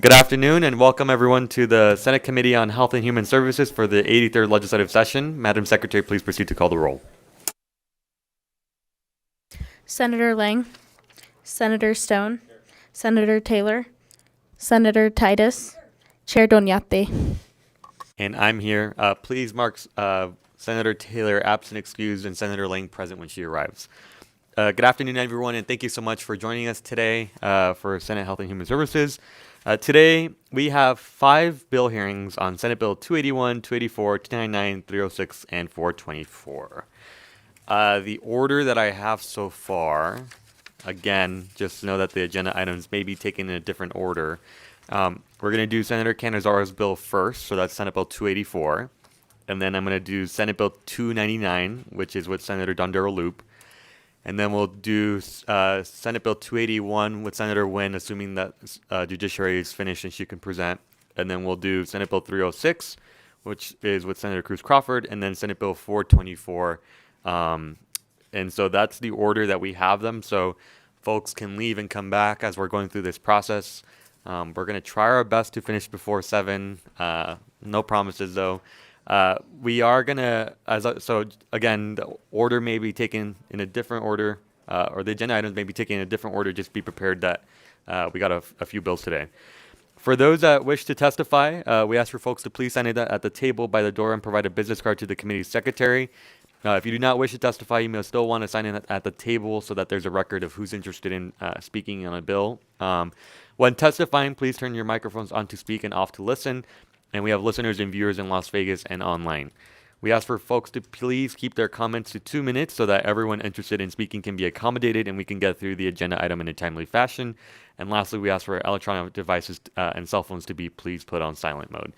Good afternoon and welcome everyone to the Senate Committee on Health and Human Services for the 83rd Legislative Session. Madam Secretary, please proceed to call the roll. Senator Lang, Senator Stone, Senator Taylor, Senator Titus, Chair Donyate. And I'm here. Please mark Senator Taylor absent, excused, and Senator Lang present when she arrives. Good afternoon, everyone, and thank you so much for joining us today for Senate Health and Human Services. Today, we have 5 bill hearings on Senate Bill 281, 284, 299, 306, and 424. The order that I have so far, again, just know that the agenda items may be taken in a different order. We're going to do Senator Canizaro's bill first, so that's Senate Bill 284. And then I'm going to do Senate Bill 299, which is with Senator Dondero-Loop. And then we'll do Senate Bill 281 with Senator Nguyen, assuming that Judiciary is finished and she can present. And then we'll do Senate Bill 306, which is with Senator Cruz Crawford, and then Senate Bill 424. And so that's the order that we have them. So folks can leave and come back as we're going through this process. We're going to try our best to finish before 7. No promises, though. We are going to, so again, the order may be taken in a different order, or the agenda items may be taken in a different order. Just be prepared that we got a few bills today. For those that wish to testify, we ask for folks to please sign it at the table by the door and provide a business card to the committee secretary. If you do not wish to testify, you may still want to sign in at the table so that there's a record of who's interested in speaking on a bill. When testifying, please turn your microphones on to speak and off to listen. And we have listeners and viewers in Las Vegas and online. We ask for folks to please keep their comments to 2 minutes so that everyone interested in speaking can be accommodated and we can get through the agenda item in a timely fashion. And lastly, we ask for electronic devices and cell phones to be please put on silent mode.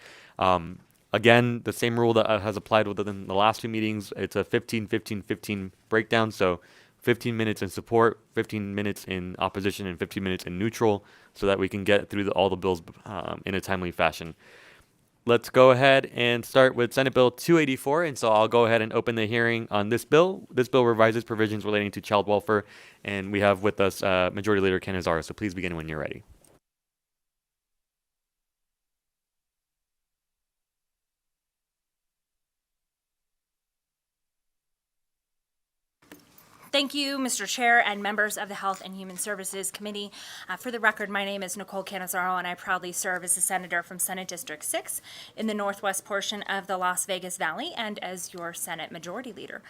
Again, the same rule that has applied within the last 2 meetings. It's a 15-15-15 breakdown. So 15 minutes in support, 15 minutes in opposition, and 15 minutes in neutral so that we can get through all the bills in a timely fashion. Let's go ahead and start with Senate Bill 284, and so I'll go ahead and open the hearing on this bill. This bill revises provisions relating to child welfare, and we have with us Majority Leader Canizaro, so please begin when you're ready. Thank you, Mr. Chair and members of the Health and Human Services Committee. For the record, my name is Nicole Canizaro, and I proudly serve as a senator from Senate District 6 in the northwest portion of the Las Vegas Valley and as your Senate Majority Leader.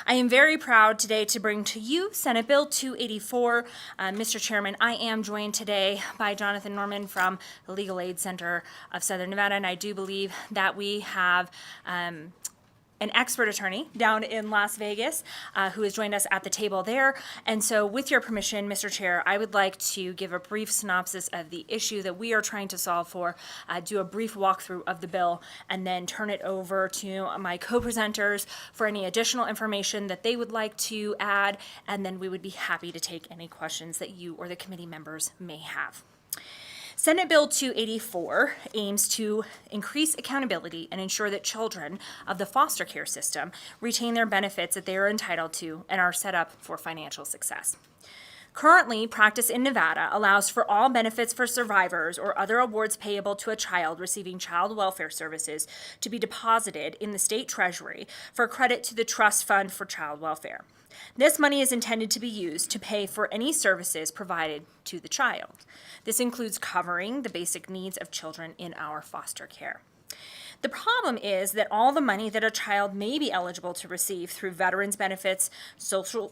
I am very proud today to bring to you Senate Bill 284. Mr. Chairman, I am joined today by Jonathan Norman from the Legal Aid Center of Southern Nevada, and I do believe that we have an expert attorney down in Las Vegas who has joined us at the table there. And so with your permission, Mr. Chair, I would like to give a brief synopsis of the issue that we are trying to solve for, do a brief walkthrough of the bill, and then turn it over to my co-presenters for any additional information that they would like to add, and then we would be happy to take any questions that you or the committee members may have. Senate Bill 284 aims to increase accountability and ensure that children of the foster care system retain their benefits that they are entitled to and are set up for financial success. Currently, practice in Nevada allows for all benefits for survivors or other awards payable to a child receiving child welfare services to be deposited in the state treasury for credit to the Trust Fund for Child Welfare. This money is intended to be used to pay for any services provided to the child. This includes covering the basic needs of children in our foster care. The problem is that all the money that a child may be eligible to receive through veterans benefits, Social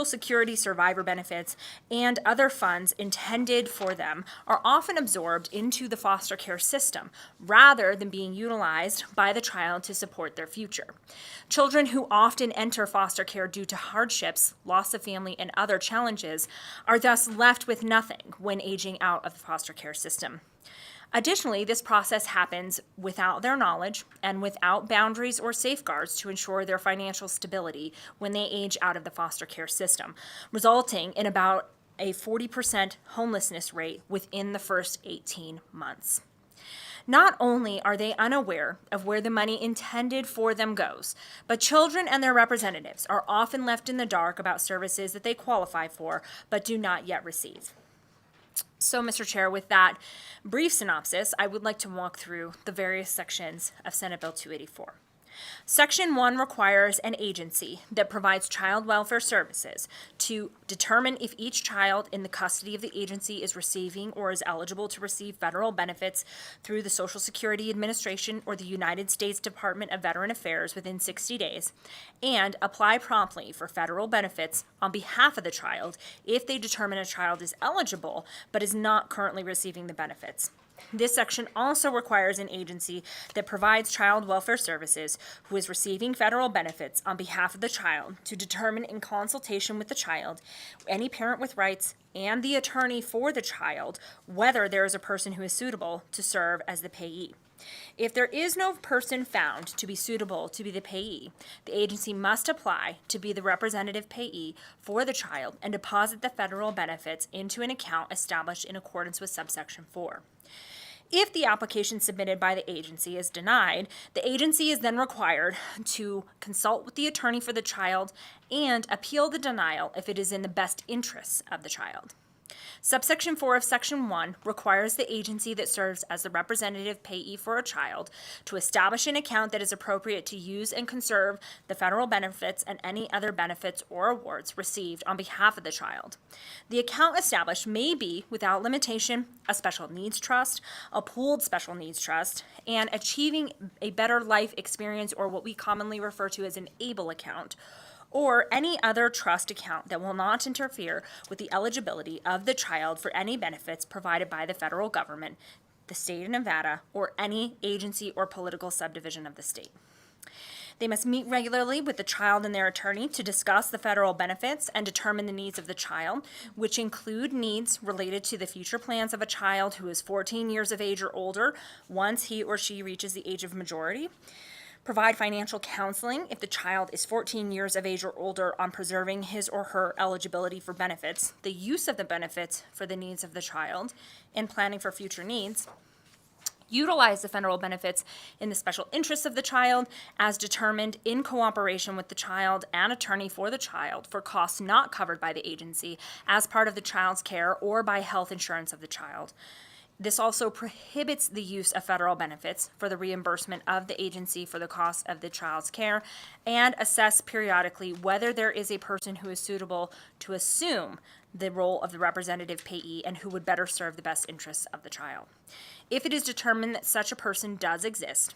Security survivor benefits, and other funds intended for them are often absorbed into the foster care system rather than being utilized by the child to support their future. Children who often enter foster care due to hardships, loss of family, and other challenges are thus left with nothing when aging out of the foster care system. Additionally, this process happens without their knowledge and without boundaries or safeguards to ensure their financial stability when they age out of the foster care system, resulting in about a 40% homelessness rate within the first 18 months. Not only are they unaware of where the money intended for them goes, but children and their representatives are often left in the dark about services that they qualify for but do not yet receive. So, Mr. Chair, with that brief synopsis, I would like to walk through the various sections of Senate Bill 284. Section 1 requires an agency that provides child welfare services to determine if each child in the custody of the agency is receiving or is eligible to receive federal benefits through the Social Security Administration or the United States Department of Veteran Affairs within 60 days, and apply promptly for federal benefits on behalf of the child if they determine a child is eligible but is not currently receiving the benefits. This section also requires an agency that provides child welfare services who is receiving federal benefits on behalf of the child to determine in consultation with the child, any parent with rights, and the attorney for the child whether there is a person who is suitable to serve as the payee. If there is no person found to be suitable to be the payee, the agency must apply to be the representative payee for the child and deposit the federal benefits into an account established in accordance with subsection 4. If the application submitted by the agency is denied, the agency is then required to consult with the attorney for the child and appeal the denial if it is in the best interests of the child. Subsection 4 of Section 1 requires the agency that serves as the representative payee for a child to establish an account that is appropriate to use and conserve the federal benefits and any other benefits or awards received on behalf of the child. The account established may be, without limitation, a special needs trust, a pooled special needs trust, and achieving a better life experience, or what we commonly refer to as an ABLE account, or any other trust account that will not interfere with the eligibility of the child for any benefits provided by the federal government, the state of Nevada, or any agency or political subdivision of the state. They must meet regularly with the child and their attorney to discuss the federal benefits and determine the needs of the child, which include needs related to the future plans of a child who is 14 years of age or older once he or she reaches the age of majority. Provide financial counseling if the child is 14 years of age or older on preserving his or her eligibility for benefits, the use of the benefits for the needs of the child, and planning for future needs. Utilize the federal benefits in the special interests of the child as determined in cooperation with the child and attorney for the child for costs not covered by the agency as part of the child's care or by health insurance of the child. This also prohibits the use of federal benefits for the reimbursement of the agency for the cost of the child's care, and assess periodically whether there is a person who is suitable to assume the role of the representative payee and who would better serve the best interests of the child. If it is determined that such a person does exist,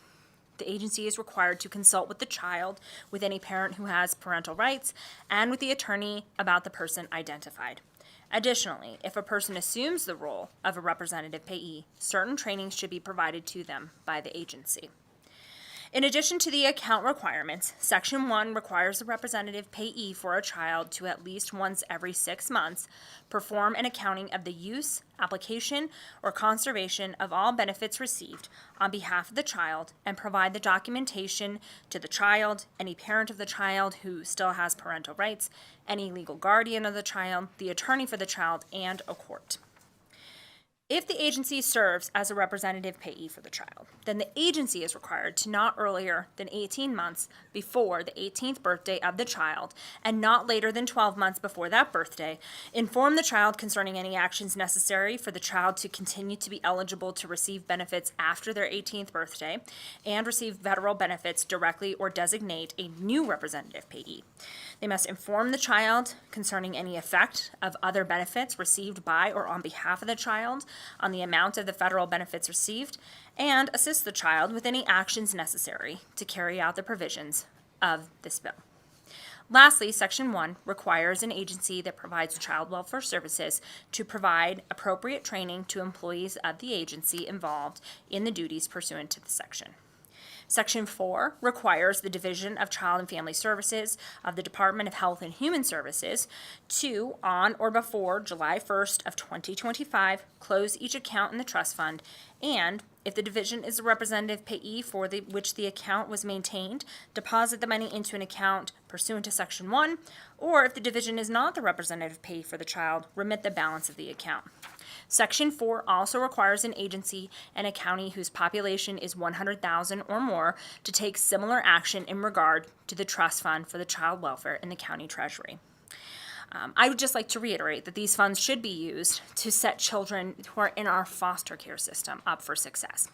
the agency is required to consult with the child, with any parent who has parental rights, and with the attorney about the person identified. Additionally, if a person assumes the role of a representative payee, certain training should be provided to them by the agency. In addition to the account requirements, Section 1 requires the representative payee for a child to at least once every 6 months perform an accounting of the use, application, or conservation of all benefits received on behalf of the child and provide the documentation to the child, any parent of the child who still has parental rights, any legal guardian of the child, the attorney for the child, and a court. If the agency serves as a representative payee for the child, then the agency is required to not earlier than 18 months before the 18th birthday of the child and not later than 12 months before that birthday, inform the child concerning any actions necessary for the child to continue to be eligible to receive benefits after their 18th birthday and receive federal benefits directly or designate a new representative payee. They must inform the child concerning any effect of other benefits received by or on behalf of the child on the amount of the federal benefits received, and assist the child with any actions necessary to carry out the provisions of this bill. Lastly, Section 1 requires an agency that provides child welfare services to provide appropriate training to employees of the agency involved in the duties pursuant to the section. Section 4 requires the Division of Child and Family Services of the Department of Health and Human Services to, on or before July 1st of 2025, close each account in the trust fund, and, if the division is a representative payee for which the account was maintained, deposit the money into an account pursuant to Section 1, or if the division is not the representative payee for the child, remit the balance of the account. Section 4 also requires an agency and a county whose population is 100,000 or more to take similar action in regard to the trust fund for the child welfare in the county treasury. I would just like to reiterate that these funds should be used to set children who are in our foster care system up for success.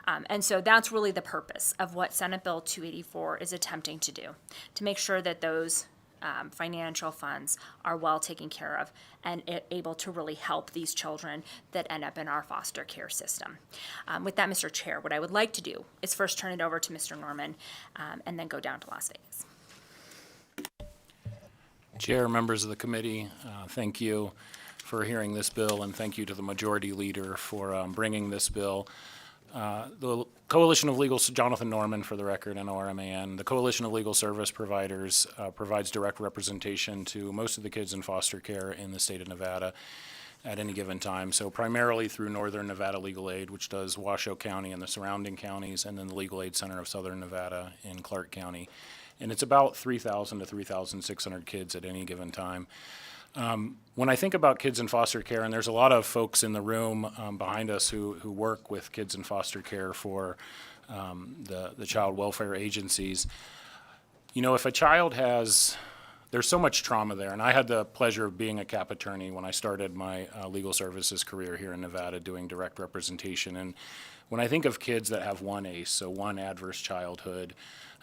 And so that's really the purpose of what Senate Bill 284 is attempting to do, to make sure that those financial funds are well taken care of and able to really help these children that end up in our foster care system. With that, Mr. Chair, what I would like to do is first turn it over to Mr. Norman and then go down to Las Vegas. Chair, members of the committee, thank you for hearing this bill, and thank you to the majority leader for bringing this bill. The Coalition of Legal, Jonathan Norman for the record, NORMAN, the Coalition of Legal Service Providers provides direct representation to most of the kids in foster care in the state of Nevada at any given time. So primarily through Northern Nevada Legal Aid, which does Washoe County and the surrounding counties, and then the Legal Aid Center of Southern Nevada in Clark County. And it's about 3,000 to 3,600 kids at any given time. When I think about kids in foster care, and there's a lot of folks in the room behind us who work with kids in foster care for the child welfare agencies, you know, if a child there's so much trauma there, and I had the pleasure of being a cap attorney when I started my legal services career here in Nevada doing direct representation. And when I think of kids that have one ACE, so one adverse childhood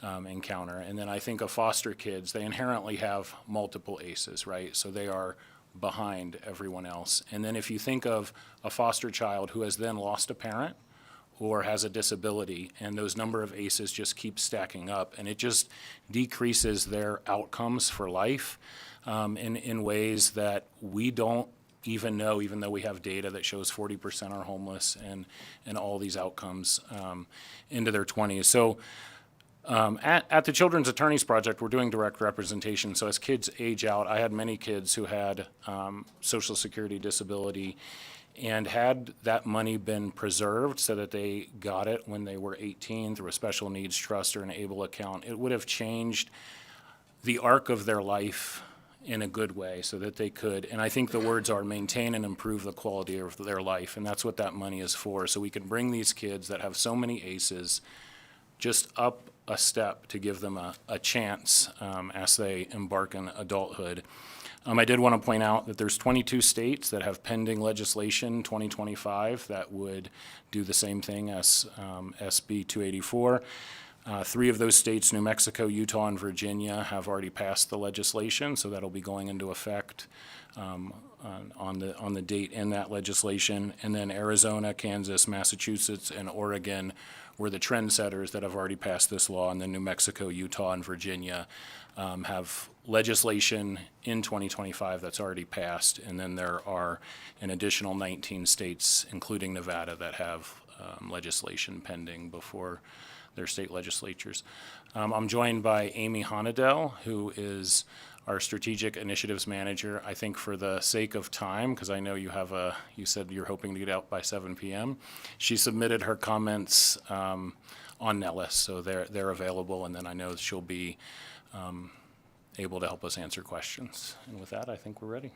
encounter, and then I think of foster kids, they inherently have multiple ACEs, right? So they are behind everyone else. And then if you think of a foster child who has then lost a parent or has a disability, and those number of ACEs just keep stacking up, and it just decreases their outcomes for life in ways that we don't even know, even though we have data that shows 40% are homeless and all these outcomes into their 20s. So at the Children's Attorneys Project, we're doing direct representation. So as kids age out, I had many kids who had Social Security disability, and had that money been preserved so that they got it when they were 18 through a special needs trust or an ABLE account, it would have changed the arc of their life in a good way so that they could, and I think the words are maintain and improve the quality of their life, and that's what that money is for. So we can bring these kids that have so many ACEs just up a step to give them a chance as they embark on adulthood. I did want to point out that there's 22 states that have pending legislation 2025 that would do the same thing as SB 284. 3 of those states, New Mexico, Utah, and Virginia, have already passed the legislation, so that'll be going into effect on the date in that legislation. And then Arizona, Kansas, Massachusetts, and Oregon were the trendsetters that have already passed this law, and then New Mexico, Utah, and Virginia have legislation in 2025 that's already passed, and then there are an additional 19 states, including Nevada, that have legislation pending before their state legislatures. I'm joined by Amy Honadell, who is our Strategic Initiatives Manager. I think for the sake of time, because I know you said you're hoping to get out by 7 p.m., she submitted her comments on Nellis, so they're available, and then I know she'll be able to help us answer questions. And with that, I think we're ready.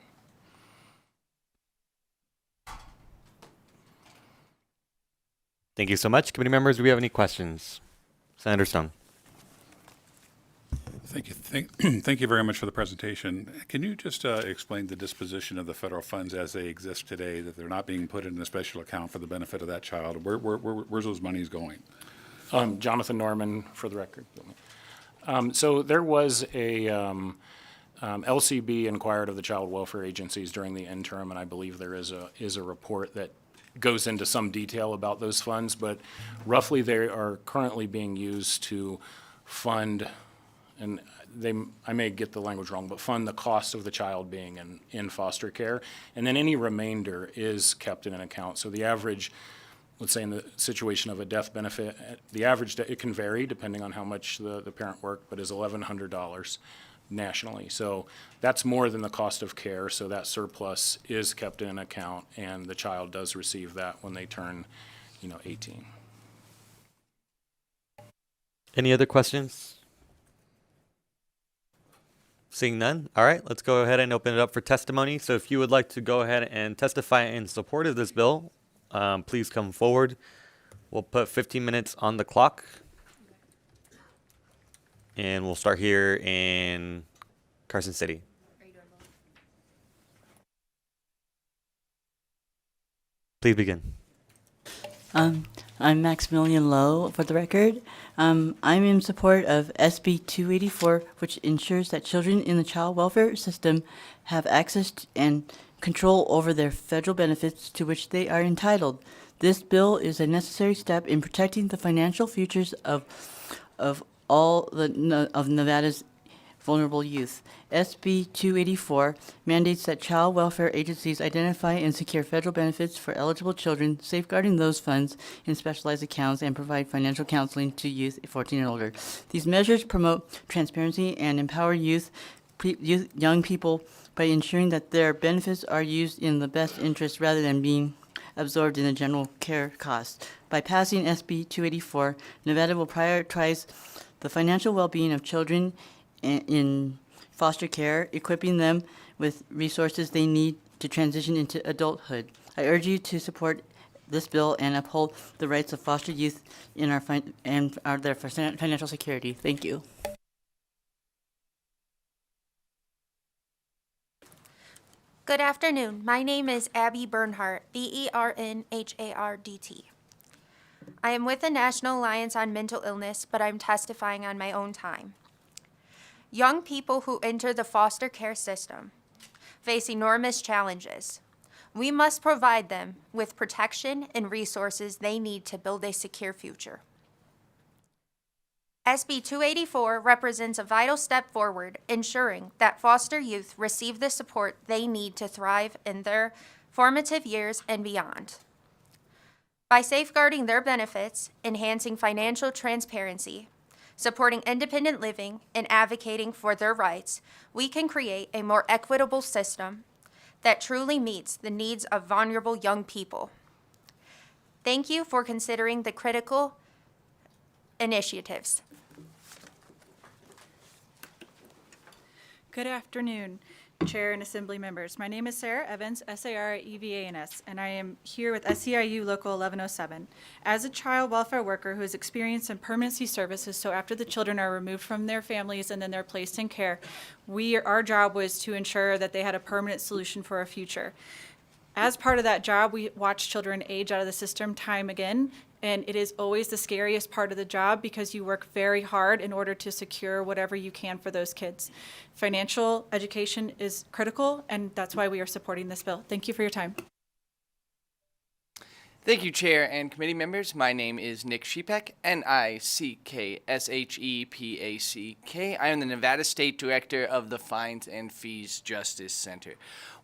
Thank you so much. Committee members, do we have any questions? Senator Stone. Thank you. Thank you very much for the presentation. Can you just explain the disposition of the federal funds as they exist today, that they're not being put in a special account for the benefit of that child? Where's those monies going? Jonathan Norman, for the record. So there was a LCB inquired of the child welfare agencies during the interim, and I believe there is a report that goes into some detail about those funds, but roughly they are currently being used to fund, and I may get the language wrong, but fund the cost of the child being in foster care, and then any remainder is kept in an account. So the average, let's say in the situation of a death benefit, the average, it can vary depending on how much the parent worked, but is $1,100 nationally. So that's more than the cost of care, so that surplus is kept in an account, and the child does receive that when they turn 18. Any other questions? Seeing none, all right, let's go ahead and open it up for testimony. So if you would like to go ahead and testify in support of this bill, please come forward. We'll put 15 minutes on the clock. And we'll start here in Carson City. Please begin. I'm Maximilian Lowe, for the record. I'm in support of SB 284, which ensures that children in the child welfare system have access and control over their federal benefits to which they are entitled. This bill is a necessary step in protecting the financial futures of of Nevada's vulnerable youth. SB 284 mandates that child welfare agencies identify and secure federal benefits for eligible children, safeguarding those funds in specialized accounts, and provide financial counseling to youth 14 and older. These measures promote transparency and empower young people by ensuring that their benefits are used in the best interest rather than being absorbed in the general care costs. By passing SB 284, Nevada will prioritize the financial well-being of children in foster care, equipping them with resources they need to transition into adulthood. I urge you to support this bill and uphold the rights of foster youth in their financial security. Thank you. Good afternoon. My name is Abby Bernhardt, Bernhardt. I am with the National Alliance on Mental Illness, but I'm testifying on my own time. Young people who enter the foster care system face enormous challenges. We must provide them with protection and resources they need to build a secure future. SB 284 represents a vital step forward, ensuring that foster youth receive the support they need to thrive in their formative years and beyond. By safeguarding their benefits, enhancing financial transparency, supporting independent living, and advocating for their rights, we can create a more equitable system that truly meets the needs of vulnerable young people. Thank you for considering the critical initiatives. Good afternoon, Chair and Assembly members. My name is Sarah Evans, SAREVANS, and I am here with SEIU Local 1107. As a child welfare worker who has experience in permanency services, so after the children are removed from their families and then they're placed in care, our job was to ensure that they had a permanent solution for a future. As part of that job, we watch children age out of the system time again, and it is always the scariest part of the job because you work very hard in order to secure whatever you can for those kids. Financial education is critical, and that's why we are supporting this bill. Thank you for your time. Thank you, Chair and committee members. My name is Nick Shepek, Nickshepak. I am the Nevada State Director of the Fines and Fees Justice Center.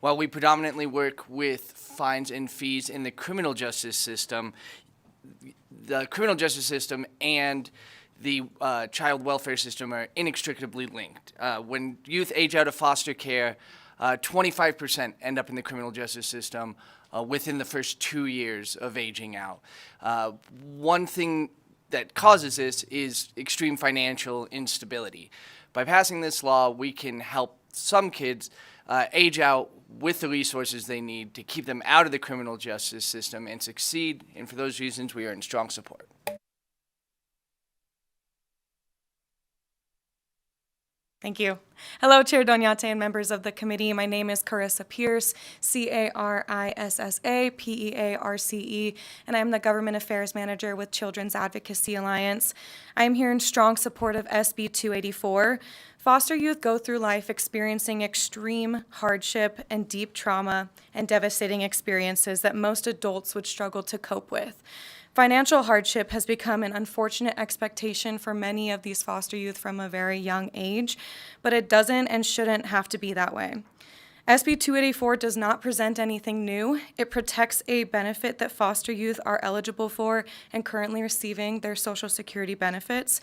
While we predominantly work with fines and fees in the criminal justice system and the child welfare system are inextricably linked. When youth age out of foster care, 25% end up in the criminal justice system within the first 2 years of aging out. One thing that causes this is extreme financial instability. By passing this law, we can help some kids age out with the resources they need to keep them out of the criminal justice system and succeed, and for those reasons, we are in strong support. Thank you. Hello, Chair Doñate and members of the committee. My name is Carissa Pierce, CARISSA-PEARCE, and I'm the Government Affairs Manager with Children's Advocacy Alliance. I am here in strong support of SB 284. Foster youth go through life experiencing extreme hardship and deep trauma and devastating experiences that most adults would struggle to cope with. Financial hardship has become an unfortunate expectation for many of these foster youth from a very young age, but it doesn't and shouldn't have to be that way. SB 284 does not present anything new. It protects a benefit that foster youth are eligible for and currently receiving their Social Security benefits.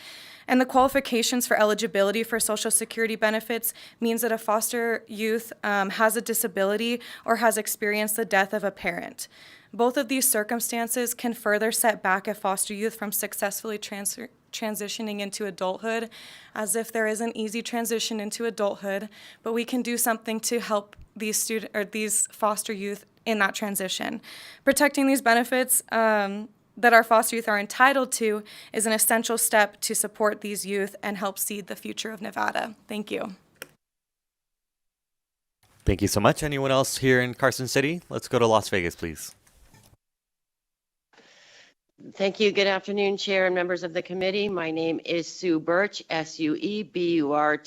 And the qualifications for eligibility for Social Security benefits means that a foster youth has a disability or has experienced the death of a parent. Both of these circumstances can further set back a foster youth from successfully transitioning into adulthood, as if there is an easy transition into adulthood, but we can do something to help these foster youth in that transition. Protecting these benefits that our foster youth are entitled to is an essential step to support these youth and help seed the future of Nevada. Thank you. Thank you so much. Anyone else here in Carson City? Let's go to Las Vegas, please. Thank you. Good afternoon, Chair and members of the committee. My name is Sue Birch, SUEBURTCH.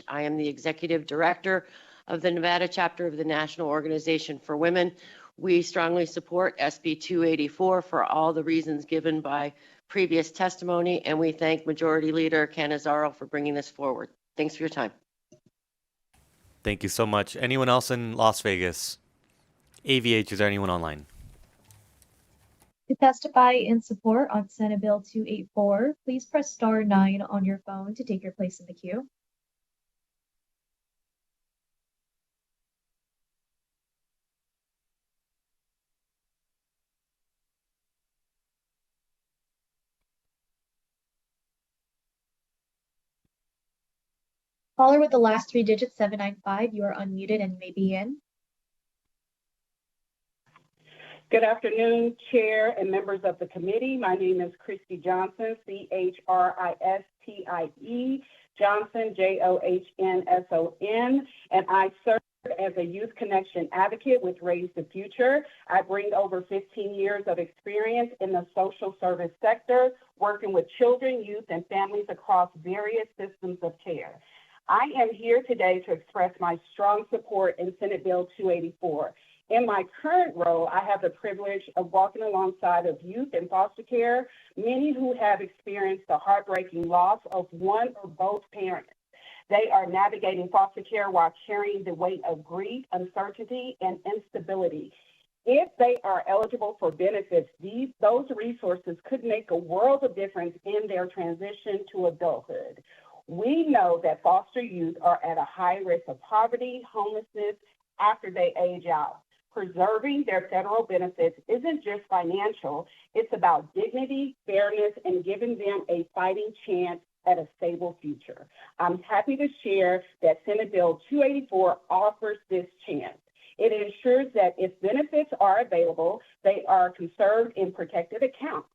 I am the Executive Director of the Nevada chapter of the National Organization for Women. We strongly support SB 284 for all the reasons given by previous testimony, and we thank Majority Leader Canizaro for bringing this forward. Thanks for your time. Thank you so much. Anyone else in Las Vegas? AVH, is there anyone online? To testify in support on Senate Bill 284, please press star 9 on your phone to take your place in the queue. Caller with the last 3 digits, 795, you are unmuted and may begin. Good afternoon, Chair and members of the committee. My name is Christy Johnson, CHRISTIE, Johnson, JOHNSON, and I serve as a Youth Connection advocate with Raise the Future. I bring over 15 years of experience in the social service sector, working with children, youth, and families across various systems of care. I am here today to express my strong support in Senate Bill 284. In my current role, I have the privilege of walking alongside of youth in foster care, many who have experienced the heartbreaking loss of one or both parents. They are navigating foster care while carrying the weight of grief, uncertainty, and instability. If they are eligible for benefits, those resources could make a world of difference in their transition to adulthood. We know that foster youth are at a high risk of poverty, homelessness after they age out. Preserving their federal benefits isn't just financial, it's about dignity, fairness, and giving them a fighting chance at a stable future. I'm happy to share that Senate Bill 284 offers this chance. It ensures that if benefits are available, they are conserved in protected accounts.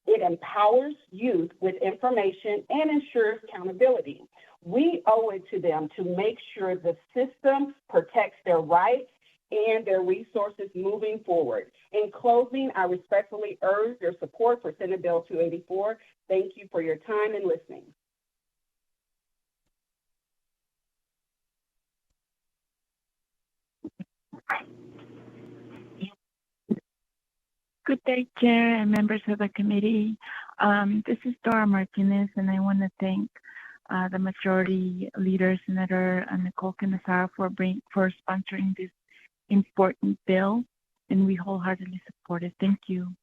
It empowers youth with information and ensures accountability. We owe it to them to make sure the system protects their rights and their resources moving forward. In closing, I respectfully urge your support for Senate Bill 284. Thank you for your time and listening. Good day, Chair and members of the committee. This is Dora Martinez, and I want to thank the Majority Leader, Senator Nicole Canizaro, for sponsoring this important bill, and we wholeheartedly support it. Thank you.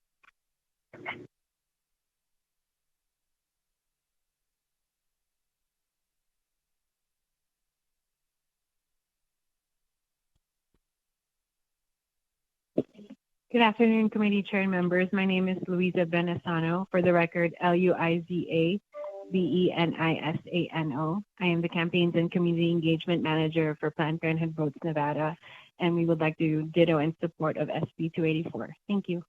Good afternoon, committee chair and members. My name is Luisa Benesano. For the record, LUIZA BENISANO. I am the Campaigns and Community Engagement Manager for Planned Parenthood Votes Nevada, and we would like to ditto in support of SB 284. Thank you.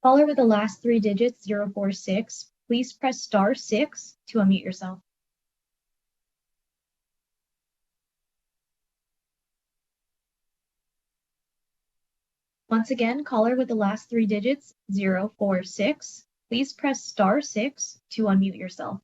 Caller with the last 3 digits, 046, please press star 6 to unmute yourself. Once again, caller with the last 3 digits, 046, please press star 6 to unmute yourself.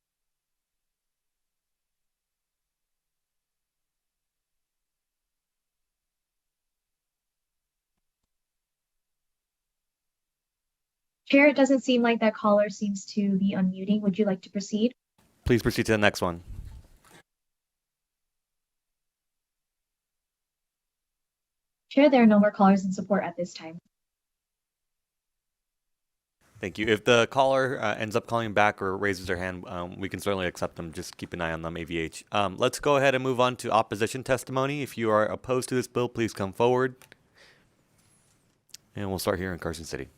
Chair, it doesn't seem like that caller seems to be unmuting. Would you like to proceed? Please proceed to the next one. Chair, there are no more callers in support at this time. Thank you. If the caller ends up calling back or raises their hand, we can certainly accept them. Just keep an eye on them, AVH. Let's go ahead and move on to opposition testimony. If you are opposed to this bill, please come forward. And we'll start here in Carson City.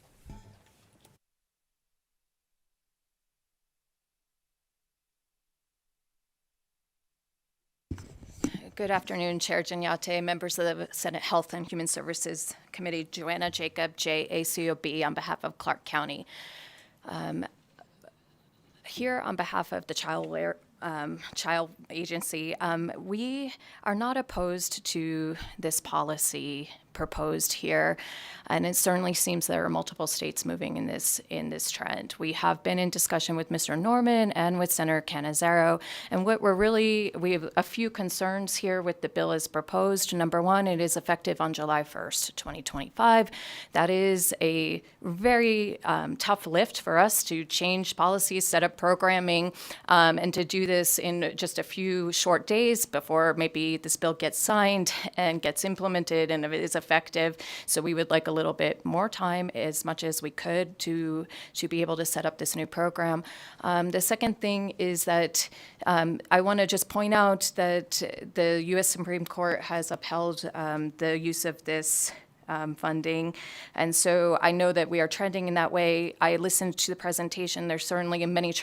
Good afternoon, Chair Gignate, members of the Senate Health and Human Services Committee, Joanna Jacob, JACOB, on behalf of Clark County. here on behalf of the Child Agency, we are not opposed to this policy proposed here, and it certainly seems there are multiple states moving in this trend. We have been in discussion with Mr. Norman and with Senator Canizaro, and we have a few concerns here with the bill as proposed. Number one, it is effective on July 1st, 2025. That is a very tough lift for us to change policies, set up programming, and to do this in just a few short days before maybe this bill gets signed and gets implemented and it is effective. So we would like a little bit more time, as much as we could, to be able to set up this new program. The second thing is that I want to just point out that the U.S. Supreme Court has upheld the use of this funding. And so I know that we are trending in that way. I listened to the presentation. There's certainly many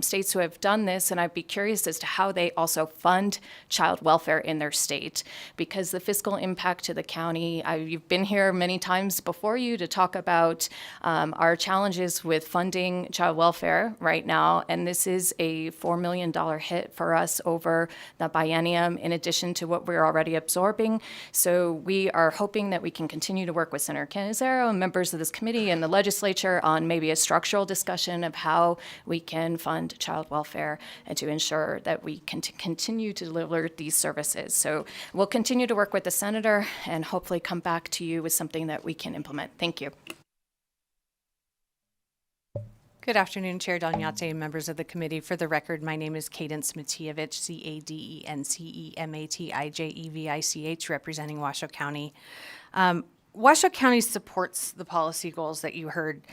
states who have done this, and I'd be curious as to how they also fund child welfare in their state, because the fiscal impact to the county, you've been here many times before you to talk about our challenges with funding child welfare right now, and this is a $4 million hit for us over the biennium, in addition to what we're already absorbing. So we are hoping that we can continue to work with Senator Canizaro and members of this committee and the legislature on maybe a structural discussion of how we can fund child welfare and to ensure that we can continue to deliver these services. So we'll continue to work with the senator and hopefully come back to you with something that we can implement. Thank you. Good afternoon, Chair Donyate and members of the committee. For the record, my name is Cadence Matijevich, Cadencematijevich, representing Washoe County. Washoe County supports the policy goals that you heard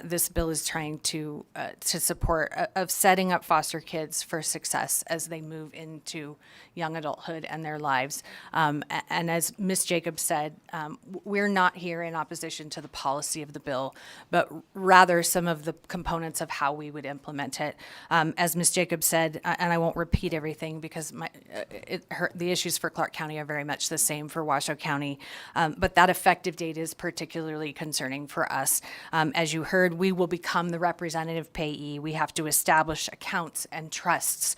this bill is trying to support, of setting up foster kids for success as they move into young adulthood and their lives. And as Ms. Jacobs said, we're not here in opposition to the policy of the bill, but rather some of the components of how we would implement it. As Ms. Jacobs said, and I won't repeat everything because the issues for Clark County are very much the same for Washoe County, but that effective date is particularly concerning for us. As you heard, we will become the representative payee. We have to establish accounts and trusts.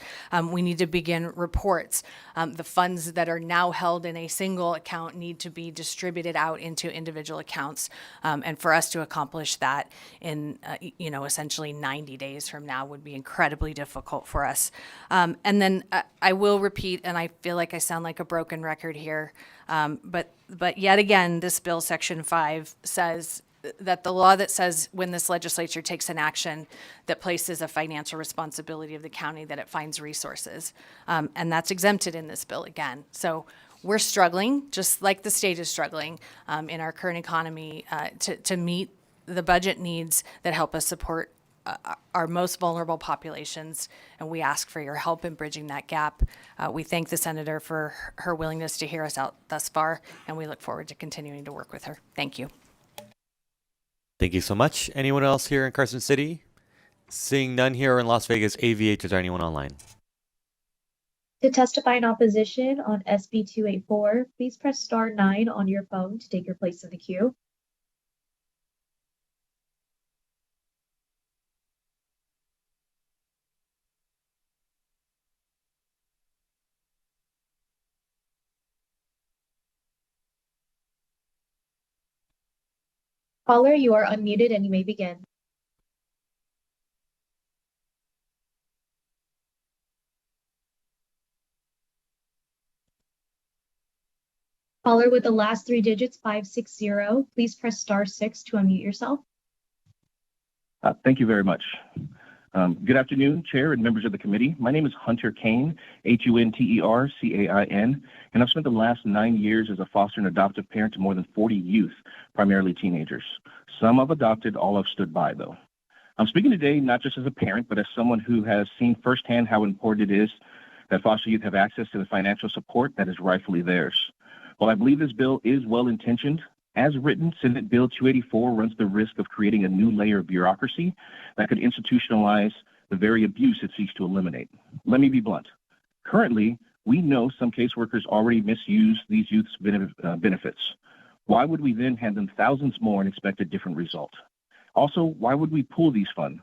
We need to begin reports. The funds that are now held in a single account need to be distributed out into individual accounts. And for us to accomplish that in, essentially 90 days from now would be incredibly difficult for us. And then I will repeat, and I feel like I sound like a broken record here, but yet again, this bill, Section 5, says that the law that says when this legislature takes an action that places a financial responsibility of the county, that it finds resources. And that's exempted in this bill again. So we're struggling, just like the state is struggling in our current economy to meet the budget needs that help us support our most vulnerable populations, and we ask for your help in bridging that gap. We thank the senator for her willingness to hear us out thus far, and we look forward to continuing to work with her. Thank you. Thank you so much. Anyone else here in Carson City? Seeing none here in Las Vegas AVH, is there anyone online? To testify in opposition on SB 284, please press star 9 on your phone to take your place in the queue. Caller, you are unmuted and you may begin. Caller with the last 3 digits, 560, please press star 6 to unmute yourself. Thank you very much. Good afternoon, Chair and members of the committee. My name is Hunter Cain, Huntercain, and I've spent the last 9 years as a foster and adoptive parent to more than 40 youth, primarily teenagers. Some I've adopted, all I've stood by, though. I'm speaking today not just as a parent, but as someone who has seen firsthand how important it is that foster youth have access to the financial support that is rightfully theirs. While I believe this bill is well-intentioned, as written, Senate Bill 284 runs the risk of creating a new layer of bureaucracy that could institutionalize the very abuse it seeks to eliminate. Let me be blunt. Currently, we know some caseworkers already misuse these youth's benefits. Why would we then hand them thousands more and expect a different result? Also, why would we pool these funds?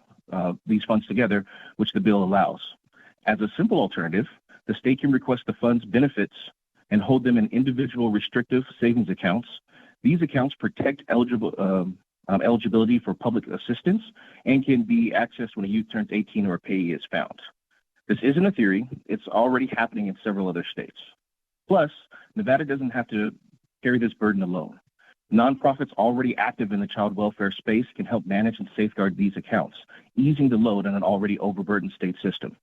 these funds together, which the bill allows. As a simple alternative, the state can request the funds benefits and hold them in individual restrictive savings accounts. These accounts protect eligibility for public assistance and can be accessed when a youth turns 18 or a payee is found. This isn't a theory. It's already happening in several other states. Plus, Nevada doesn't have to carry this burden alone. Nonprofits already active in the child welfare space can help manage and safeguard these accounts, easing the load on an already overburdened state system.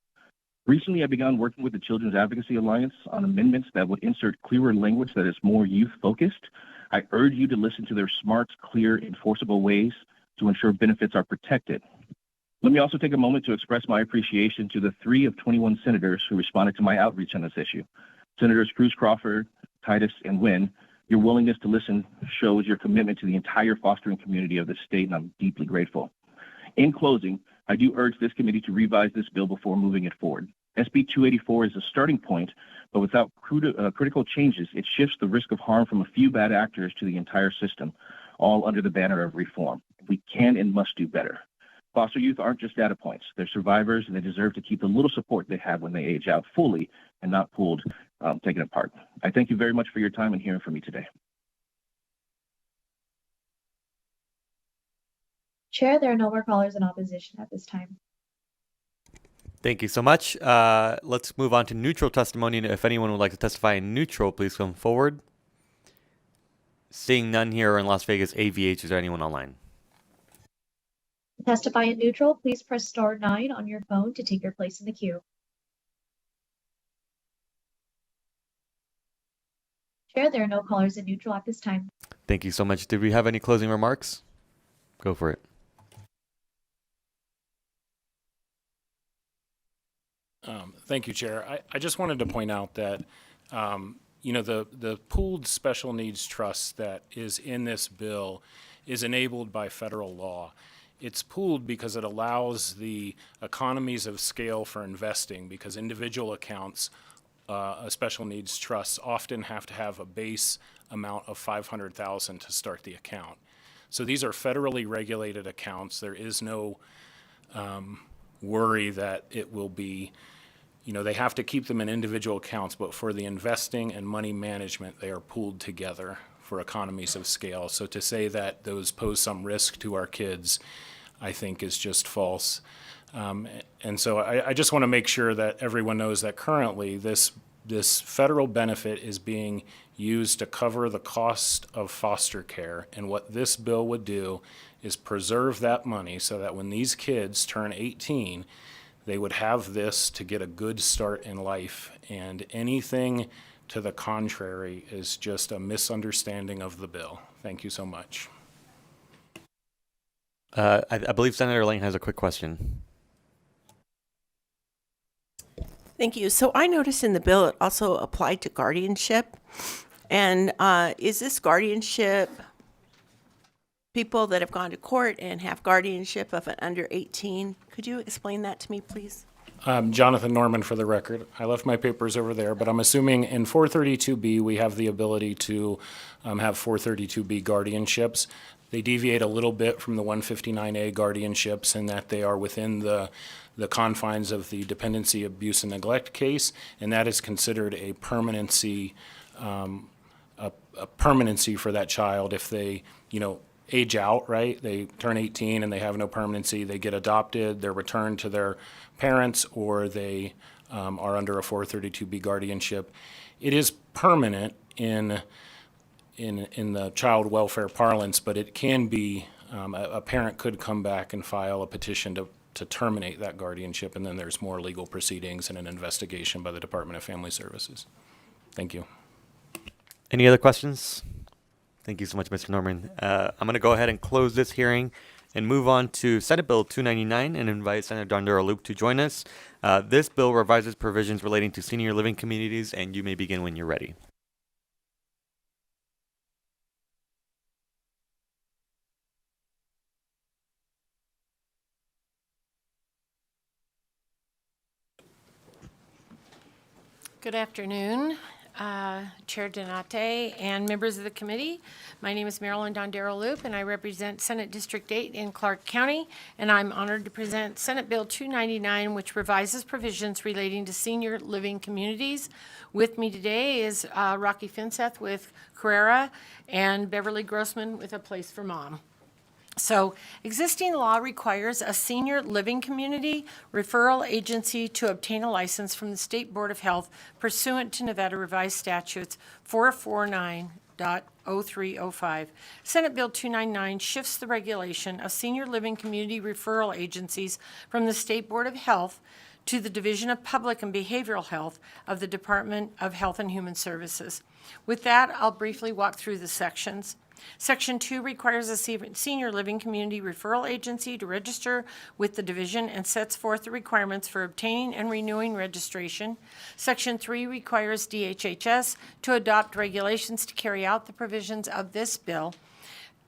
Recently, I began working with the Children's Advocacy Alliance on amendments that would insert clearer language that is more youth-focused. I urge you to listen to their smart, clear, enforceable ways to ensure benefits are protected. Let me also take a moment to express my appreciation to the 3 of 21 senators who responded to my outreach on this issue. Senators Cruz Crawford, Titus, and Wynn, your willingness to listen shows your commitment to the entire fostering community of the state, and I'm deeply grateful. In closing, I do urge this committee to revise this bill before moving it forward. SB 284 is a starting point, but without critical changes, it shifts the risk of harm from a few bad actors to the entire system, all under the banner of reform. We can and must do better. Foster youth aren't just data points. They're survivors, and they deserve to keep the little support they have when they age out fully and not pulled, taken apart. I thank you very much for your time and hearing from me today. Chair, there are no more callers in opposition at this time. Thank you so much. Let's move on to neutral testimony. And if anyone would like to testify in neutral, please come forward. Seeing none here in Las Vegas AVH, is there anyone online? To testify in neutral, please press star 9 on your phone to take your place in the queue. Chair, there are no callers in neutral at this time. Thank you so much. Did we have any closing remarks? Go for it. Thank you, Chair. I just wanted to point out that, the pooled special needs trust that is in this bill is enabled by federal law. It's pooled because it allows the economies of scale for investing, because individual accounts, special needs trusts often have to have a base amount of $500,000 to start the account. So these are federally regulated accounts. There is no worry that it will be, they have to keep them in individual accounts, but for the investing and money management, they are pooled together for economies of scale. So to say that those pose some risk to our kids, I think is just false. And so I just want to make sure that everyone knows that currently this federal benefit is being used to cover the cost of foster care. And what this bill would do is preserve that money so that when these kids turn 18, they would have this to get a good start in life. And anything to the contrary is just a misunderstanding of the bill. Thank you so much. I believe Senator Lang has a quick question. Thank you. So I noticed in the bill it also applied to guardianship. And is this guardianship people that have gone to court and have guardianship of an under 18? Could you explain that to me, please? Jonathan Norman, for the record. I left my papers over there, but I'm assuming in 432B we have the ability to have 432B guardianships. They deviate a little bit from the 159A guardianships in that they are within the confines of the dependency, abuse, and neglect case, and that is considered a permanency, a permanency for that child if they, age out, right? They turn 18 and they have no permanency. They get adopted, they're returned to their parents, or they are under a 432B guardianship. It is permanent in the child welfare parlance, but it can be, a parent could come back and file a petition to terminate that guardianship, and then there's more legal proceedings and an investigation by the Department of Family Services. Thank you. Any other questions? Thank you so much, Mr. Norman. I'm going to go ahead and close this hearing and move on to Senate Bill 299 and invite Senator Dondura-Luke to join us. This bill revises provisions relating to senior living communities, and you may begin when you're ready. Good afternoon. Chair Donate, and members of the committee. My name is Marilyn Dondero Loop, and I represent Senate District 8 in Clark County, and I'm honored to present Senate Bill 299, which revises provisions relating to senior living communities. With me today is Rocky Finseth with Carrera and Beverly Grossman with A Place for Mom. So, existing law requires a senior living community referral agency to obtain a license from the State Board of Health pursuant to Nevada Revised Statutes 449.0305. Senate Bill 299 shifts the regulation of senior living community referral agencies from the State Board of Health to the Division of Public and Behavioral Health of the Department of Health and Human Services. With that, I'll briefly walk through the sections. Section 2 requires a senior living community referral agency to register with the division and sets forth the requirements for obtaining and renewing registration. Section 3 requires DHHS to adopt regulations to carry out the provisions of this bill.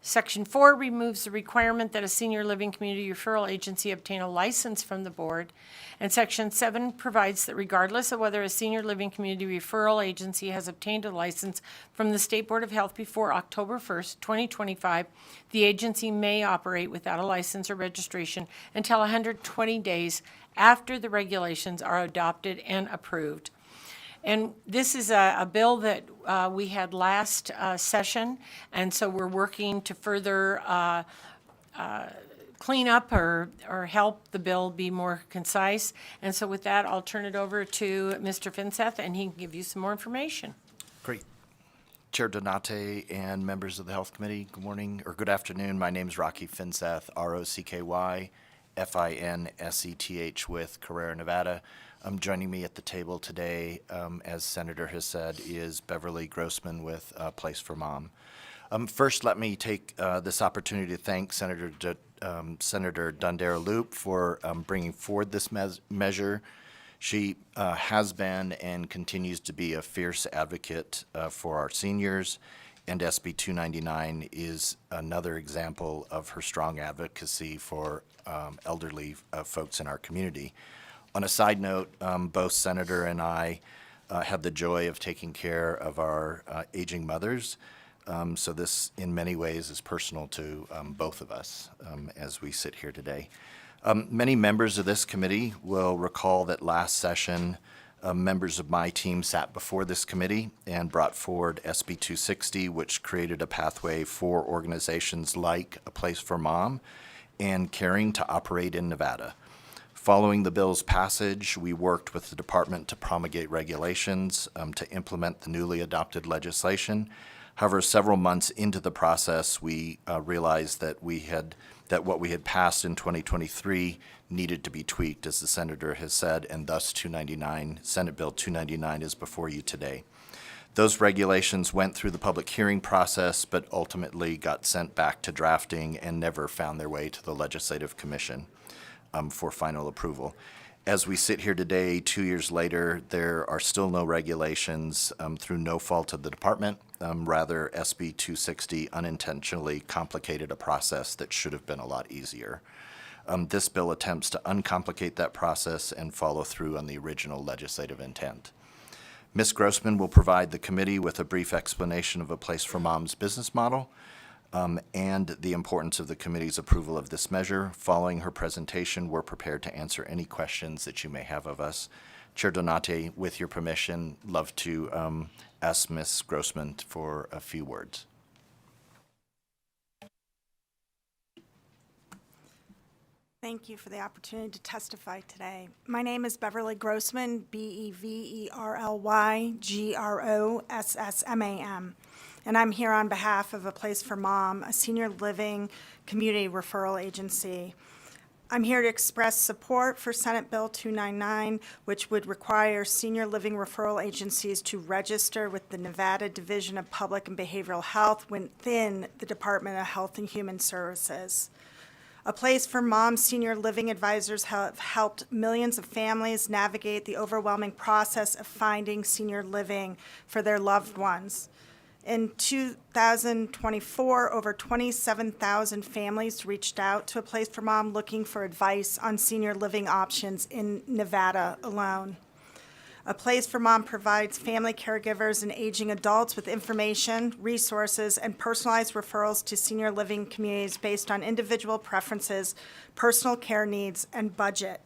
Section 4 removes the requirement that a senior living community referral agency obtain a license from the board. And Section 7 provides that regardless of whether a senior living community referral agency has obtained a license from the State Board of Health before October 1st, 2025, the agency may operate without a license or registration until 120 days after the regulations are adopted and approved. And this is a bill that we had last session, and so we're working to further clean up or help the bill be more concise. And so with that, I'll turn it over to Mr. Finseth, and he can give you some more information. Great. Chair Donate and members of the Health Committee, good morning or good afternoon. My name is Rocky Finseth, ROCKY-FINSETH with Carrera, Nevada. Joining me at the table today, as Senator has said, is Beverly Grossman with Place for Mom. First, let me take this opportunity to thank Senator Dondero Loop for bringing forward this measure. She has been and continues to be a fierce advocate for our seniors, and SB 299 is another example of her strong advocacy for elderly folks in our community. On a side note, both Senator and I had the joy of taking care of our aging mothers. So this, in many ways, is personal to both of us as we sit here today. Many members of this committee will recall that last session, members of my team sat before this committee and brought forward SB 260, which created a pathway for organizations like A Place for Mom and Caring to operate in Nevada. Following the bill's passage, we worked with the department to promulgate regulations to implement the newly adopted legislation. However, several months into the process, we realized that what we had passed in 2023 needed to be tweaked, as the senator has said, and thus Senate Bill 299 is before you today. Those regulations went through the public hearing process, but ultimately got sent back to drafting and never found their way to the Legislative Commission for final approval. As we sit here today, 2 years later, there are still no regulations through no fault of the department. Rather, SB 260 unintentionally complicated a process that should have been a lot easier. This bill attempts to uncomplicate that process and follow through on the original legislative intent. Ms. Grossman will provide the committee with a brief explanation of A Place for Mom's business model and the importance of the committee's approval of this measure. Following her presentation, we're prepared to answer any questions that you may have of us. Chair Donate, with your permission, love to ask Ms. Grossman for a few words. Thank you for the opportunity to testify today. My name is Beverly Grossman, BEVERLY-GROSSMAM, and I'm here on behalf of A Place for Mom, a senior living community referral agency. I'm here to express support for Senate Bill 299, which would require senior living referral agencies to register with the Nevada Division of Public and Behavioral Health within the Department of Health and Human Services. A Place for Mom senior living advisors have helped millions of families navigate the overwhelming process of finding senior living for their loved ones. In 2024, over 27,000 families reached out to A Place for Mom looking for advice on senior living options in Nevada alone. A Place for Mom provides family caregivers and aging adults with information, resources, and personalized referrals to senior living communities based on individual preferences, personal care needs, and budget.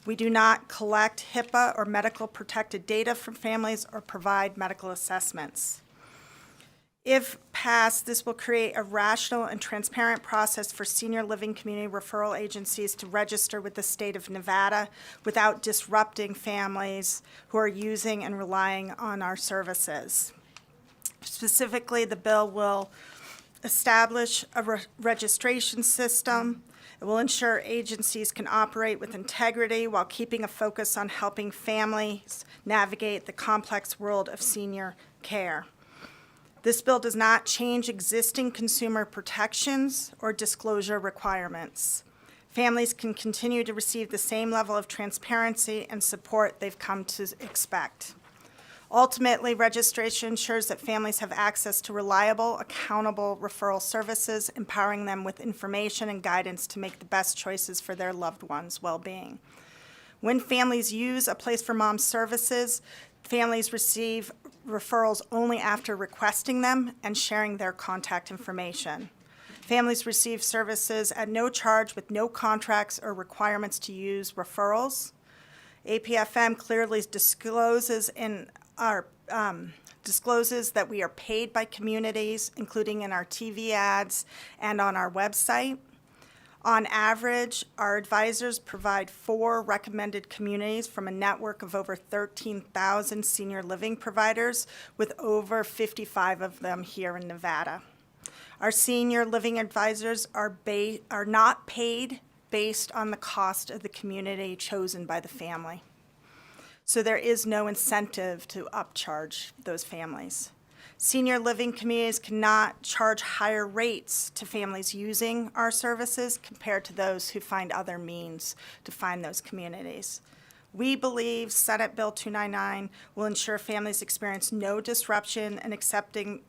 We do not collect HIPAA or medical protected data from families or provide medical assessments. If passed, this will create a rational and transparent process for senior living community referral agencies to register with the state of Nevada without disrupting families who are using and relying on our services. Specifically, the bill will establish a registration system. It will ensure agencies can operate with integrity while keeping a focus on helping families navigate the complex world of senior care. This bill does not change existing consumer protections or disclosure requirements. Families can continue to receive the same level of transparency and support they've come to expect. Ultimately, registration ensures that families have access to reliable, accountable referral services, empowering them with information and guidance to make the best choices for their loved ones' well-being. When families use A Place for Mom services, families receive referrals only after requesting them and sharing their contact information. Families receive services at no charge with no contracts or requirements to use referrals. APFM clearly discloses that we are paid by communities, including in our TV ads and on our website. On average, our advisors provide 4 recommended communities from a network of over 13,000 senior living providers, with over 55 of them here in Nevada. Our senior living advisors are not paid based on the cost of the community chosen by the family. So there is no incentive to upcharge those families. Senior living communities cannot charge higher rates to families using our services compared to those who find other means to find those communities. We believe Senate Bill 299 will ensure families experience no disruption in accessing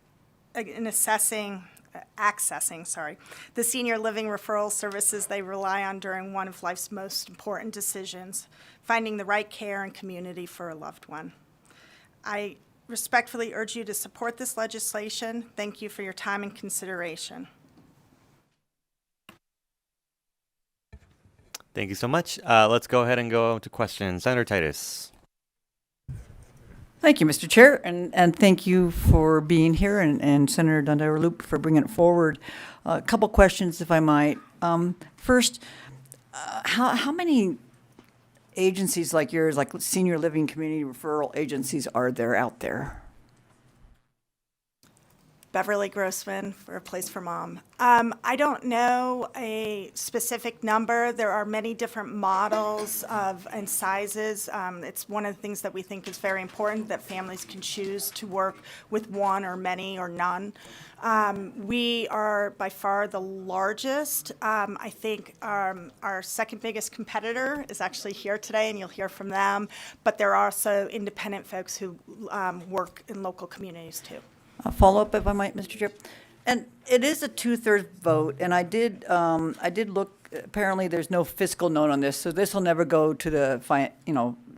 the senior living referral services they rely on during one of life's most important decisions, finding the right care and community for a loved one. I respectfully urge you to support this legislation. Thank you for your time and consideration. Thank you so much. Let's go ahead and go to questions. Senator Titus. Thank you, Mr. Chair, and thank you for being here, and Senator Dunbar-Loop for bringing it forward. A couple questions, if I might. First, how many agencies like yours, like senior living community referral agencies, are there out there? Beverly Grossman for A Place for Mom. I don't know a specific number. There are many different models and sizes. It's one of the things that we think is very important, that families can choose to work with one or many or none. We are by far the largest. I think our second biggest competitor is actually here today, and you'll hear from them. But there are also independent folks who work in local communities too. A follow-up, if I might, Mr. Chair. And it is a 2/3 vote, and I did look. Apparently, there's no fiscal note on this, so this will never go to the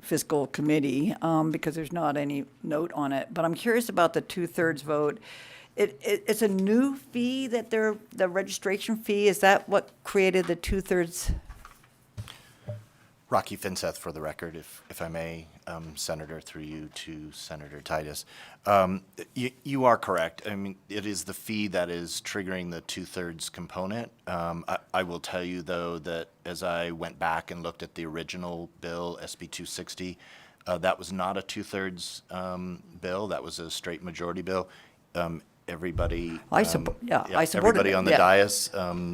fiscal committee because there's not any note on it. But I'm curious about the 2/3 vote. It's a new fee that the registration fee. Is that what created the 2/3? Rocky Finseth, for the record, if I may, Senator, through you to Senator Titus. You are correct. I mean, it is the fee that is triggering the 2/3 component. I will tell you, though, that as I went back and looked at the original bill, SB 260, that was not a 2/3 bill. That was a straight majority bill. Everybody, everybody on the dais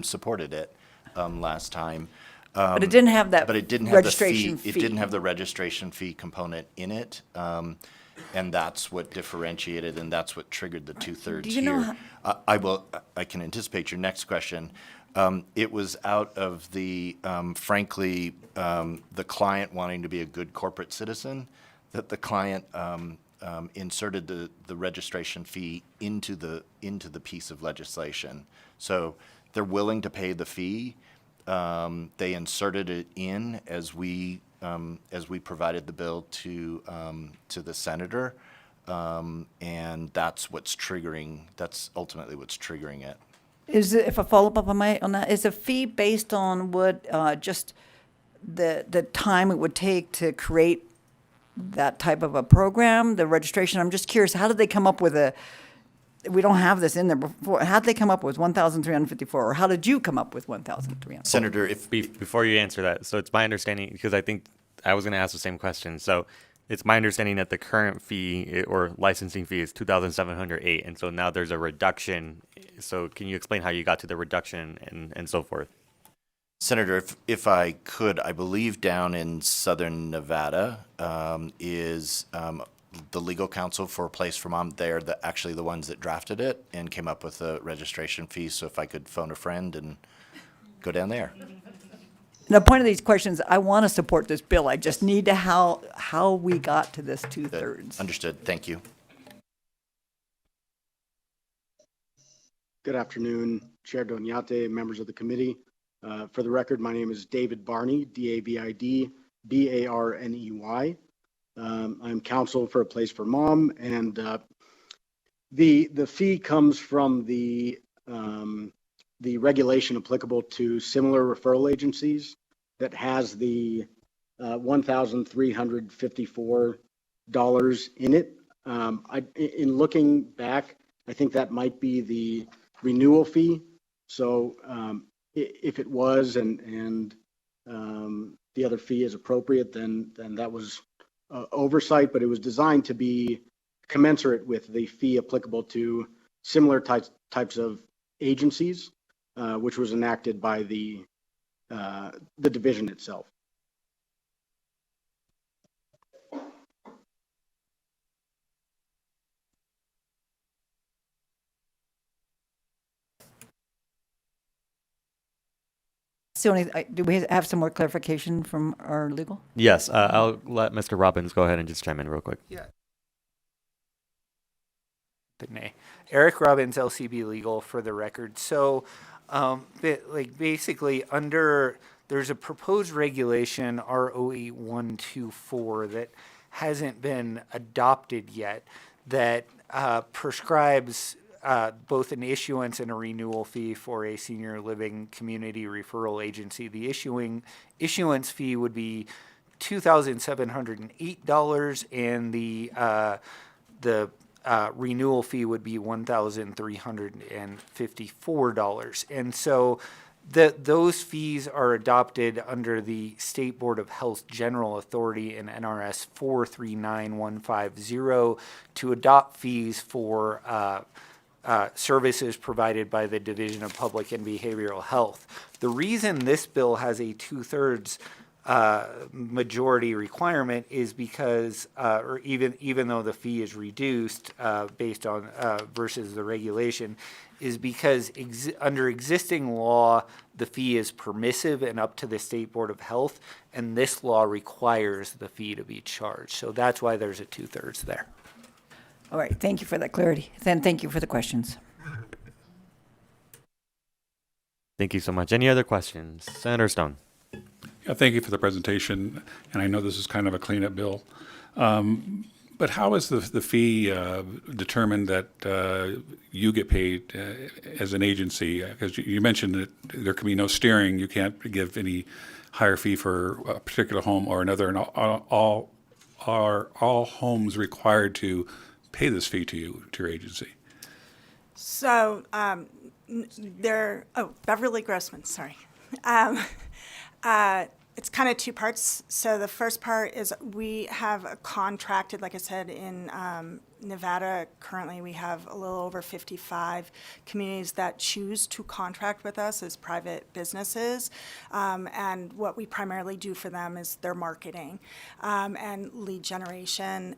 supported it last time. But it didn't have that. But it didn't have registration fee. It didn't have the registration fee component in it, and that's what differentiated, and that's what triggered the 2/3 Do you know here. I can anticipate your next question. It was out of the, frankly, the client wanting to be a good corporate citizen, that the client inserted the registration fee into the piece of legislation. So they're willing to pay the fee. They inserted it in as we as we provided the bill to the senator, and that's ultimately what's triggering it. Is it, if I follow up on that, is the fee based on what, just the time it would take to create that type of a program, the registration? I'm just curious, how did they come up with we don't have this in there before, how did they come up with 1,354, or how did you come up with 1,300? Senator, Before you answer that, so it's my understanding, because I think I was going to ask the same question. So it's my understanding that the current fee or licensing fee is $2,708, and so now there's a reduction. So can you explain how you got to the reduction and so forth? Senator, if I could, I believe down in southern Nevada is the legal counsel for Place for Mom. They're actually the ones that drafted it and came up with the registration fee. So if I could phone a friend and go down there. The point of these questions, I want to support this bill. I just need to how we got to this 2/3. Understood. Thank you. Good afternoon, Chair Doniate, members of the committee. For the record, my name is David Barney, D-A-V-I-D, B-A-R-N-E-Y. I'm counsel for A Place for Mom, and the fee comes from the regulation applicable to similar referral agencies that has the $1,354 in it. In looking back, I think that might be the renewal fee. So if it was and the other fee is appropriate, then that was oversight, but it was designed to be commensurate with the fee applicable to similar types of agencies, which was enacted by the division itself. Do we have some more clarification from our legal? Yes, I'll let Mr. Robbins go ahead and just chime in real quick. Yeah. Eric Robbins, LCB Legal, for the record. So, basically, there's a proposed regulation, ROE 124, that hasn't been adopted yet, that prescribes both an issuance and a renewal fee for a senior living community referral agency. The issuance fee would be $2,708, and the renewal fee would be $1,354. And so those fees are adopted under the State Board of Health General Authority in NRS 439150 to adopt fees for services provided by the Division of Public and Behavioral Health. The reason this bill has a 2/3 majority requirement is because, or even though the fee is reduced based on versus the regulation, is because under existing law, the fee is permissive and up to the State Board of Health, and this law requires the fee to be charged. So that's why there's a 2/3 there. All right, thank you for that clarity. Then thank you for the questions. Thank you so much. Any other questions? Senator Stone. Yeah, thank you for the presentation, and I know this is kind of a cleanup bill. But how is the fee determined that you get paid as an agency? Because you mentioned that there can be no steering. You can't give any higher fee for a particular home or another, and are all homes required to pay this fee to your agency? So Beverly Grossman, sorry. It's kind of two parts. So the first part is we have contracted, like I said, in Nevada, currently we have a little over 55 communities that choose to contract with us as private businesses. And what we primarily do for them is their marketing and lead generation.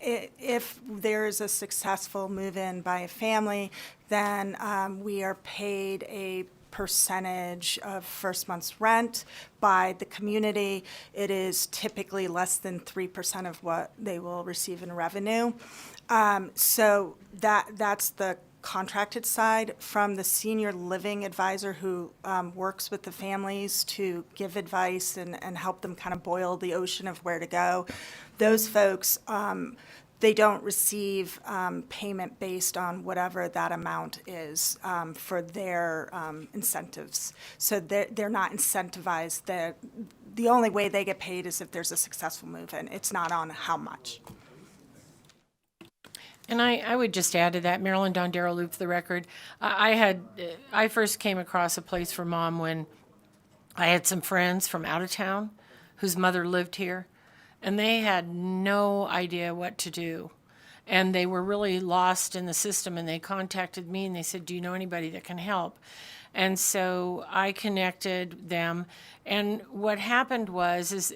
If there is a successful move-in by a family, then we are paid a percentage of first month's rent by the community. It is typically less than 3% of what they will receive in revenue. So that's the contracted side from the senior living advisor who works with the families to give advice and help them kind of boil the ocean of where to go. Those folks, they don't receive payment based on whatever that amount is for their incentives. So they're not incentivized. The only way they get paid is if there's a successful move-in. It's not on how much. And I would just add to that, Marilyn Dondero Loop for the record. I first came across a place for mom when I had some friends from out of town whose mother lived here, and they had no idea what to do. And they were really lost in the system, and they contacted me and they said, do you know anybody that can help? And so I connected them, and what happened was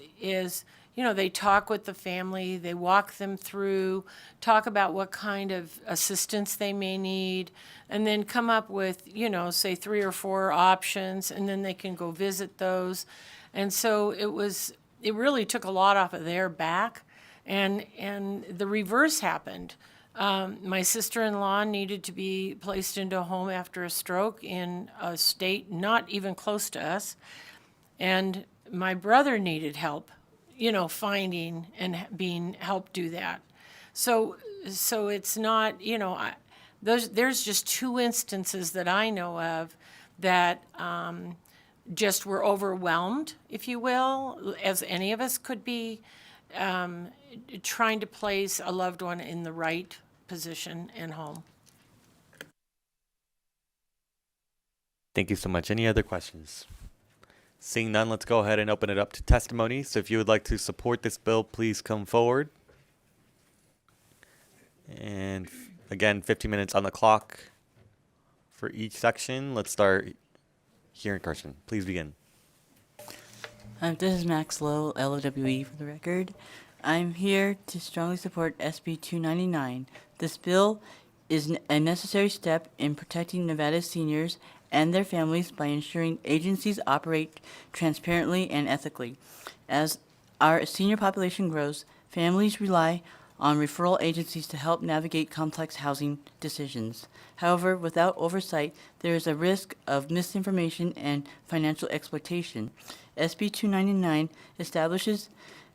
you know, they talk with the family, they walk them through, talk about what kind of assistance they may need, and then come up with, you know, say 3 or 4 options, and then they can go visit those. And so it really took a lot off of their back, and the reverse happened. My sister-in-law needed to be placed into a home after a stroke in a state not even close to us, and my brother needed help, you know, finding and being helped do that. So it's not, you know, there's just 2 instances that I know of that just were overwhelmed, if you will, as any of us could be, trying to place a loved one in the right position and home. Thank you so much. Any other questions? Seeing none, let's go ahead and open it up to testimony. So if you would like to support this bill, please come forward. And again, 15 minutes on the clock for each section. Let's start here in Carson. Please begin. This is Max Lowe, LOWE for the record. I'm here to strongly support SB 299. This bill is a necessary step in protecting Nevada's seniors and their families by ensuring agencies operate transparently and ethically. As our senior population grows, families rely on referral agencies to help navigate complex housing decisions. However, without oversight, there is a risk of misinformation and financial exploitation. SB 299 establishes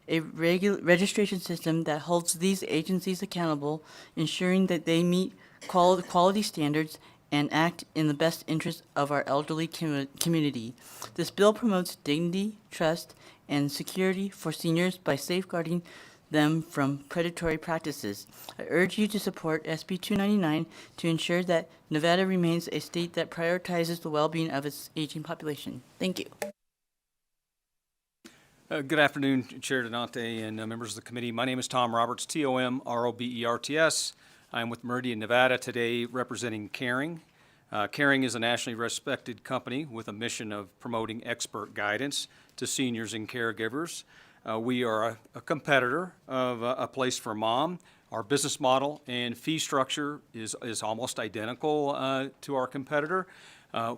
a registration system that holds these agencies accountable, ensuring that they meet quality standards and act in the best interest of our elderly community. This bill promotes dignity, trust, and security for seniors by safeguarding them from predatory practices. I urge you to support SB 299 to ensure that Nevada remains a state that prioritizes the well-being of its aging population. Thank you. Good afternoon, Chair Donate and members of the committee. My name is Tom Roberts, T-O-M-R-O-B-E-R-T-S. I'm with Meridian, Nevada today representing Caring. Caring is a nationally respected company with a mission of promoting expert guidance to seniors and caregivers. We are a competitor of A Place for Mom. Our business model and fee structure is almost identical to our competitor.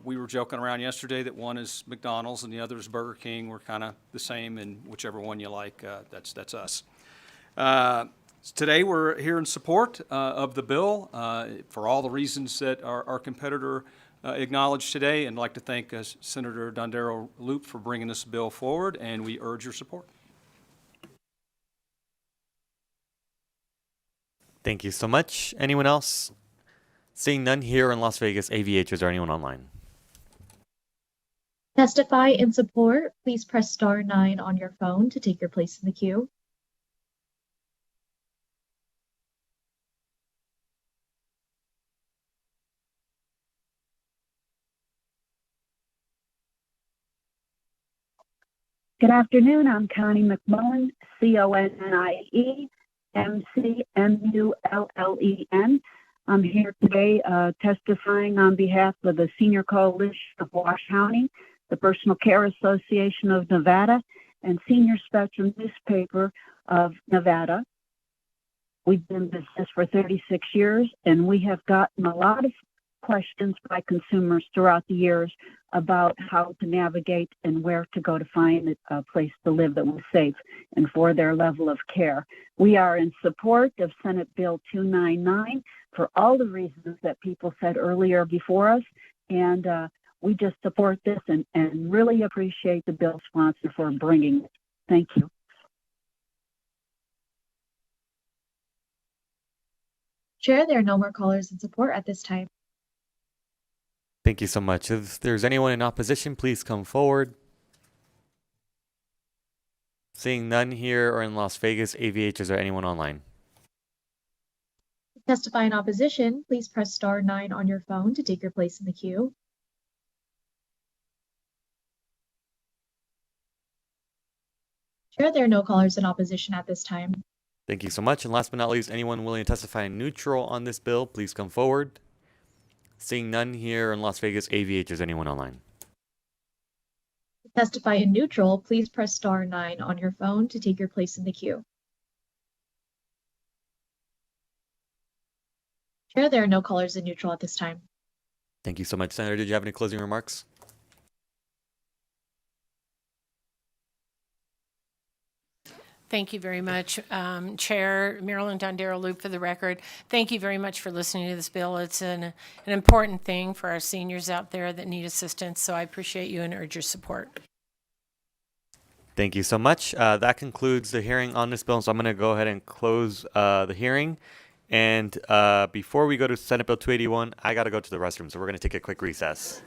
We were joking around yesterday that one is McDonald's and the other is Burger King. We're kind of the same, and whichever one you like, that's us. Today we're here in support of the bill for all the reasons that our competitor acknowledged today, and I'd like to thank Senator Dondero Loop for bringing this bill forward, and we urge your support. Thank you so much. Anyone else? Seeing none here in Las Vegas AVH, is there anyone online? Testify in support, please press *9 on your phone to take your place in the queue. Good afternoon. I'm Connie McMullen, C-O-N-N-I-E, M-C-M-U-L-L-E-N. I'm here today testifying on behalf of the Senior Coalition of Wash County, the Personal Care Association of Nevada, and Senior Spectrum Newspaper of Nevada. We've been in business for 36 years, and we have gotten a lot of questions by consumers throughout the years about how to navigate and where to go to find a place to live that was safe and for their level of care. We are in support of Senate Bill 299, for all the reasons that people said earlier before us. And we just support this and really appreciate the bill sponsor for bringing it. Thank you. Chair, there are no more callers in support at this time. Thank you so much. If there's anyone in opposition, please come forward. Seeing none here or in Las Vegas, AVH, is there anyone online? To testify in opposition, please press star 9 on your phone to take your place in the queue. Chair, there are no callers in opposition at this time. Thank you so much. And last but not least, anyone willing to testify neutral on this bill, please come forward. Seeing none here in Las Vegas, AVH, is anyone online? To testify in neutral, please press star 9 on your phone to take your place in the queue. Chair, there are no callers in neutral at this time. Thank you so much. Senator, did you have any closing remarks? Thank you very much, Chair Marilyn Dondero Loop, for the record. Thank you very much for listening to this bill. It's an important thing for our seniors out there that need assistance, so I appreciate you and urge your support. Thank you so much. That concludes the hearing on this bill, so I'm going to go ahead and close the hearing. And before we go to Senate Bill 281, I got to go to the restroom, so we're going to take a quick recess.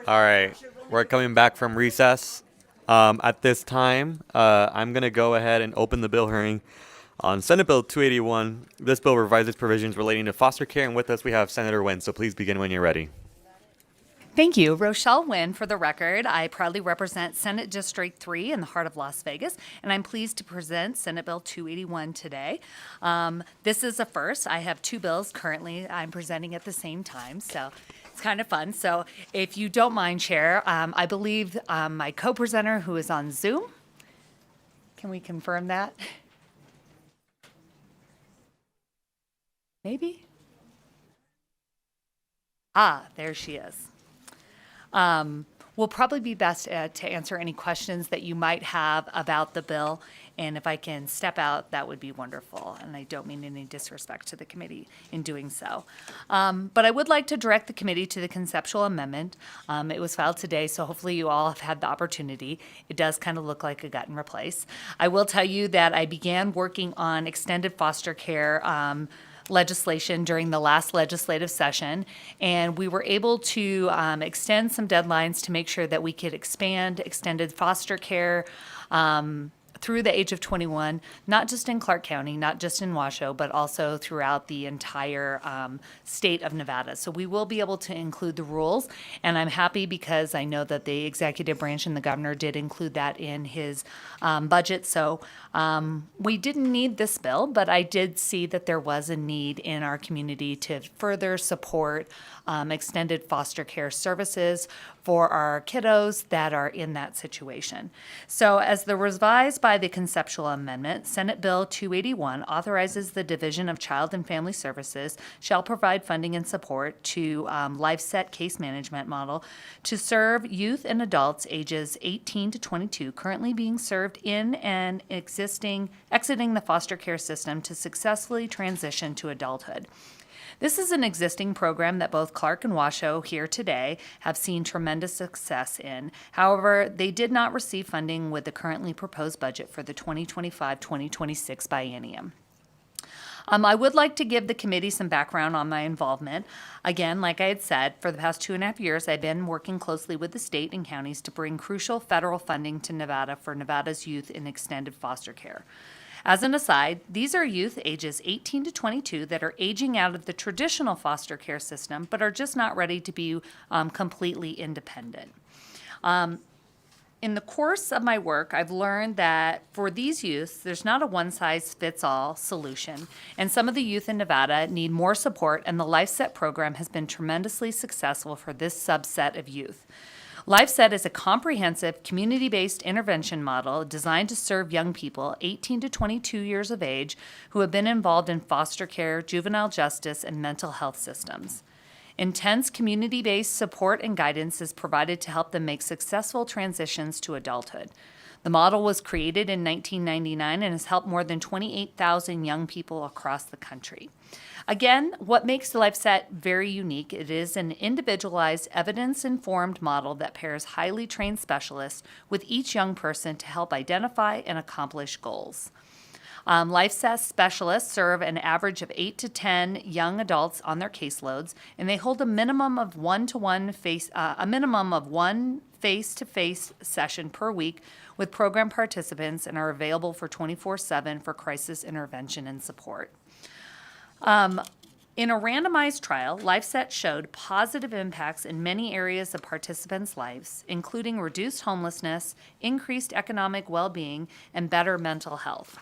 All right, we're coming back from recess. At this time, I'm going to go ahead and open the bill hearing on Senate Bill 281. This bill revises provisions relating to foster care, and with us we have Senator Nguyen, so please begin when you're ready. Thank you. Rochelle Nguyen, for the record. I proudly represent Senate District 3 in the heart of Las Vegas, and I'm pleased to present Senate Bill 281 today. This is a first. I have two bills currently I'm presenting at the same time, so it's kind of fun. So if you don't mind, Chair, I believe my co-presenter who is on Zoom, can we confirm that? Maybe? There she is. Will probably be best to answer any questions that you might have about the bill. And if I can step out, that would be wonderful. And I don't mean any disrespect to the committee in doing so. But I would like to direct the committee to the conceptual amendment. It was filed today, so hopefully you all have had the opportunity. It does kind of look like a gut and replace. I will tell you that I began working on extended foster care legislation during the last legislative session, and we were able to extend some deadlines to make sure that we could expand extended foster care through the age of 21, not just in Clark County, not just in Washoe, but also throughout the entire state of Nevada. So we will be able to include the rules, and I'm happy because I know that the executive branch and the governor did include that in his budget. So we didn't need this bill, but I did see that there was a need in our community to further support extended foster care services for our kiddos that are in that situation. So as the revised by the conceptual amendment, Senate Bill 281 authorizes the Division of Child and Family Services shall provide funding and support to LifeSet case management model to serve youth and adults ages 18 to 22 currently being served in and exiting the foster care system to successfully transition to adulthood. This is an existing program that both Clark and Washoe here today have seen tremendous success in. However, they did not receive funding with the currently proposed budget for the 2025-2026 biennium. I would like to give the committee some background on my involvement. Again, like I had said, for the past 2.5 years, I've been working closely with the state and counties to bring crucial federal funding to Nevada for Nevada's youth in extended foster care. As an aside, these are youth ages 18 to 22 that are aging out of the traditional foster care system, but are just not ready to be completely independent. In the course of my work, I've learned that for these youths, there's not a one-size-fits-all solution, and some of the youth in Nevada need more support, and the LifeSet program has been tremendously successful for this subset of youth. LifeSet is a comprehensive, community-based intervention model designed to serve young people 18 to 22 years of age who have been involved in foster care, juvenile justice, and mental health systems. Intense community-based support and guidance is provided to help them make successful transitions to adulthood. The model was created in 1999 and has helped more than 28,000 young people across the country. Again, what makes LifeSet very unique, it is an individualized, evidence-informed model that pairs highly trained specialists with each young person to help identify and accomplish goals. LifeSet specialists serve an average of 8 to 10 young adults on their caseloads, and they hold a minimum of one face-to-face session per week with program participants and are available for 24/7 for crisis intervention and support. In a randomized trial, LifeSet showed positive impacts in many areas of participants' lives, including reduced homelessness, increased economic well-being, and better mental health.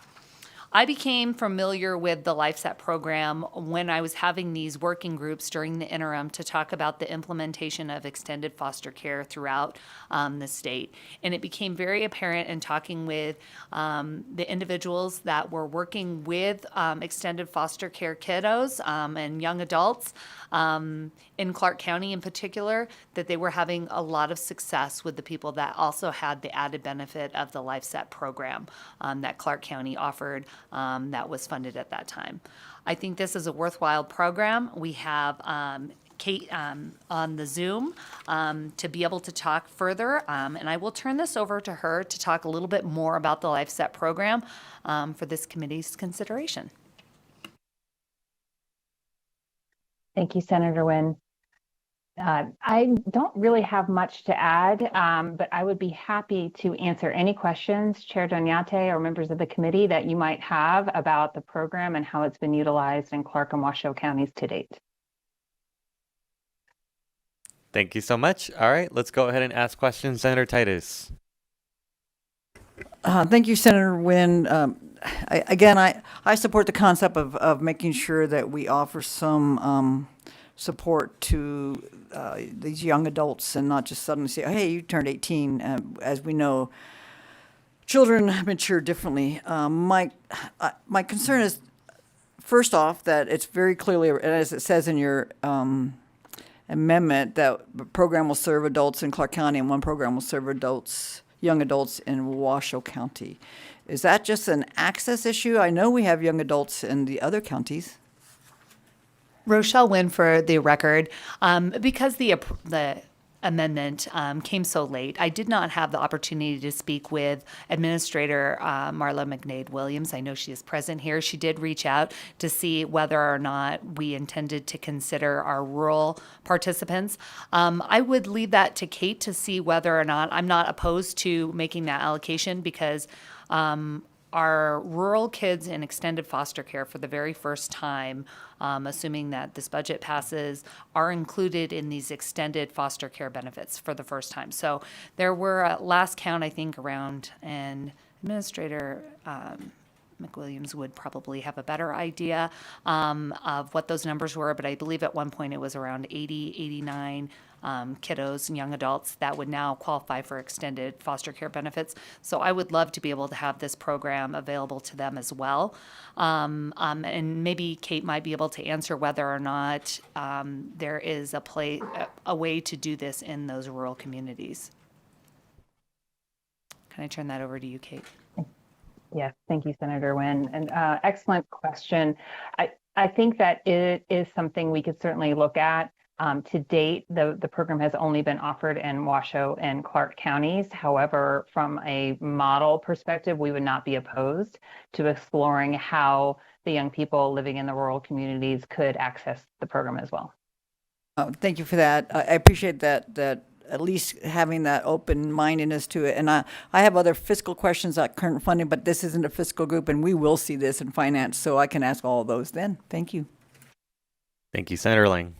I became familiar with the LifeSet program when I was having these working groups during the interim to talk about the implementation of extended foster care throughout the state. And it became very apparent in talking with the individuals that were working with extended foster care kiddos and young adults in Clark County in particular, that they were having a lot of success with the people that also had the added benefit of the LifeSet program that Clark County offered that was funded at that time. I think this is a worthwhile program. We have Kate on the Zoom to be able to talk further, and I will turn this over to her to talk a little bit more about the LifeSet program for this committee's consideration. Thank you, Senator Nguyen. I don't really have much to add, but I would be happy to answer any questions, Chair Doñate or members of the committee, that you might have about the program and how it's been utilized in Clark and Washoe counties to date. Thank you so much. All right, let's go ahead and ask questions. Senator Titus. Thank you, Senator Wynn. I support the concept of making sure that we offer some support to these young adults and not just suddenly say, hey, you turned 18. As we know, children mature differently. My concern is, first off, that it's very clearly, as it says in your amendment, that the program will serve adults in Clark County and one program will serve young adults in Washoe County. Is that just an access issue? I know we have young adults in the other counties. Rochelle Wynn for the record. Because the amendment came so late, I did not have the opportunity to speak with Administrator Marla McNaid-Williams. I know she is present here. She did reach out to see whether or not we intended to consider our rural participants. I would leave that to Kate to see whether or not, I'm not opposed to making that allocation because our rural kids in extended foster care for the very first time, assuming that this budget passes, are included in these extended foster care benefits for the first time. So there were, at last count, I think around, and Administrator McWilliams would probably have a better idea of what those numbers were, but I believe at one point it was around 80, 89 kiddos and young adults that would now qualify for extended foster care benefits. So I would love to be able to have this program available to them as well. And maybe Kate might be able to answer whether or not there is a way to do this in those rural communities. Can I turn that over to you, Kate? Yes, thank you, Senator Wynn. And excellent question. I think that it is something we could certainly look at. To date, the program has only been offered in Washoe and Clark counties. However, from a model perspective, we would not be opposed to exploring how the young people living in the rural communities could access the program as well. Thank you for that. I appreciate that at least having that open-mindedness to it. And I have other fiscal questions about current funding, but this isn't a fiscal group, and we will see this in finance, so I can ask all of those then. Thank you. Thank you, Senator Lang.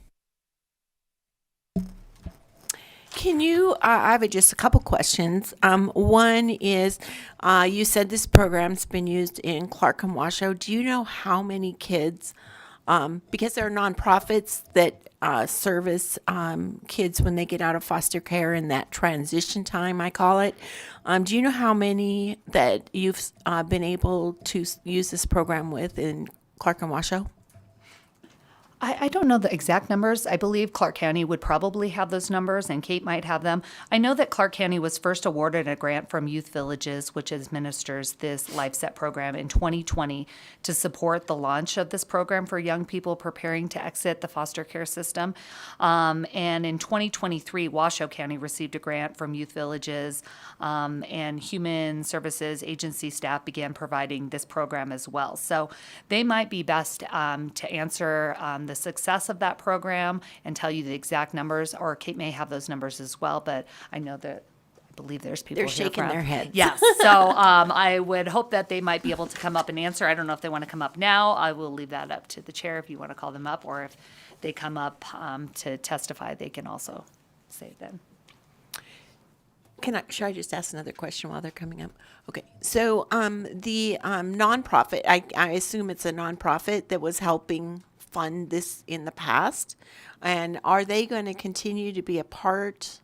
Can you, I have just a couple questions. One is, you said this program's been used in Clark and Washoe. Do you know how many kids, because there are nonprofits that service kids when they get out of foster care in that transition time, I call it. Do you know how many that you've been able to use this program with in Clark and Washoe? I don't know the exact numbers. I believe Clark County would probably have those numbers, and Kate might have them. I know that Clark County was first awarded a grant from Youth Villages, which administers this LifeSet program, in 2020 to support the launch of this program for young people preparing to exit the foster care system. And in 2023, Washoe County received a grant from Youth Villages, and Human Services Agency staff began providing this program as well. So they might be best to answer the success of that program and tell you the exact numbers, or Kate may have those numbers as well, but I know that I believe there's people They're shaking their heads. Yes, so I would hope that they might be able to come up and answer. I don't know if they want to come up now. I will leave that up to the chair if you want to call them up, or if they come up to testify, they can also say it then. Should I just ask another question while they're coming up? Okay, so the nonprofit, I assume it's a nonprofit that was helping fund this in the past, and are they going to continue to be a part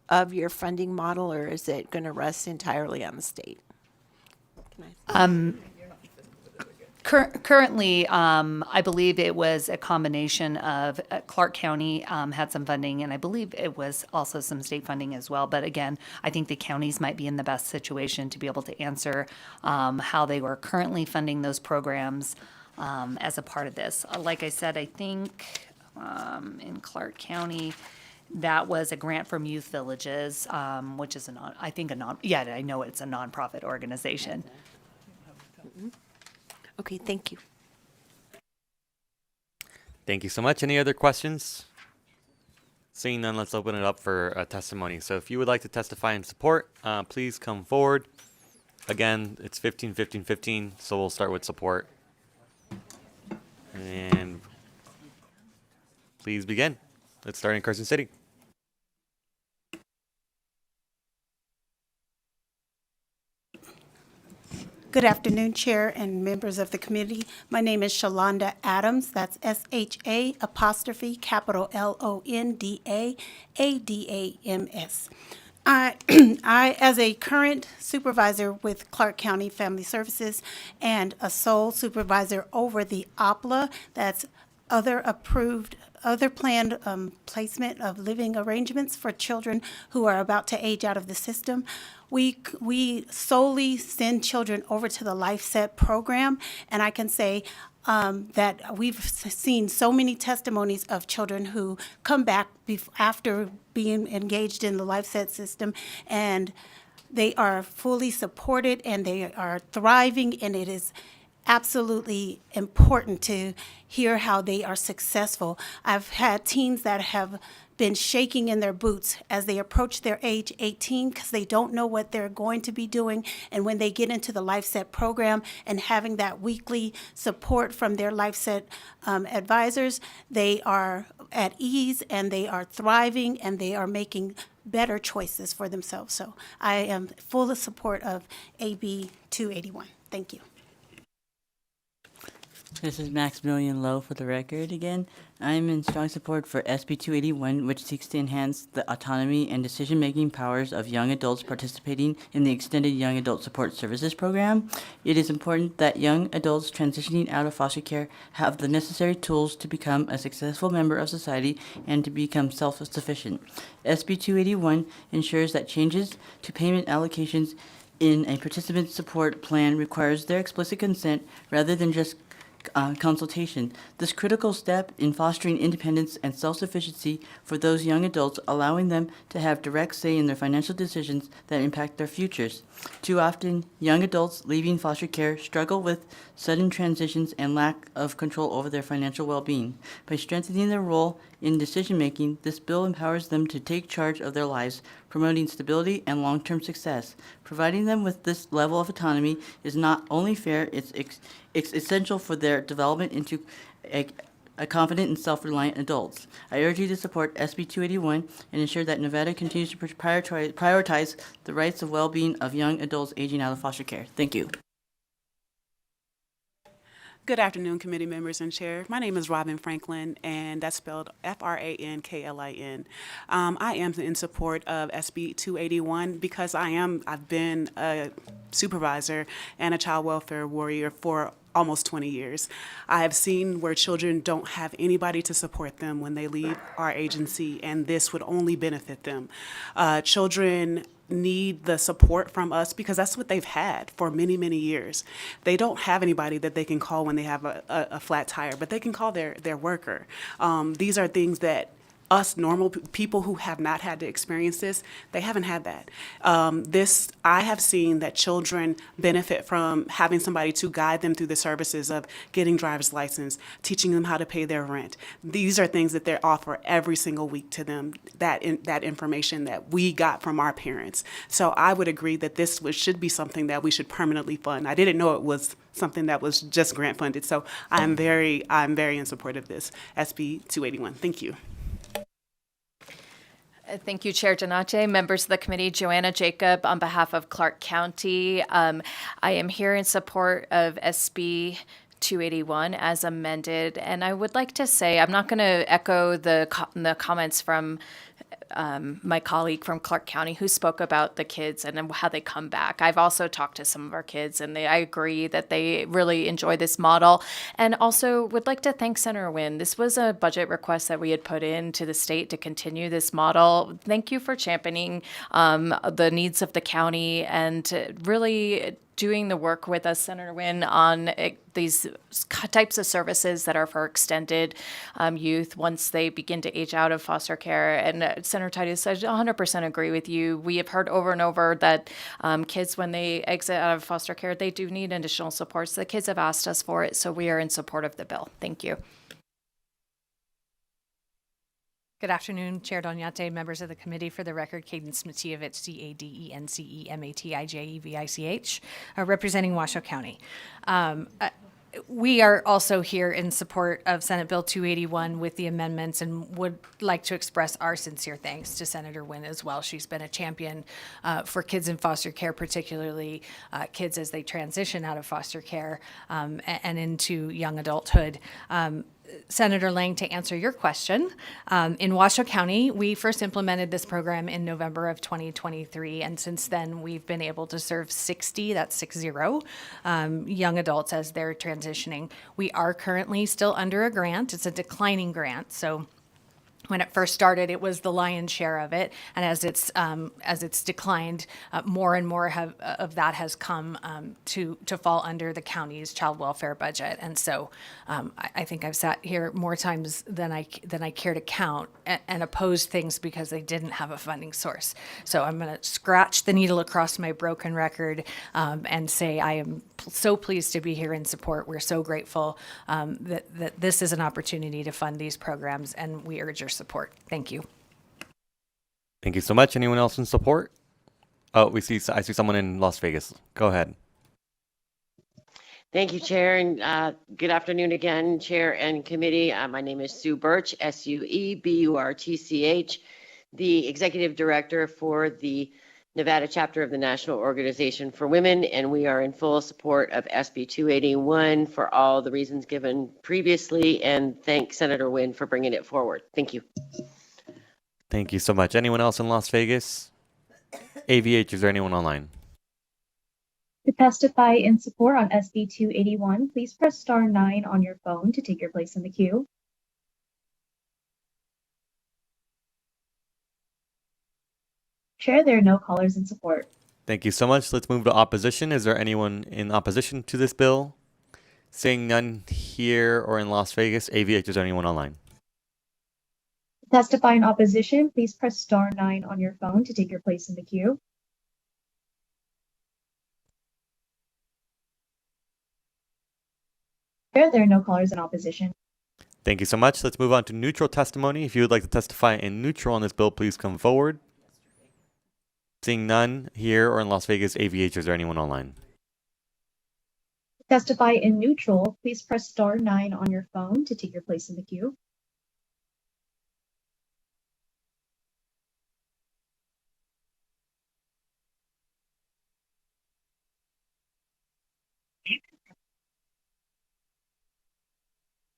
of your funding model, or is it going to rest entirely on the state? Currently, I believe it was a combination of Clark County had some funding, and I believe it was also some state funding as well. But again, I think the counties might be in the best situation to be able to answer how they were currently funding those programs as a part of this. Like I said, I think in Clark County, that was a grant from Youth Villages, which is I know it's a nonprofit organization. Okay, thank you. Thank you so much. Any other questions? Seeing none, let's open it up for testimony. So if you would like to testify in support, please come forward. Again, it's 15, 15, 15, so we'll start with support. And please begin. Let's start in Carson City. Good afternoon, Chair and members of the committee. My name is Shalonda Adams. That's SHA apostrophe capital LONDA ADAMS. I, as a current supervisor with Clark County Family Services and a sole supervisor over the OPLA, that's other planned placement of living arrangements for children who are about to age out of the system. We solely send children over to the LifeSet program, and I can say that we've seen so many testimonies of children who come back after being engaged in the LifeSet system, and they are fully supported and they are thriving, and it is absolutely important to hear how they are successful. I've had teens that have been shaking in their boots as they approach their age 18 because they don't know what they're going to be doing. And when they get into the LifeSet program and having that weekly support from their LifeSet advisors, they are at ease and they are thriving and they are making better choices for themselves. So I am full support of AB 281. Thank you. This is Maximilian Lowe for the record again. I'm in strong support for SB 281, which seeks to enhance the autonomy and decision-making powers of young adults participating in the Extended Young Adult Support Services Program. It is important that young adults transitioning out of foster care have the necessary tools to become a successful member of society and to become self-sufficient. SB 281 ensures that changes to payment allocations in a participant support plan requires their explicit consent rather than just consultation. This critical step in fostering independence and self-sufficiency for those young adults, allowing them to have direct say in their financial decisions that impact their futures. Too often, young adults leaving foster care struggle with sudden transitions and lack of control over their financial well-being. By strengthening their role in decision-making, this bill empowers them to take charge of their lives, promoting stability and long-term success. Providing them with this level of autonomy is not only fair, it's essential for their development into a confident and self-reliant adults. I urge you to support SB 281 and ensure that Nevada continues to prioritize the rights and well-being of young adults aging out of foster care. Thank you. Good afternoon, committee members and chair. My name is Robin Franklin, and that's spelled Franklin. I am in support of SB 281 because I've been a supervisor and a child welfare warrior for almost 20 years. I have seen where children don't have anybody to support them when they leave our agency, and this would only benefit them. Children need the support from us because that's what they've had for many, many years. They don't have anybody that they can call when they have a flat tire, but they can call their worker. These are things that us normal people who have not had to experience this, they haven't had that. I have seen that children benefit from having somebody to guide them through the services of getting driver's license, teaching them how to pay their rent. These are things that they offer every single week to them, that information that we got from our parents. So I would agree that this should be something that we should permanently fund. I didn't know it was something that was just grant funded. So I'm very in support of this, SB 281. Thank you. Thank you, Chair Donate. Members of the committee, Joanna Jacob on behalf of Clark County. I am here in support of SB 281 as amended. And I would like to say, I'm not going to echo the comments from my colleague from Clark County who spoke about the kids and how they come back. I've also talked to some of our kids, and I agree that they really enjoy this model. And also would like to thank Senator Wynn. This was a budget request that we had put in to the state to continue this model. Thank you for championing the needs of the county and really doing the work with us, Senator Wynn, on these types of services that are for extended youth once they begin to age out of foster care. And Senator Titus, I 100% agree with you. We have heard over and over that kids, when they exit out of foster care, they do need additional supports. The kids have asked us for it, so we are in support of the bill. Thank you. Good afternoon, Chair Donyate, members of the committee. For the record, Cadence Matievich, Cadencematijevich, representing Washoe County. We are also here in support of Senate Bill 281 with the amendments and would like to express our sincere thanks to Senator Wynn as well. She's been a champion for kids in foster care, particularly kids as they transition out of foster care and into young adulthood. Senator Lang, to answer your question, in Washoe County, we first implemented this program in November of 2023, and since then we've been able to serve 60, that's 60, young adults as they're transitioning. We are currently still under a grant. It's a declining grant, so when it first started, it was the lion's share of it, and as it's declined, more and more of that has come to fall under the county's child welfare budget. And so, I think I've sat here more times than I care to count and opposed things because they didn't have a funding source. So I'm going to scratch the needle across my broken record and say I am so pleased to be here in support. We're so grateful that this is an opportunity to fund these programs, and we urge your support. Thank you. Thank you so much. Anyone else in support? Oh, I see someone in Las Vegas. Go ahead. Thank you, Chair, and good afternoon again, Chair and Committee. My name is Sue Birch, SUEBURTCH, the Executive Director for the Nevada chapter of the National Organization for Women, and we are in full support of SB 281 for all the reasons given previously, and thank Senator Wynn for bringing it forward. Thank you. Thank you so much. Anyone else in Las Vegas? AVH, is there anyone online? To testify in support on SB 281, please press star 9 on your phone to take your place in the queue. Chair, there are no callers in support. Thank you so much. Let's move to opposition. Is there anyone in opposition to this bill? Seeing none here or in Las Vegas, AVH, is there anyone online? To testify in opposition, please press star 9 on your phone to take your place in the queue. Chair, there are no callers in opposition. Thank you so much. Let's move on to neutral testimony. If you would like to testify in neutral on this bill, please come forward. Seeing none here or in Las Vegas, AVH, is there anyone online? To testify in neutral, please press star 9 on your phone to take your place in the queue.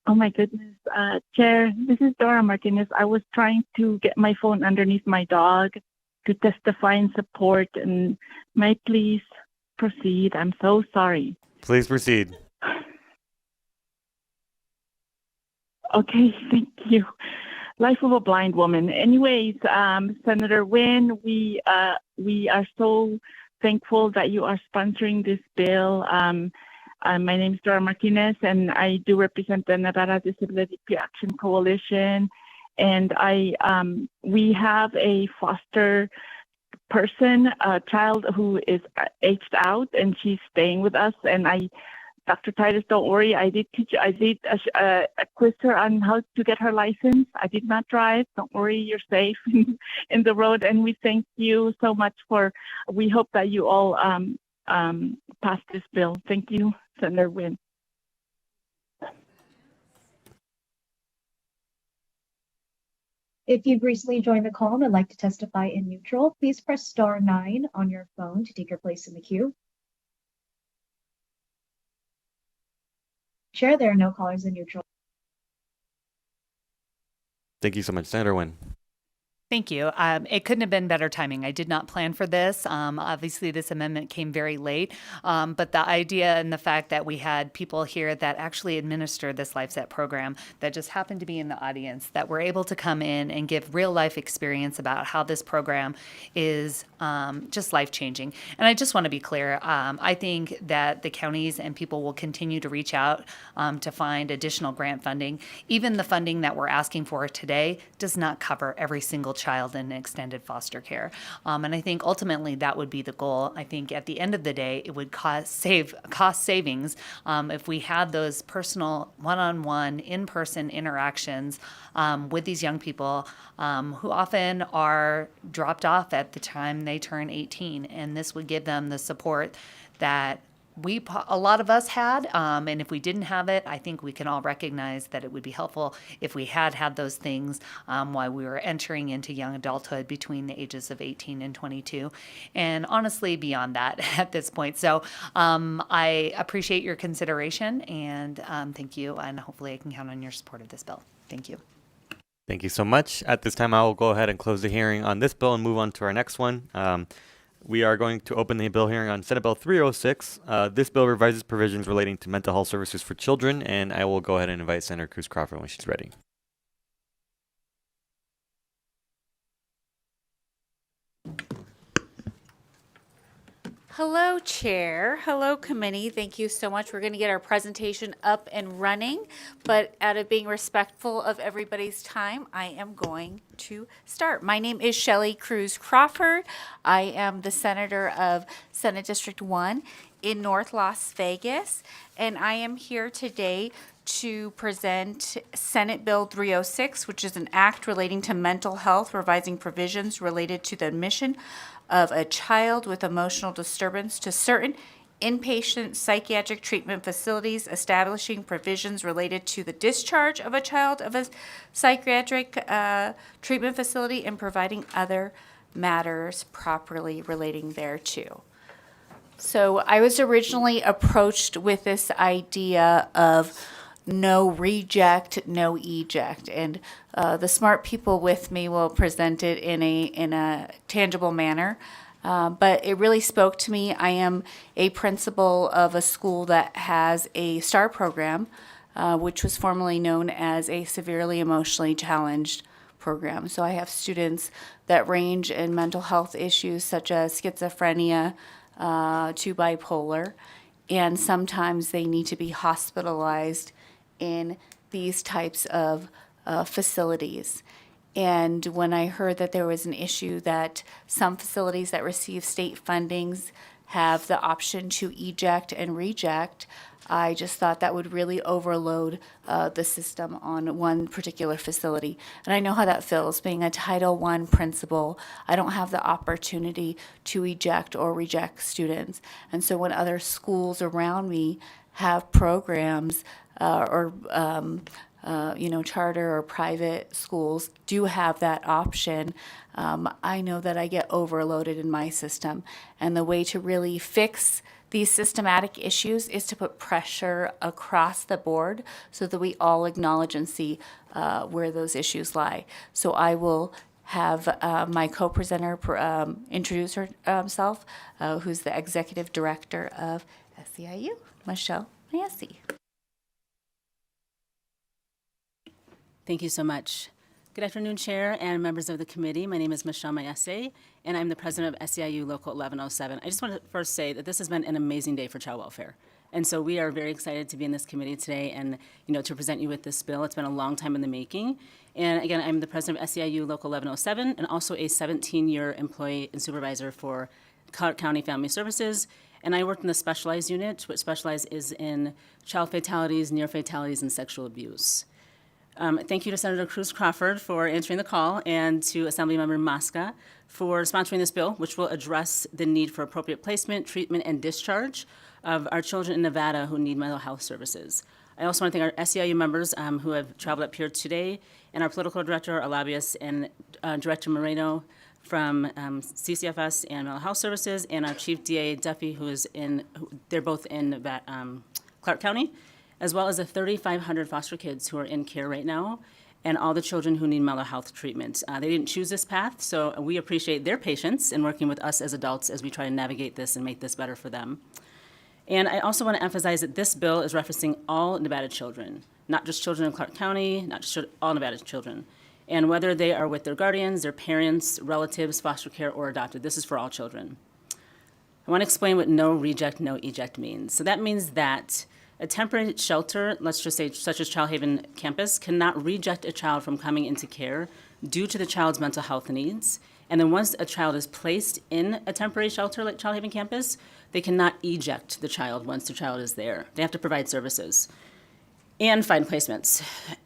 Oh my goodness, Chair, this is Dora Martinez. I was trying to get my phone underneath my dog to testify in support, and may I please proceed? I'm so sorry. Please proceed. Okay, thank you. Life of a blind woman. Anyways, Senator Wynn, we are so thankful that you are sponsoring this bill. My name is Dora Martinez, and I do represent the Nevada Disability Action Coalition. And we have a foster person, a child who is aged out, and she's staying with us. And Dr. Titus, don't worry, I did a quiz her on how to get her license. I did not drive. Don't worry, you're safe in the road. And we thank you so much we hope that you all pass this bill. Thank you, Senator Wynn. If you've recently joined the call and would like to testify in neutral, please press star 9 on your phone to take your place in the queue. Chair, there are no callers in neutral. Thank you so much, Senator Wynn. Thank you. It couldn't have been better timing. I did not plan for this. Obviously, this amendment came very late, but the idea and the fact that we had people here that actually administer this LifeSet program that just happened to be in the audience that were able to come in and give real life experience about how this program is just life-changing. And I just want to be clear. I think that the counties and people will continue to reach out to find additional grant funding. Even the funding that we're asking for today does not cover every single child in extended foster care. And I think ultimately that would be the goal. I think at the end of the day, it would cost savings if we had those personal one-on-one in-person interactions with these young people who often are dropped off at the time they turn 18. And this would give them the support that a lot of us had, and if we didn't have it, I think we can all recognize that it would be helpful if we had those things while we were entering into young adulthood between the ages of 18 and 22, and honestly beyond that at this point. So I appreciate your consideration, and thank you, and hopefully I can count on your support of this bill. Thank you. Thank you so much. At this time, I will go ahead and close the hearing on this bill and move on to our next one. We are going to open the bill hearing on Senate Bill 306. This bill revises provisions relating to mental health services for children, and I will go ahead and invite Senator Cruz Crawford when she's ready. Hello, Chair. Hello, Committee. Thank you so much. We're going to get our presentation up and running, but out of being respectful of everybody's time, I am going to start. My name is Shelley Cruz Crawford. I am the Senator of Senate District 1 in North Las Vegas, and I am here today to present Senate Bill 306, which is an act relating to mental health, revising provisions related to the admission of a child with emotional disturbance to certain inpatient psychiatric treatment facilities, establishing provisions related to the discharge of a child of a psychiatric treatment facility, and providing other matters properly relating thereto. So I was originally approached with this idea of no reject, no eject, and the smart people with me will present it in a tangible manner. But it really spoke to me. I am a principal of a school that has a STAR program, which was formerly known as a severely emotionally challenged program. So I have students that range in mental health issues such as schizophrenia to bipolar, and sometimes they need to be hospitalized in these types of facilities. And when I heard that there was an issue that some facilities that receive state fundings have the option to eject and reject, I just thought that would really overload the system on one particular facility. And I know how that feels. Being a Title I principal, I don't have the opportunity to eject or reject students. And so when other schools around me have programs charter or private schools do have that option, I know that I get overloaded in my system. And the way to really fix these systematic issues is to put pressure across the board so that we all acknowledge and see where those issues lie. So I will have my co-presenter introduce herself, who's the Executive Director of SEIU, Michelle Massey. Thank you so much. Good afternoon, Chair and members of the committee. My name is Michelle Massey, and I'm the president of SEIU Local 1107. I just want to first say that this has been an amazing day for child welfare. And so we are very excited to be in this committee today and, to present you with this bill. It's been a long time in the making. And again, I'm the president of SEIU Local 1107 and also a 17-year employee and supervisor for Clark County Family Services. And I work in the specialized unit, which specializes in child fatalities, near fatalities, and sexual abuse. Thank you to Senator Cruz Crawford for answering the call, and to Assemblymember Mosca for sponsoring this bill, which will address the need for appropriate placement, treatment, and discharge of our children in Nevada who need mental health services. I also want to thank our SEIU members who have traveled up here today, and our political director, our lobbyists, and Director Moreno from CCFS and Mental Health Services, and our Chief DA Duffy, they're both in Clark County, as well as the 3,500 foster kids who are in care right now, and all the children who need mental health treatment. They didn't choose this path, so we appreciate their patience in working with us as adults as we try to navigate this and make this better for them. And I also want to emphasize that this bill is referencing all Nevada children, not just children in Clark County, not just all Nevada children. And whether they are with their guardians, their parents, relatives, foster care, or adopted, this is for all children. I want to explain what no reject, no eject means. So that means that A temporary shelter, let's just say such as Child Haven campus, cannot reject a child from coming into care due to the child's mental health needs. And then once a child is placed in a temporary shelter like Child Haven campus, they cannot eject the child once the child is there. They have to provide services and find placements.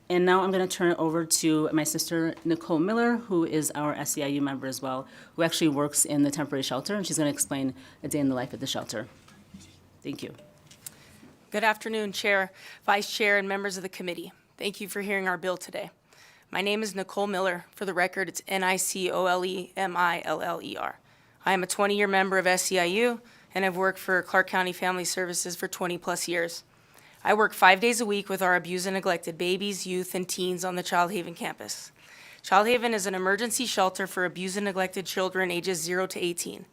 And now I'm going to turn it over to my sister, Nicole Miller, who is our SEIU member as well, who actually works in the temporary shelter, and she's going to explain a day in the life at the shelter. Thank you. Good afternoon, Chair, Vice Chair, and members of the committee. Thank you for hearing our bill today. My name is Nicole Miller. For the record, it's Nicolemiller. I am a 20-year member of SEIU and have worked for Clark County Family Services for 20 plus years. I work 5 days a week with our abused and neglected babies, youth, and teens on the Child Haven campus. Child Haven is an emergency shelter for abused and neglected children ages 0 to 18.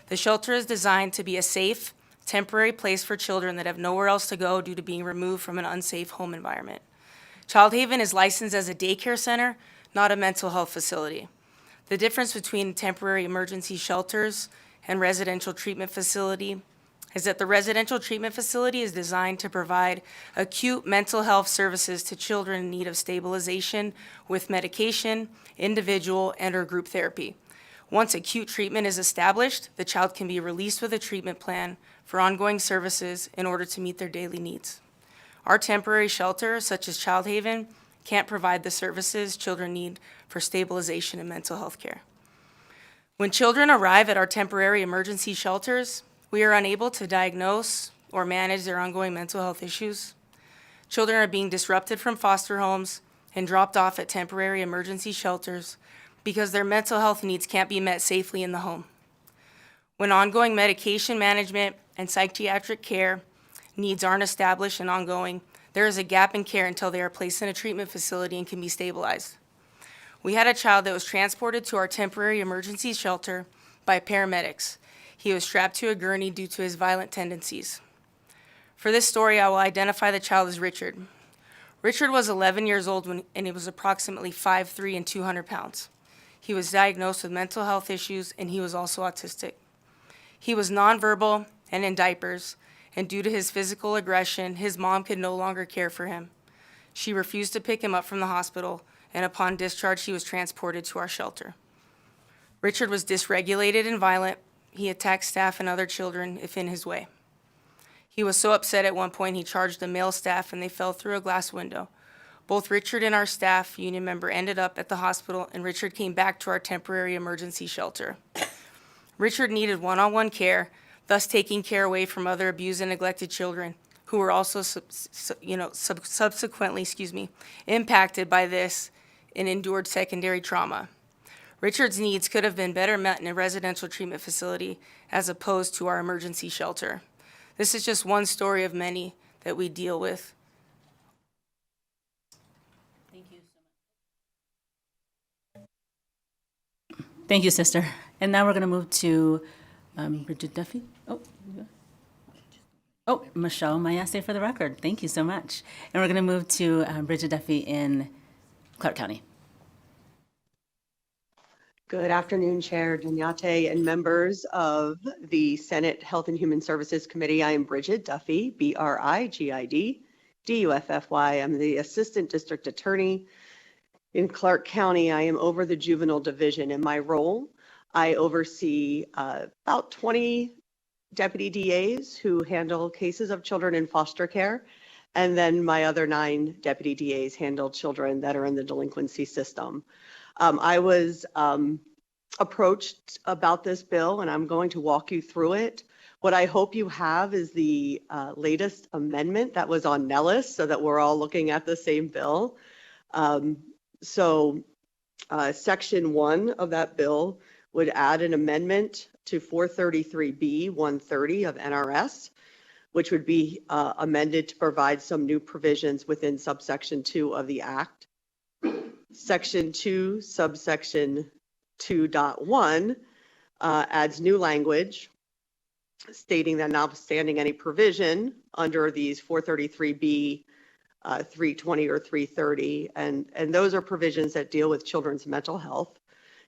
The shelter is designed to be a safe, temporary place for children that have nowhere else to go due to being removed from an unsafe home environment. Child Haven is licensed as a daycare center, not a mental health facility. The difference between temporary emergency shelters and residential treatment facility is that the residential treatment facility is designed to provide acute mental health services to children in need of stabilization with medication, individual, and/or group therapy. Once acute treatment is established, the child can be released with a treatment plan for ongoing services in order to meet their daily needs. Our temporary shelter, such as Child Haven, can't provide the services children need for stabilization and mental health care. When children arrive at our temporary emergency shelters, we are unable to diagnose or manage their ongoing mental health issues. Children are being disrupted from foster homes and dropped off at temporary emergency shelters because their mental health needs can't be met safely in the home. When ongoing medication management and psychiatric care needs aren't established and ongoing, there is a gap in care until they are placed in a treatment facility and can be stabilized. We had a child that was transported to our temporary emergency shelter by paramedics. He was strapped to a gurney due to his violent tendencies. For this story, I will identify the child as Richard. Richard was 11 years old and he was approximately 5'3" and 200 pounds. He was diagnosed with mental health issues and he was also autistic. He was nonverbal and in diapers, and due to his physical aggression, his mom could no longer care for him. She refused to pick him up from the hospital, and upon discharge, he was transported to our shelter. Richard was dysregulated and violent. He attacked staff and other children if in his way. He was so upset at one point he charged the male staff and they fell through a glass window. Both Richard and our staff union member ended up at the hospital, and Richard came back to our temporary emergency shelter. Richard needed one-on-one care, thus taking care away from other abused and neglected children who were also subsequently impacted by this and endured secondary trauma. Richard's needs could have been better met in a residential treatment facility as opposed to our emergency shelter. This is just one story of many that we deal with. Thank you, sister. And now we're going to move to Bridget Duffy. Michelle Mayase for the record. Thank you so much. And we're going to move to Bridget Duffy in Clark County. Good afternoon, Chair Dunyate and members of the Senate Health and Human Services Committee. I am Bridget Duffy, BRIGID, DUFFY. I'm the Assistant District Attorney in Clark County. I am over the Juvenile Division. In my role, I oversee about 20 deputy DAs who handle cases of children in foster care, and then my other 9 deputy DAs handle children that are in the delinquency system. I was approached about this bill, and I'm going to walk you through it. What I hope you have is the latest amendment that was on Nellis, so that we're all looking at the same bill. Section 1 of that bill would add an amendment to 433B 130 of NRS, which would be amended to provide some new provisions within subsection 2 of the Act. Section 2, subsection 2.1 adds new language stating that notwithstanding any provision under these 433B 320 or 330, and those are provisions that deal with children's mental health.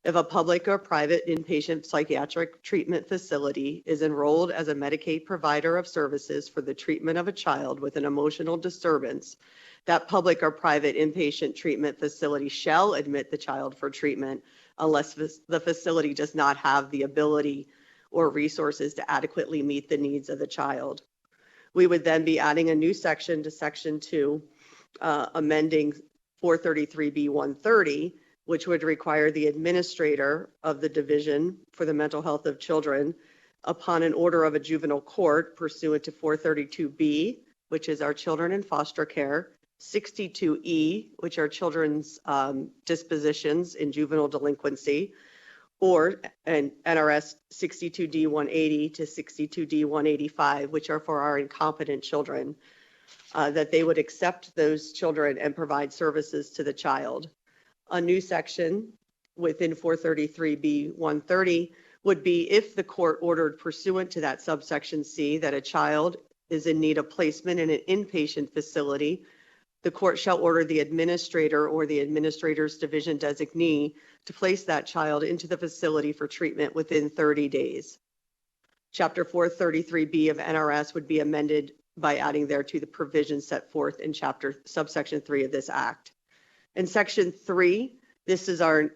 If a public or private inpatient psychiatric treatment facility is enrolled as a Medicaid provider of services for the treatment of a child with an emotional disturbance, that public or private inpatient treatment facility shall admit the child for treatment unless the facility does not have the ability or resources to adequately meet the needs of the child. We would then be adding a new section to Section 2, amending 433B 130, which would require the administrator of the Division for the Mental Health of Children, upon an order of a juvenile court pursuant to 432B, which is our children in foster care, 62E, which are children's dispositions in juvenile delinquency, or an NRS 62D 180 to 62D 185, which are for our incompetent children, that they would accept those children and provide services to the child. A new section within 433B 130 would be if the court ordered pursuant to that subsection C that a child is in need of placement in an inpatient facility, the court shall order the administrator or the administrator's division designee to place that child into the facility for treatment within 30 days. Chapter 433B of NRS would be amended by adding thereto the provisions set forth in subsection 3 of this act. In section 3, this is our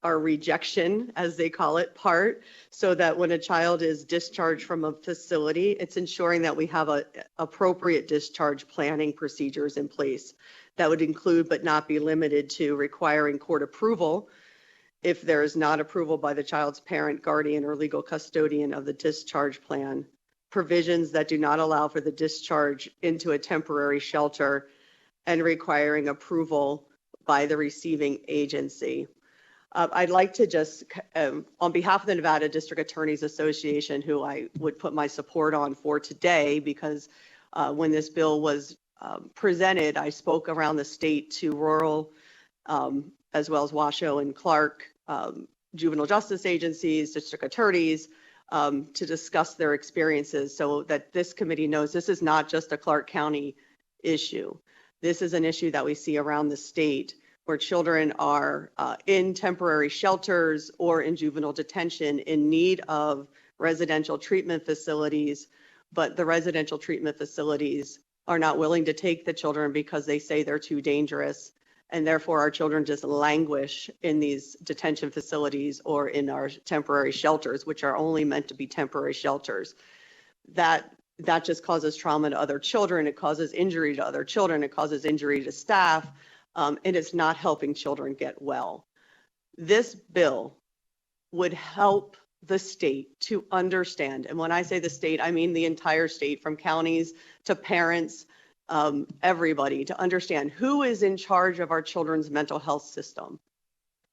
rejection, as they call it, part, so that when a child is discharged from a facility, it's ensuring that we have appropriate discharge planning procedures in place that would include but not be limited to requiring court approval if there is not approval by the child's parent, guardian, or legal custodian of the discharge plan, provisions that do not allow for the discharge into a temporary shelter, and requiring approval by the receiving agency. I'd like to just, on behalf of the Nevada District Attorneys Association, who I would put my support on for today, because when this bill was presented, I spoke around the state to rural, as well as Washoe and Clark, juvenile justice agencies, district attorneys, to discuss their experiences so that this committee knows this is not just a Clark County issue. This is an issue that we see around the state where children are in temporary shelters or in juvenile detention in need of residential treatment facilities, but the residential treatment facilities are not willing to take the children because they say they're too dangerous, and therefore our children just languish in these detention facilities or in our temporary shelters, which are only meant to be temporary shelters. That just causes trauma to other children. It causes injury to other children. It causes injury to staff. And it's not helping children get well. This bill would help the state to understand, and when I say the state, I mean the entire state, from counties to parents, everybody, to understand who is in charge of our children's mental health system.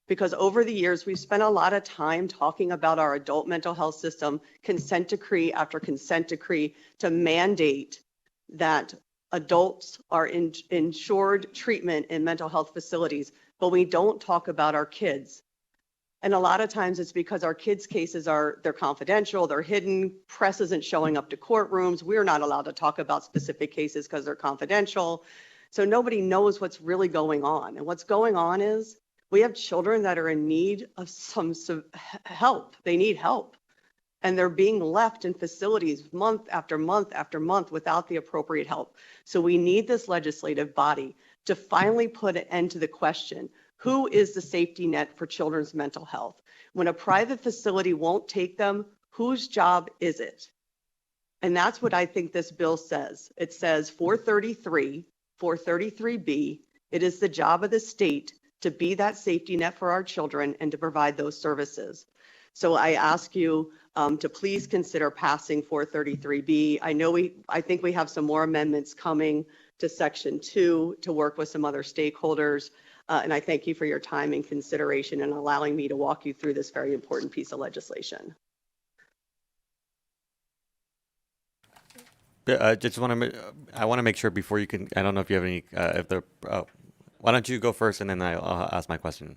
Because over the years, we've spent a lot of time talking about our adult mental health system, consent decree after consent decree, to mandate that adults are insured treatment in mental health facilities, but we don't talk about our kids. And a lot of times it's because our kids' cases they're confidential, they're hidden, press isn't showing up to courtrooms, we're not allowed to talk about specific cases because they're confidential. So nobody knows what's really going on. And what's going on is we have children that are in need of some help. They need help. And they're being left in facilities month after month after month without the appropriate help. So we need this legislative body to finally put an end to the question, who is the safety net for children's mental health? When a private facility won't take them, whose job is it? And that's what I think this bill says. It says 433B, it is the job of the state to be that safety net for our children and to provide those services. So I ask you to please consider passing 433B. I think we have some more amendments coming to Section 2 to work with some other stakeholders. And I thank you for your time and consideration and allowing me to walk you through this very important piece of legislation. I want to make sure before you can, I don't know if you have any, why don't you go first and then I'll ask my question.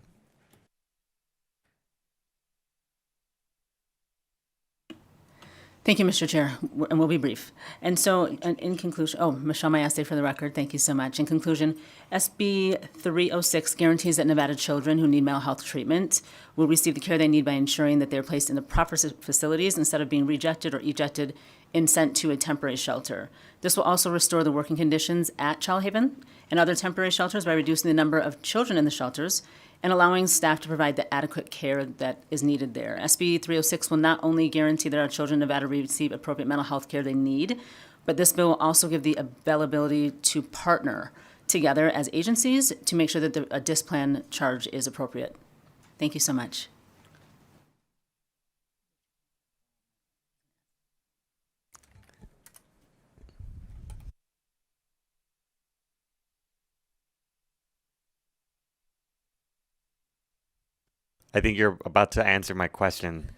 Thank you, Mr. Chair, and we'll be brief. And so, in conclusion, Michelle Mayase for the record, thank you so much. In conclusion, SB 306 guarantees that Nevada children who need mental health treatment will receive the care they need by ensuring that they're placed in the proper facilities instead of being rejected or ejected and sent to a temporary shelter. This will also restore the working conditions at Child Haven and other temporary shelters by reducing the number of children in the shelters and allowing staff to provide the adequate care that is needed there. SB 306 will not only guarantee that our children in Nevada receive appropriate mental health care they need, but this bill will also give the availability to partner together as agencies to make sure that a DIS plan charge is appropriate. Thank you so much. I think you're about to answer my question.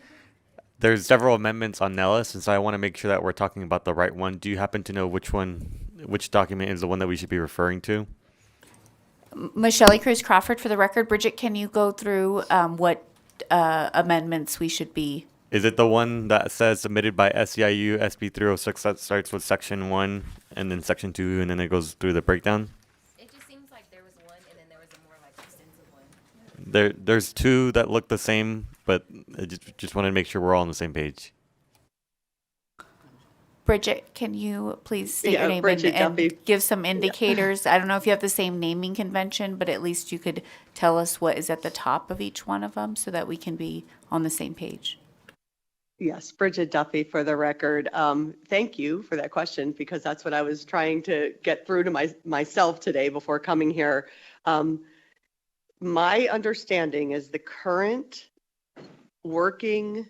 There's several amendments on Nellis, and so I want to make sure that we're talking about the right one. Do you happen to know which document is the one that we should be referring to? Michelle Cruz Crawford for the record. Bridget, can you go through what amendments we should be? Is it the one that says submitted by SEIU SB 306 that starts with section 1 and then section 2 and then it goes through the breakdown? It just seems like there was one and then there was a more like extensive one. There's two that look the same, but I just wanted to make sure we're all on the same page. Bridget, can you please state your name Bridget and Duffy. give some indicators? I don't know if you have the same naming convention, but at least you could tell us what is at the top of each one of them so that we can be on the same page. Yes, Bridget Duffy for the record. Thank you for that question because that's what I was trying to get through to myself today before coming here. My understanding is the current working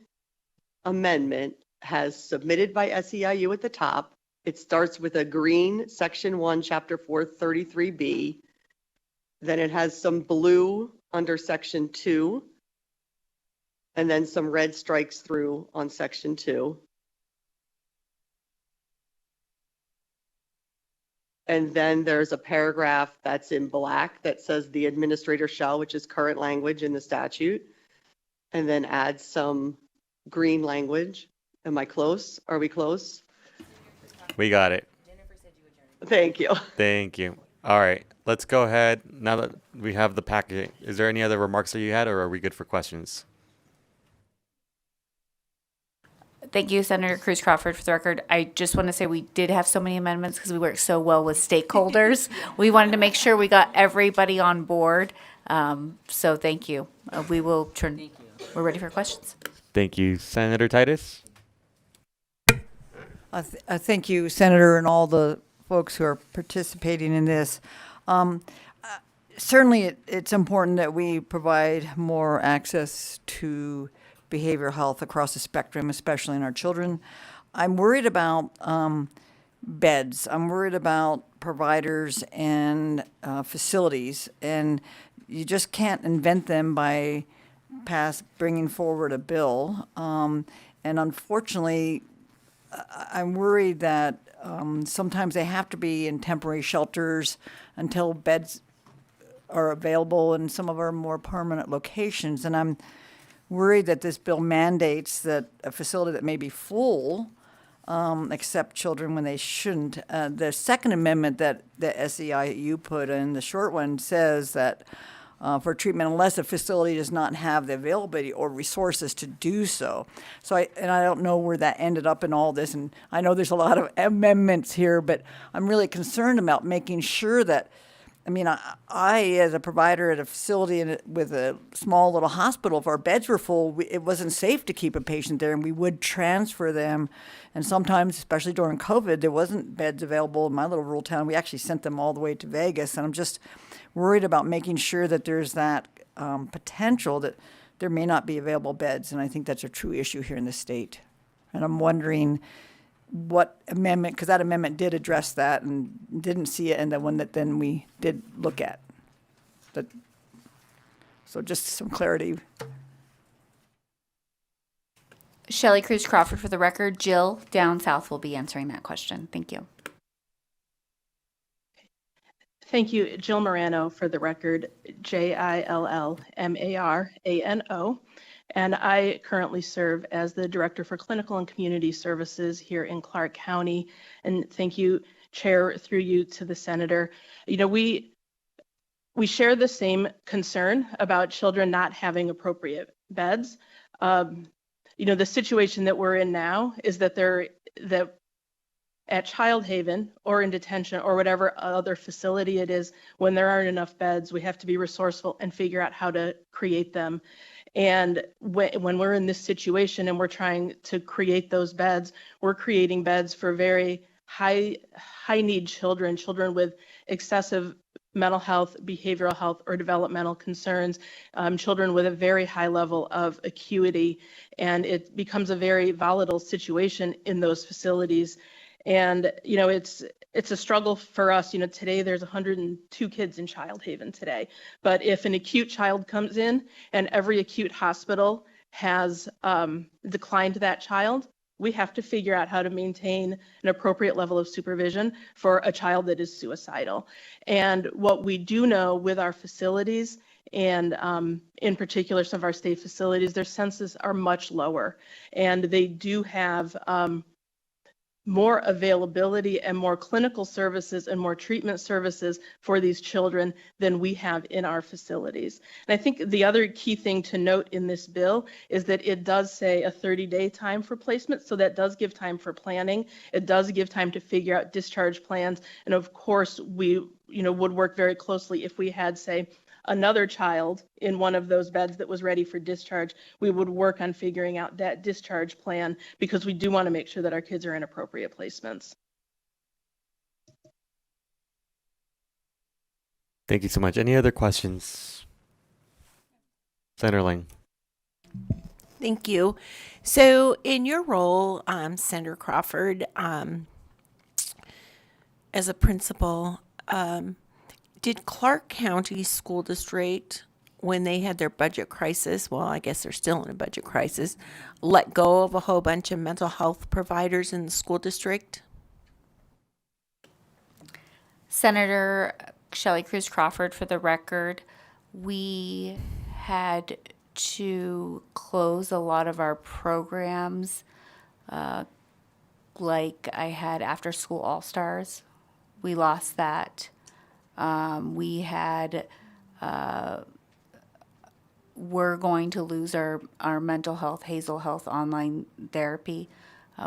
amendment has submitted by SEIU at the top. It starts with a green section 1, chapter 433B. Then it has some blue under section 2. And then some red strikes through on section 2. And then there's a paragraph that's in black that says the administrator shall, which is current language in the statute, and then add some green language. Am I close? Are we close? We got it. Thank you. Thank you. All right, let's go ahead. Now that we have the packet, is there any other remarks that you had, or are we good for questions? Thank you, Senator Cruz Crawford. For the record, I just want to say we did have so many amendments because we work so well with stakeholders. We wanted to make sure we got everybody on board. So thank you. We will turn. We're ready for questions. Thank you, Senator Titus. Thank you, Senator, and all the folks who are participating in this. Certainly, it's important that we provide more access to behavioral health across the spectrum, especially in our children. I'm worried about beds. I'm worried about providers and facilities, and you just can't invent them by bringing forward a bill. And unfortunately, I'm worried that sometimes they have to be in temporary shelters until beds are available in some of our more permanent locations. And I'm worried that this bill mandates that a facility that may be full accept children when they shouldn't. The second amendment that the SEIU put in, the short one, says that for treatment unless a facility does not have the availability or resources to do so. So I don't know where that ended up in all this, and I know there's a lot of amendments here, but I'm really concerned about making sure that, I as a provider at a facility with a small little hospital, if our beds were full, it wasn't safe to keep a patient there, and we would transfer them. And sometimes, especially during COVID, there wasn't beds available in my little rural town. We actually sent them all the way to Vegas, and I'm just worried about making sure that there's that potential that there may not be available beds, and I think that's a true issue here in the state. And I'm wondering what amendment, because that amendment did address that and didn't see it in the one that then we did look at. So just some clarity. Shelley Cruz Crawford for the record. Jill down south will be answering that question. Thank you. Thank you, Jill Morano for the record, JILLMARANO. and I currently serve as the Director for Clinical and Community Services here in Clark County. And thank you, Chair, through you to the Senator. You know, we share the same concern about children not having appropriate beds. You know, the situation that we're in now is that at Child Haven or in detention or whatever other facility it is, when there aren't enough beds, we have to be resourceful and figure out how to create them. And when we're in this situation and we're trying to create those beds, we're creating beds for very high need children with excessive mental health, behavioral health, or developmental concerns, children with a very high level of acuity, and it becomes a very volatile situation in those facilities. And, you know, it's a struggle for us. You know, today there's 102 kids in Child Haven today. But if an acute child comes in and every acute hospital has declined that child, we have to figure out how to maintain an appropriate level of supervision for a child that is suicidal. And what we do know with our facilities, and in particular some of our state facilities, their census are much lower. And they do have more availability and more clinical services and more treatment services for these children than we have in our facilities. And I think the other key thing to note in this bill is that it does say a 30-day time for placement, so that does give time for planning. It does give time to figure out discharge plans. And of course, we would work very closely if we had, say, another child in one of those beds that was ready for discharge. We would work on figuring out that discharge plan because we do want to make sure that our kids are in appropriate placements. Thank you so much. Any other questions? Senator Lang. Thank you. So in your role, Senator Crawford, as a principal, did Clark County School District, when they had their budget crisis, well, I guess they're still in a budget crisis, let go of a whole bunch of mental health providers in the school district? Senator Shelley Cruz Crawford, for the record, we had to close a lot of our programs. Like I had After School All Stars. We lost that. We had, we're going to lose our mental health, Hazel Health online therapy.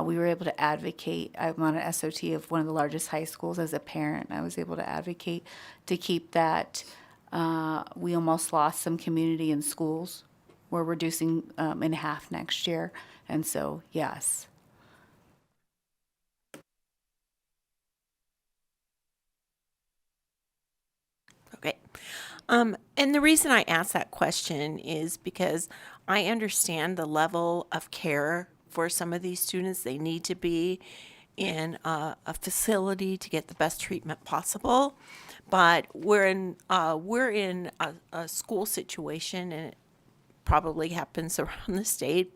We were able to advocate. I'm on an SOT of one of the largest high schools as a parent. I was able to advocate to keep that. We almost lost some community in schools. We're reducing in half next year. And so, yes. Okay. And the reason I ask that question is because I understand the level of care for some of these students. They need to be in a facility to get the best treatment possible. But we're in a school situation, and it probably happens around the state.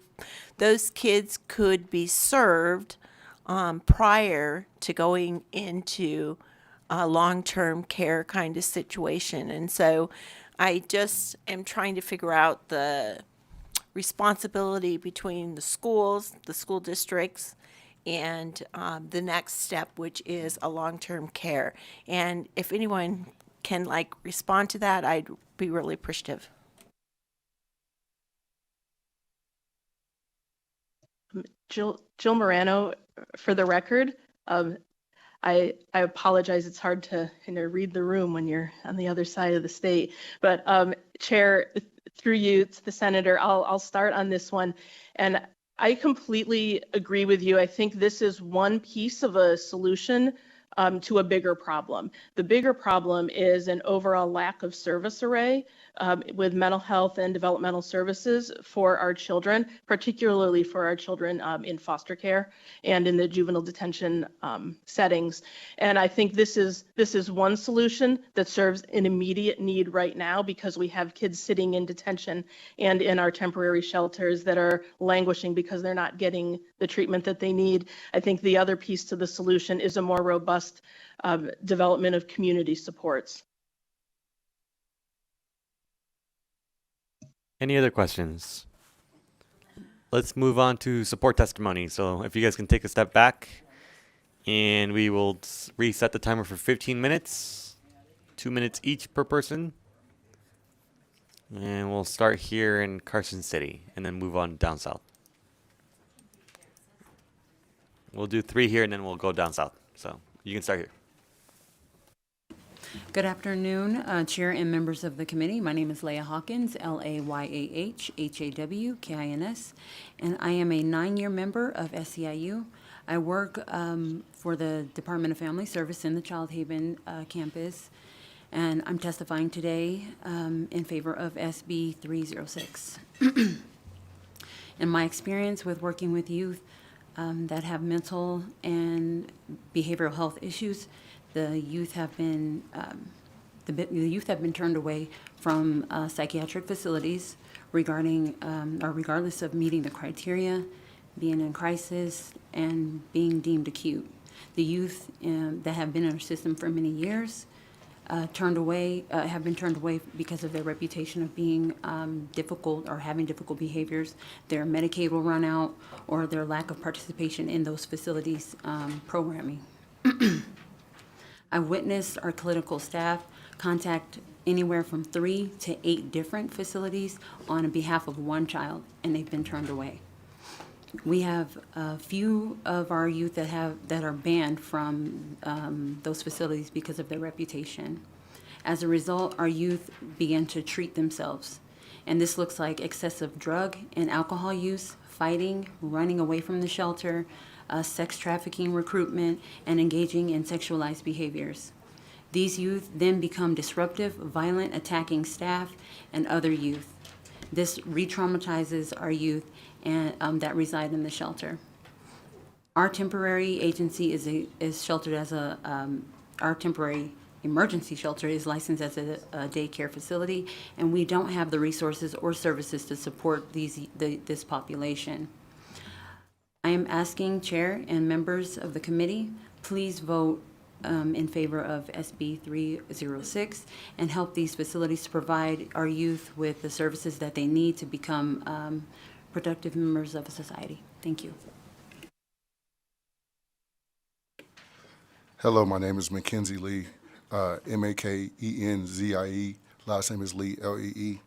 Those kids could be served prior to going into a long-term care kind of situation. And so I just am trying to figure out the responsibility between the schools, the school districts, and the next step, which is a long-term care. And if anyone can respond to that, I'd be really appreciative. Jill Morano, for the record, I apologize. It's hard to read the room when you're on the other side of the state. But Chair, through you to the Senator, I'll start on this one. And I completely agree with you. I think this is one piece of a solution to a bigger problem. The bigger problem is an overall lack of service array with mental health and developmental services for our children, particularly for our children in foster care and in the juvenile detention settings. And I think this is one solution that serves an immediate need right now, because we have kids sitting in detention and in our temporary shelters that are languishing because they're not getting the treatment that they need. I think the other piece to the solution is a more robust development of community supports. Any other questions? let's move on to support testimony. So if you guys can take a step back, and we will reset the timer for 15 minutes, 2 minutes each per person. And we'll start here in Carson City and then move on down south. We'll do 3 here and then we'll go down south. So you can start here. Good afternoon, Chair and members of the committee. My name is Leah Hawkins, Layahaw-Hawkins, and I am a 9-year member of SEIU. I work for the Department of Family Service in the Child Haven campus, and I'm testifying today in favor of SB 306. In my experience with working with youth that have mental and behavioral health issues, the youth have been turned away from psychiatric facilities regardless of meeting the criteria, being in crisis, and being deemed acute. The youth that have been in our system for many years have been turned away because of their reputation of being difficult or having difficult behaviors. Their Medicaid will run out, or their lack of participation in those facilities programming. I witnessed our clinical staff contact anywhere from 3 to 8 different facilities on behalf of one child, and they've been turned away. We have a few of our youth that are banned from those facilities because of their reputation. As a result, our youth began to treat themselves, and this looks like excessive drug and alcohol use, fighting, running away from the shelter, sex trafficking recruitment, and engaging in sexualized behaviors. These youth then become disruptive, violent, attacking staff and other youth. This re-traumatizes our youth and that reside in the shelter. Our temporary agency is sheltered as our temporary emergency shelter is licensed as a daycare facility, and we don't have the resources or services to support this population. I am asking Chair and members of the committee, please vote in favor of SB 306 and help these facilities to provide our youth with the services that they need to become productive members of society. Thank you. Hello, my name is Mackenzie Lee, Makenzie. Last name is Lee, Lee.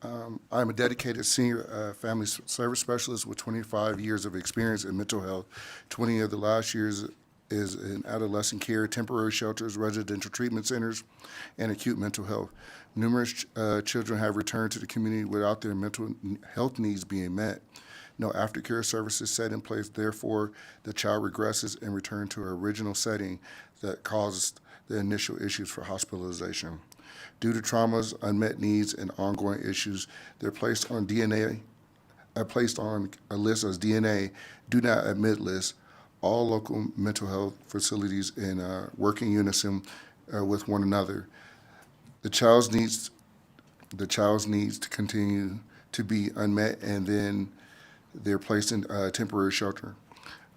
I'm a dedicated senior family service specialist with 25 years of experience in mental health. 20 of the last years is in adolescent care, temporary shelters, residential treatment centers, and acute mental health. Numerous children have returned to the community without their mental health needs being met. No aftercare services set in place, therefore, the child regresses and returns to her original setting that caused the initial issues for hospitalization. Due to traumas, unmet needs, and ongoing issues, they're placed on a list as DNA do not admit list. All local mental health facilities in working unison with one another. The child's needs to continue to be unmet, and then they're placed in temporary shelter.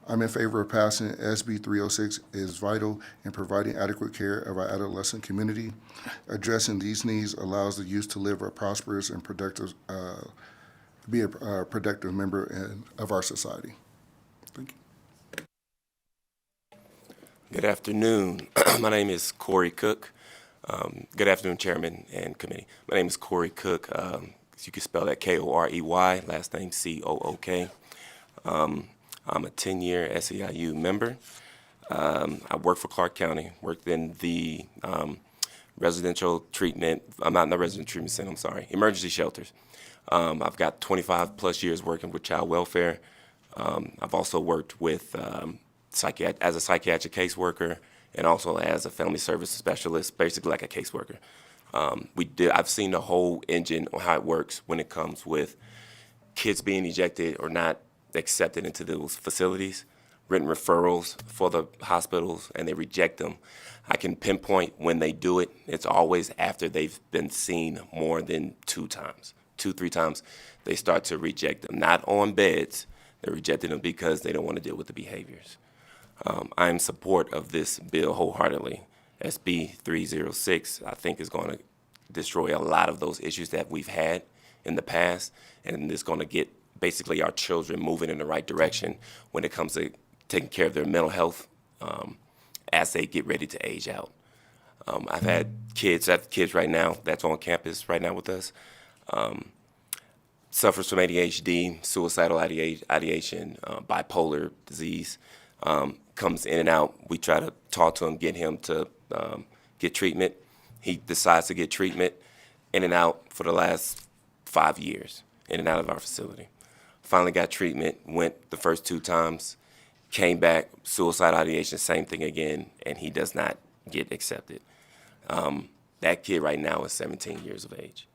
I'm in favor of passing SB 306 is vital in providing adequate care of our adolescent community. Addressing these needs allows the youth to live a prosperous and productive, be a productive member of our society. Thank you. Good afternoon. My name is Corey Cook. Good afternoon, Chairman and Committee. My name is Corey Cook. You can spell that Korey, last name Cook. I'm a 10-year SEIU member. I work for Clark County, worked in the residential treatment, not in the residential treatment center, I'm sorry, emergency shelters. I've got 25 plus years working with child welfare. I've also worked with as a psychiatric caseworker and also as a family service specialist, basically like a caseworker. I've seen the whole engine on how it works when it comes with kids being ejected or not accepted into those facilities, written referrals for the hospitals, and they reject them. I can pinpoint when they do it. It's always after they've been seen more than 2 times. 2-3 times, they start to reject them. Not on beds, they're rejecting them because they don't want to deal with the behaviors. I'm in support of this bill wholeheartedly. SB 306, I think, is going to destroy a lot of those issues that we've had in the past, and it's going to get basically our children moving in the right direction when it comes to taking care of their mental health as they get ready to age out. I have kids right now that's on campus right now with us. Suffers from ADHD, suicidal ideation, bipolar disease, comes in and out. We try to talk to him, get him to get treatment. He decides to get treatment, in and out for the last 5 years, in and out of our facility. Finally got treatment, went the first 2 times, came back, suicide ideation, same thing again, and he does not get accepted. That kid right now is 17 years of age.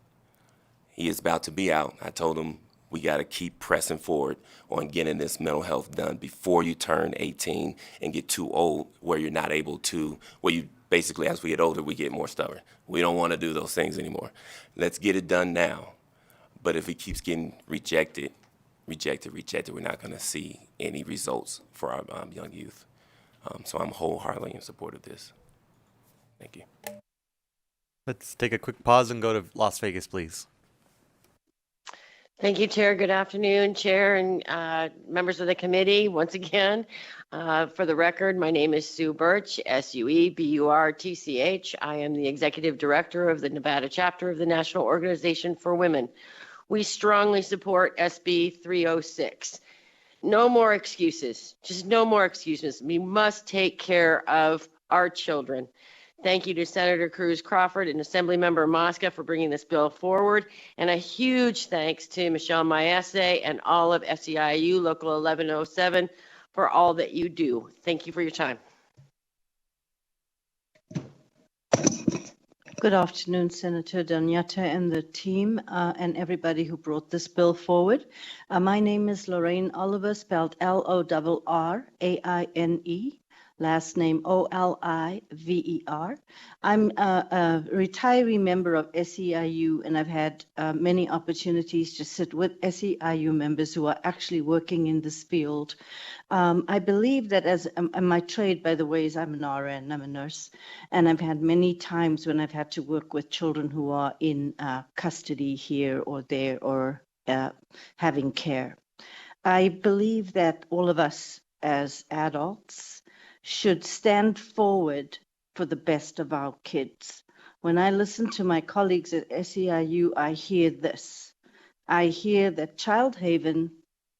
He is about to be out. I told him we got to keep pressing forward on getting this mental health done before you turn 18 and get too old where you're not able to, where you basically, as we get older, we get more stubborn. We don't want to do those things anymore. Let's get it done now. But if he keeps getting rejected, we're not going to see any results for our young youth. So I'm wholeheartedly in support of this. Thank you. Let's take a quick pause and go to Las Vegas, please. Thank you, Chair. Good afternoon, Chair and members of the committee. Once again, for the record, my name is Sue Birch, SUEBURTCH. I am the Executive Director of the Nevada Chapter of the National Organization for Women. We strongly support SB 306. No more excuses, just no more excuses. We must take care of our children. Thank you to Senator Cruz Crawford and Assemblymember Mosca for bringing this bill forward. And a huge thanks to Michelle Maese and all of SEIU Local 1107 for all that you do. Thank you for your time. Good afternoon, Senator Danyata and the team and everybody who brought this bill forward. My name is Lorraine Oliver, spelled Lorraine. Last name Oliver. I'm a retiree member of SEIU, and I've had many opportunities to sit with SEIU members who are actually working in this field. I believe that as my trade, by the way, is I'm an RN, I'm a nurse, and I've had many times when I've had to work with children who are in custody here or there or having care. I believe that all of us as adults should stand forward for the best of our kids. When I listen to my colleagues at SEIU, I hear this. I hear that Child Haven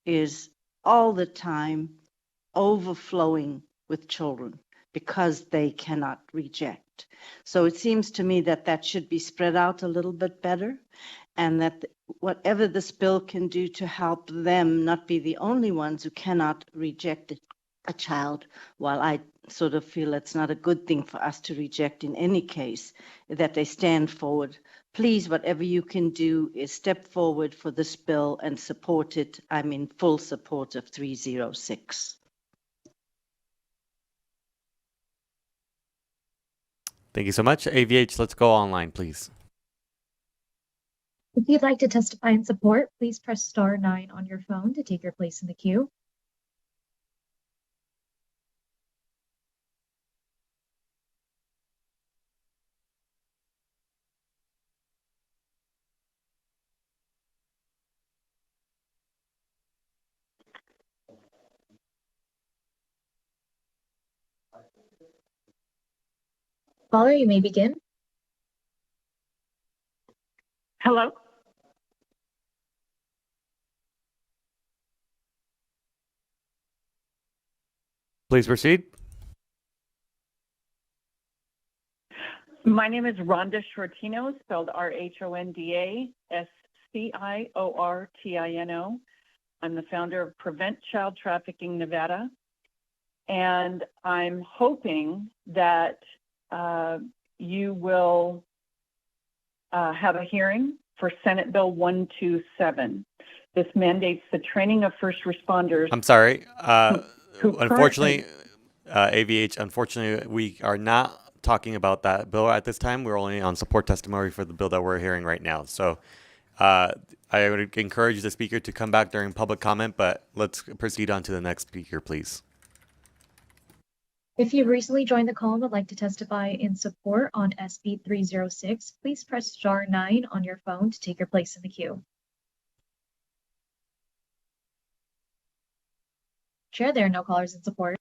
is all the time overflowing with children because they cannot reject. So it seems to me that that should be spread out a little bit better, and that whatever this bill can do to help them not be the only ones who cannot reject a child, while I sort of feel it's not a good thing for us to reject in any case, that they stand forward. Please, whatever you can do is step forward for this bill and support it. I'm in full support of 306. Thank you so much. AVH, let's go online, please. If you'd like to testify in support, please press star 9 on your phone to take your place in the queue. Caller, you may begin. Hello? Please proceed. My name is Rhonda Shortino, spelled RHONDA-SCIORTINO. I'm the founder of Prevent Child Trafficking Nevada, and I'm hoping that you will have a hearing for Senate Bill 127. This mandates the training of first responders. I'm sorry. who Unfortunately, AVH, unfortunately, we are not talking about that bill at this time. We're only on support testimony for the bill that we're hearing right now. So I would encourage the speaker to come back during public comment, but let's proceed on to the next speaker, please. If you've recently joined the call and would like to testify in support on SB 306, please press star 9 on your phone to take your place in the queue. Chair, there are no callers in support.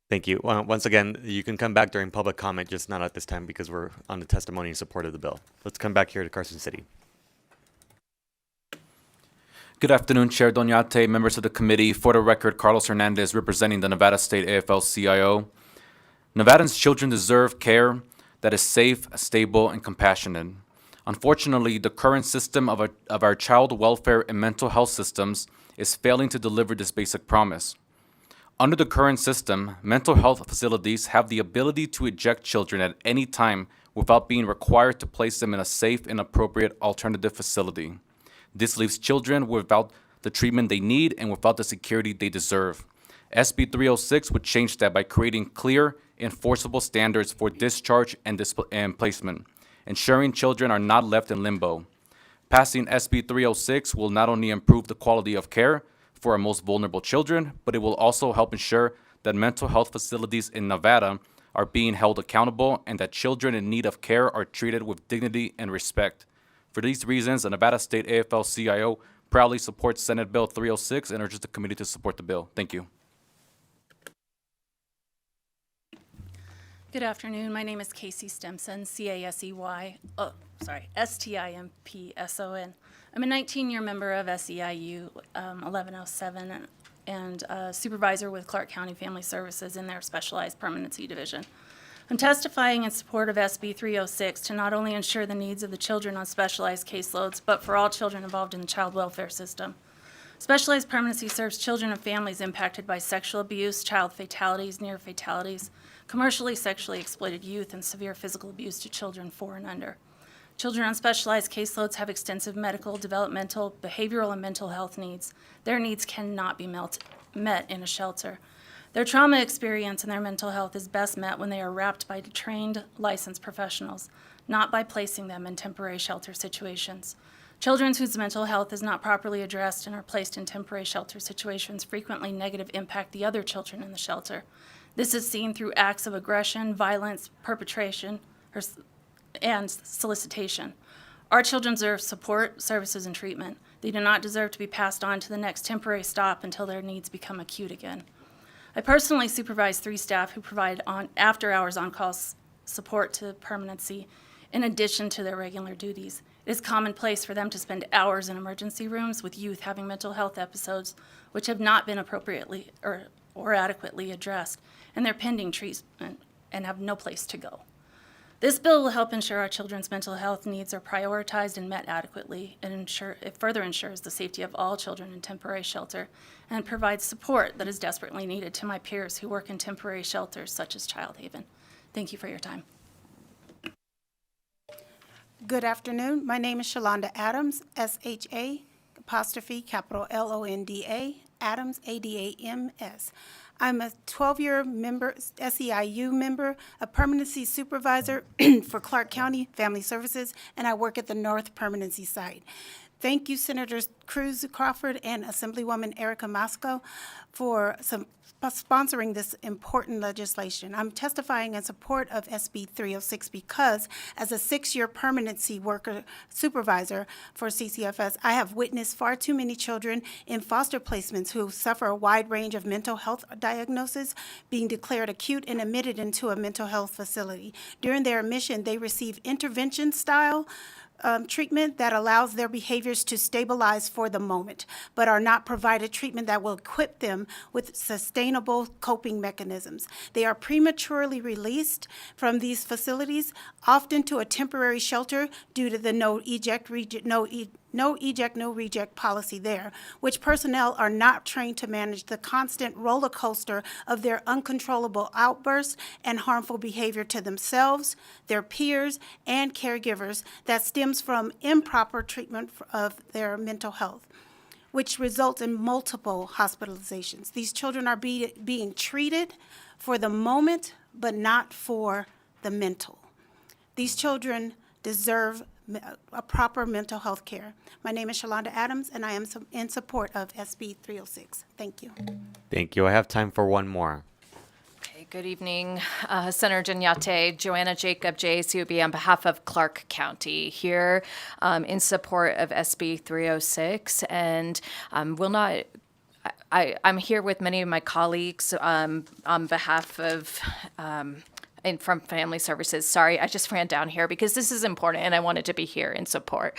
Thank you. Once again, you can come back during public comment, just not at this time because we're on the testimony in support of the bill. Let's come back here to Carson City. Good afternoon, Chair Doñate, members of the committee. For the record, Carlos Hernandez representing the Nevada State AFL-CIO. Nevadans' children deserve care that is safe, stable, and compassionate. Unfortunately, the current system of our child welfare and mental health systems is failing to deliver this basic promise. Under the current system, mental health facilities have the ability to eject children at any time without being required to place them in a safe and appropriate alternative facility. This leaves children without the treatment they need and without the security they deserve. SB 306 would change that by creating clear, enforceable standards for discharge and placement, ensuring children are not left in limbo. Passing SB 306 will not only improve the quality of care for our most vulnerable children, but it will also help ensure that mental health facilities in Nevada are being held accountable and that children in need of care are treated with dignity and respect. For these reasons, the Nevada State AFL-CIO proudly supports Senate Bill 306 and urges the committee to support the bill. Thank you. Good afternoon. My name is Casey Stimson, Stimpson. I'm a 19-year member of SEIU 1107 and a supervisor with Clark County Family Services in their Specialized Permanency Division. I'm testifying in support of SB 306 to not only ensure the needs of the children on specialized caseloads, but for all children involved in the child welfare system. Specialized permanency serves children and families impacted by sexual abuse, child fatalities, near fatalities, commercially sexually exploited youth, and severe physical abuse to children 4 and under. Children on specialized caseloads have extensive medical, developmental, behavioral, and mental health needs. Their needs cannot be met in a shelter. Their trauma experience and their mental health is best met when they are wrapped by trained, licensed professionals, not by placing them in temporary shelter situations. Children whose mental health is not properly addressed and are placed in temporary shelter situations frequently negatively impact the other children in the shelter. This is seen through acts of aggression, violence, perpetration, and solicitation. Our children deserve support, services, and treatment. They do not deserve to be passed on to the next temporary stop until their needs become acute again. I personally supervise 3 staff who provide after-hours on-call support to permanency in addition to their regular duties. It is commonplace for them to spend hours in emergency rooms with youth having mental health episodes which have not been appropriately or adequately addressed, and they're pending treatment and have no place to go. This bill will help ensure our children's mental health needs are prioritized and met adequately, and it further ensures the safety of all children in temporary shelter and provides support that is desperately needed to my peers who work in temporary shelters such as Child Haven. Thank you for your time. Good afternoon. My name is Shalonda Adams, SHA''Londa, Adams, ADAMS. I'm a 12-year member, SEIU member, a permanency supervisor for Clark County Family Services, and I work at the North Permanency site. Thank you, Senators Cruz Crawford and Assemblywoman Erica Masco, for sponsoring this important legislation. I'm testifying in support of SB 306 because as a 6-year permanency worker supervisor for CCFS, I have witnessed far too many children in foster placements who suffer a wide range of mental health diagnoses being declared acute and admitted into a mental health facility. During their admission, they receive intervention-style treatment that allows their behaviors to stabilize for the moment, but are not provided treatment that will equip them with sustainable coping mechanisms. They are prematurely released from these facilities, often to a temporary shelter due to the no eject, no reject policy there, which personnel are not trained to manage the constant roller coaster of their uncontrollable outbursts and harmful behavior to themselves, their peers, and caregivers that stems from improper treatment of their mental health, which results in multiple hospitalizations. These children are being treated for the moment, but not for the mental. These children deserve a proper mental health care. My name is Shalonda Adams, and I am in support of SB 306. Thank you. Thank you. I have time for one more. Okay, good evening, Senator Dinyate, Joanna Jacob, JACOB, on behalf of Clark County, here in support of SB 306, and will not I'm here with many of my colleagues on behalf of and from Family Services. Sorry, I just ran down here because this is important and I wanted to be here in support.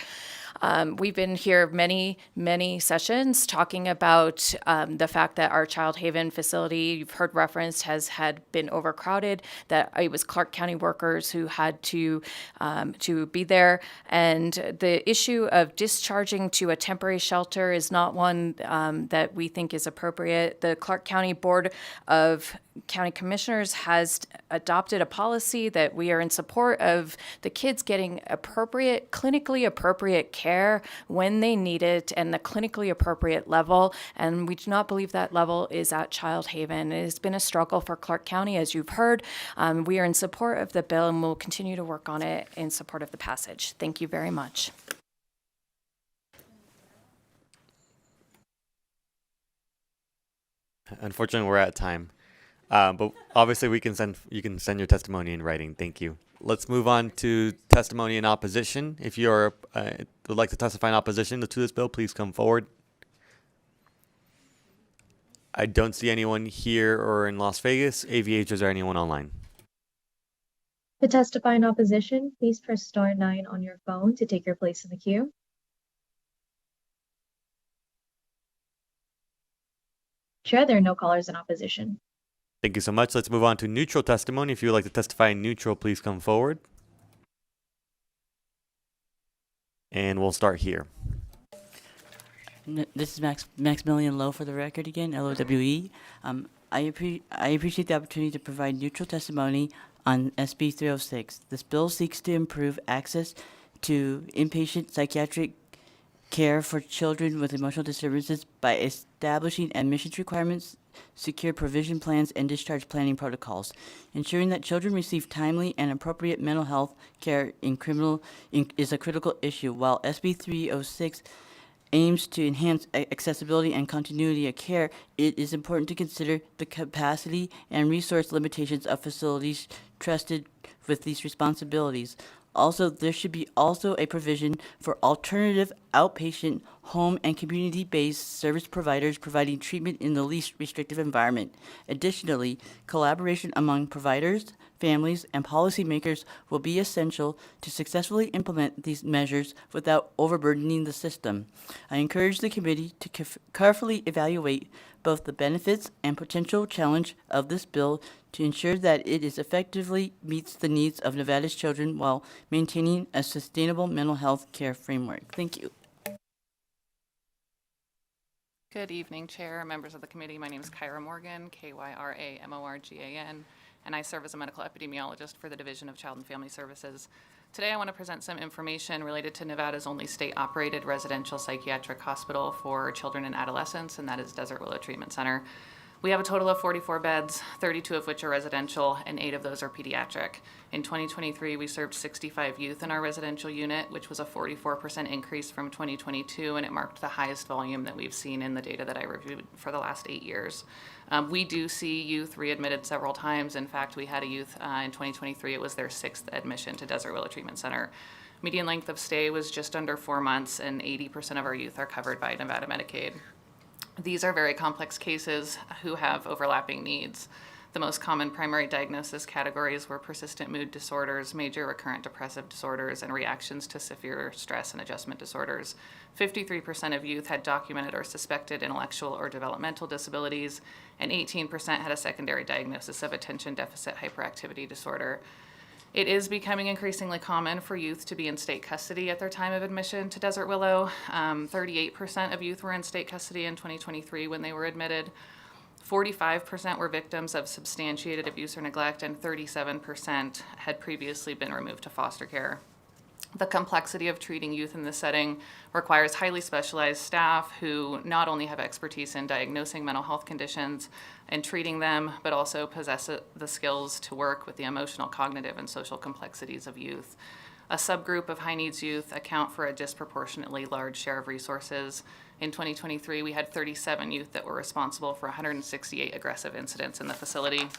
We've been here many sessions talking about the fact that our Child Haven facility, you've heard referenced, had been overcrowded, that it was Clark County workers who had to be there. And the issue of discharging to a temporary shelter is not one that we think is appropriate. The Clark County Board of County Commissioners has adopted a policy that we are in support of the kids getting clinically appropriate care when they need it and the clinically appropriate level. And we do not believe that level is at Child Haven. It has been a struggle for Clark County, as you've heard. We are in support of the bill and will continue to work on it in support of the passage. Thank you very much. Unfortunately, we're at time. But obviously, you can send your testimony in writing. Thank you. Let's move on to testimony in opposition. If you would like to testify in opposition to this bill, please come forward. I don't see anyone here or in Las Vegas. AVH, is there anyone online? To testify in opposition, please press star 9 on your phone to take your place in the queue. Chair, there are no callers in opposition. Thank you so much. Let's move on to neutral testimony. If you would like to testify in neutral, please come forward. And we'll start here. This is Maximilian Lowe for the record again, LOWE. I appreciate the opportunity to provide neutral testimony on SB 306. This bill seeks to improve access to inpatient psychiatric care for children with emotional disturbances by establishing admissions requirements, secure provision plans, and discharge planning protocols. Ensuring that children receive timely and appropriate mental health care is a critical issue. While SB 306 aims to enhance accessibility and continuity of care, it is important to consider the capacity and resource limitations of facilities trusted with these responsibilities. Also, there should be also a provision for alternative outpatient, home, and community-based service providers providing treatment in the least restrictive environment. Additionally, collaboration among providers, families, and policymakers will be essential to successfully implement these measures without overburdening the system. I encourage the committee to carefully evaluate both the benefits and potential challenge of this bill to ensure that it is effectively meets the needs of Nevada's children while maintaining a sustainable mental health care framework. Thank you. Good evening, Chair, members of the committee. My name is Kyra Morgan, KYRAMORGAN, and I serve as a medical epidemiologist for the Division of Child and Family Services. Today I want to present some information related to Nevada's only state-operated residential psychiatric hospital for children and adolescents, and that is Desert Willow Treatment Center. We have a total of 44 beds, 32 of which are residential, and 8 of those are pediatric. In 2023, we served 65 youth in our residential unit, which was a 44% increase from 2022, and it marked the highest volume that we've seen in the data that I reviewed for the last 8 years. We do see youth readmitted several times. In fact, we had a youth in 2023, it was their 6th admission to Desert Willow Treatment Center. Median length of stay was just under 4 months, and 80% of our youth are covered by Nevada Medicaid. These are very complex cases who have overlapping needs. The most common primary diagnosis categories were persistent mood disorders, major recurrent depressive disorders, and reactions to severe stress and adjustment disorders. 53% of youth had documented or suspected intellectual or developmental disabilities, and 18% had a secondary diagnosis of attention deficit hyperactivity disorder. It is becoming increasingly common for youth to be in state custody at their time of admission to Desert Willow. 38% of youth were in state custody in 2023 when they were admitted. 45% were victims of substantiated abuse or neglect, and 37% had previously been removed to foster care. The complexity of treating youth in this setting requires highly specialized staff who not only have expertise in diagnosing mental health conditions and treating them, but also possess the skills to work with the emotional, cognitive, and social complexities of youth. A subgroup of high needs youth account for a disproportionately large share of resources. In 2023, we had 37 youth that were responsible for 168 aggressive incidents in the facility.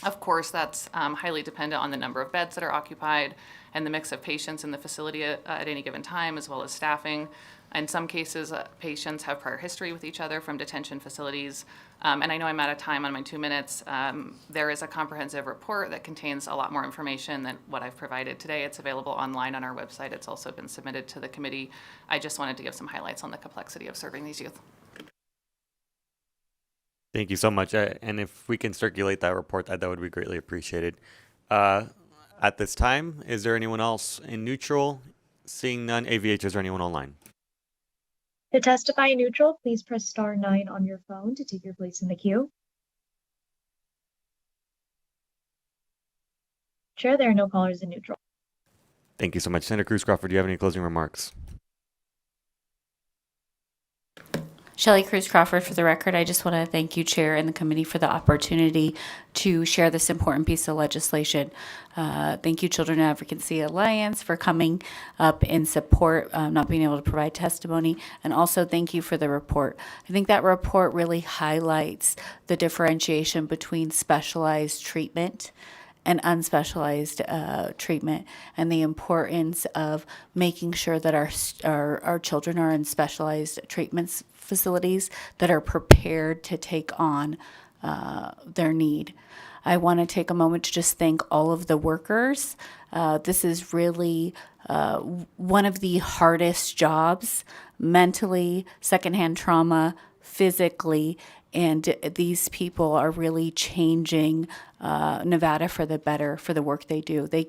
Of course, that's highly dependent on the number of beds that are occupied and the mix of patients in the facility at any given time, as well as staffing. In some cases, patients have prior history with each other from detention facilities. And I know I'm out of time on my 2 minutes. There is a comprehensive report that contains a lot more information than what I've provided today. It's available online on our website. It's also been submitted to the committee. I just wanted to give some highlights on the complexity of serving these youth. Thank you so much. And if we can circulate that report, that would be greatly appreciated. At this time, is there anyone else in neutral? Seeing none, AVH, is there anyone online? To testify in neutral, please press star 9 on your phone to take your place in the queue. Chair, there are no callers in neutral. Thank you so much. Senator Cruz Crawford, do you have any closing remarks? Shelley Cruz Crawford, for the record, I just want to thank you, Chair, and the committee for the opportunity to share this important piece of legislation. Thank you, Children Advocacy Alliance, for coming up in support, not being able to provide testimony, and also thank you for the report. I think that report really highlights the differentiation between specialized treatment and unspecialized treatment, and the importance of making sure that our children are in specialized treatments facilities that are prepared to take on their need. I want to take a moment to just thank all of the workers. This is really one of the hardest jobs, mentally, secondhand trauma, physically, and these people are really changing Nevada for the better for the work they do. They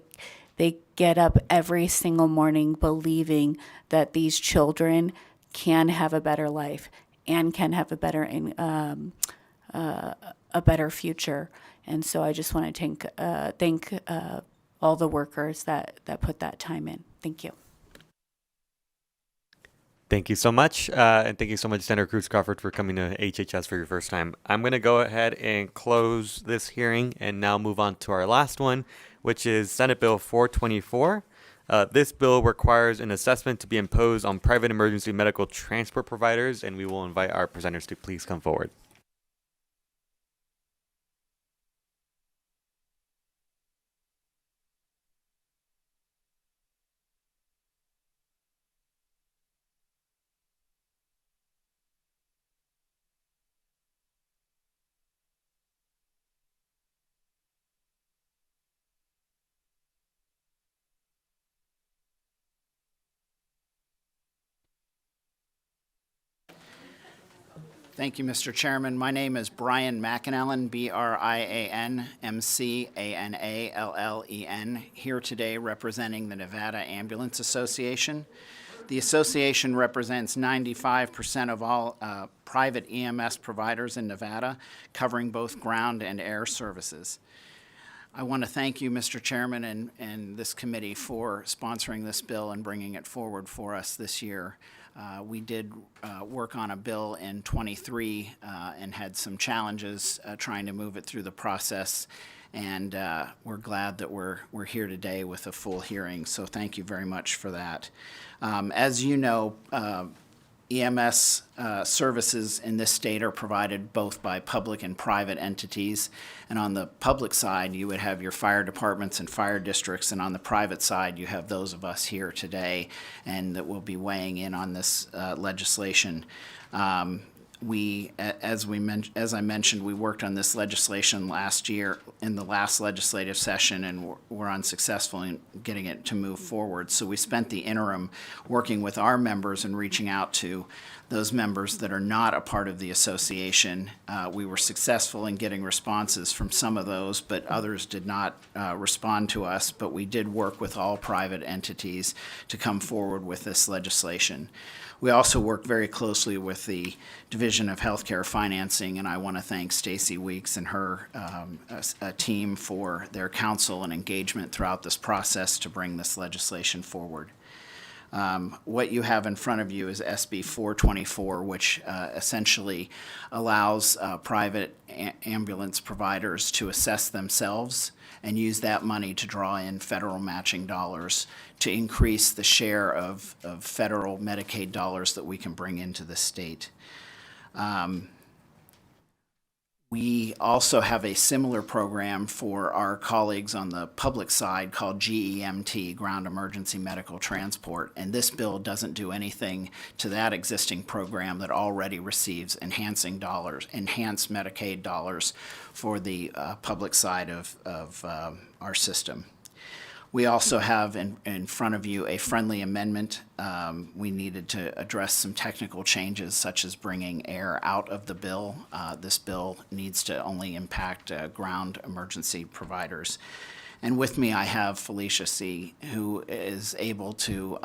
get up every single morning believing that these children can have a better life and can have a better future. And so I just want to thank all the workers that put that time in. Thank you. Thank you so much. And thank you so much, Senator Cruz Crawford, for coming to HHS for your first time. I'm going to go ahead and close this hearing and now move on to our last one, which is Senate Bill 424. This bill requires an assessment to be imposed on private emergency medical transport providers, and we will invite our presenters to please come forward. Thank you, Mr. Chairman. My name is Brian McAnallen, BrianMcAnallen, here today representing the Nevada Ambulance Association. The association represents 95% of all private EMS providers in Nevada, covering both ground and air services. I want to thank you, Mr. Chairman, and this committee for sponsoring this bill and bringing it forward for us this year. We did work on a bill in '23 and had some challenges trying to move it through the process, and we're glad that we're here today with a full hearing, so thank you very much for that. As you know, EMS services in this state are provided both by public and private entities. And on the public side, you would have your fire departments and fire districts. And on the private side, you have those of us here today and that will be weighing in on this legislation. As I mentioned, we worked on this legislation last year in the last legislative session and were unsuccessful in getting it to move forward. So we spent the interim working with our members and reaching out to those members that are not a part of the association. We were successful in getting responses from some of those, but others did not respond to us. But we did work with all private entities to come forward with this legislation. We also work very closely with the Division of Healthcare Financing, and I want to thank Stacy Weeks and her team for their counsel and engagement throughout this process to bring this legislation forward. What you have in front of you is SB 424, which essentially allows private ambulance providers to assess themselves and use that money to draw in federal matching dollars to increase the share of federal Medicaid dollars that we can bring into the state. We also have a similar program for our colleagues on the public side called GEMT, Ground Emergency Medical Transport. And this bill doesn't do anything to that existing program that already receives enhanced Medicaid dollars for the public side of our system. We also have in front of you a friendly amendment. We needed to address some technical changes, such as bringing air out of the bill. This bill needs to only impact ground emergency providers. And with me, I have Felicia C., who is able to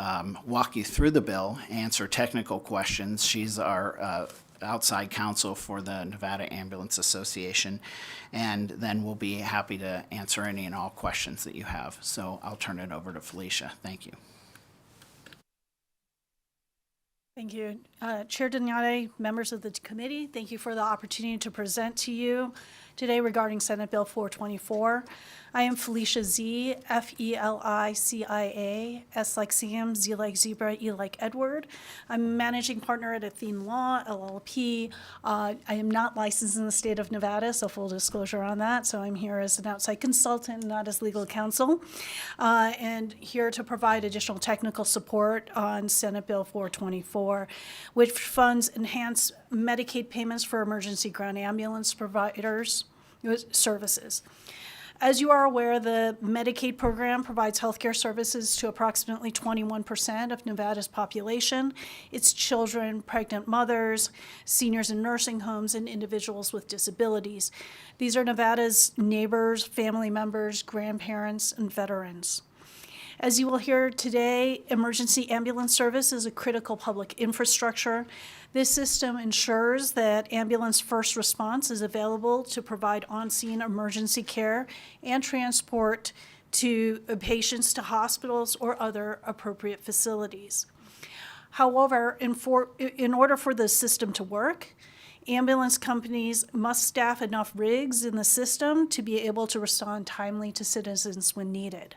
walk you through the bill, answer technical questions. She's our outside counsel for the Nevada Ambulance Association, and then we'll be happy to answer any and all questions that you have. So I'll turn it over to Felicia. Thank you. Thank you. Chair Donyate, members of the committee, thank you for the opportunity to present to you today regarding Senate Bill 424. I am Felicia Z, Felicia, S like Sam, Z like Zebra, E like Edward. I'm a managing partner at Athene Law, LLP. I am not licensed in the state of Nevada, so full disclosure on that. So I'm here as an outside consultant, not as legal counsel, and here to provide additional technical support on Senate Bill 424, which funds enhanced Medicaid payments for emergency ground ambulance providers services. As you are aware, the Medicaid program provides healthcare services to approximately 21% of Nevada's population. It's children, pregnant mothers, seniors in nursing homes, and individuals with disabilities. These are Nevada's neighbors, family members, grandparents, and veterans. As you will hear today, emergency ambulance service is a critical public infrastructure. This system ensures that ambulance first response is available to provide on-scene emergency care and transport to patients to hospitals or other appropriate facilities. However, in order for the system to work, ambulance companies must staff enough rigs in the system to be able to respond timely to citizens when needed.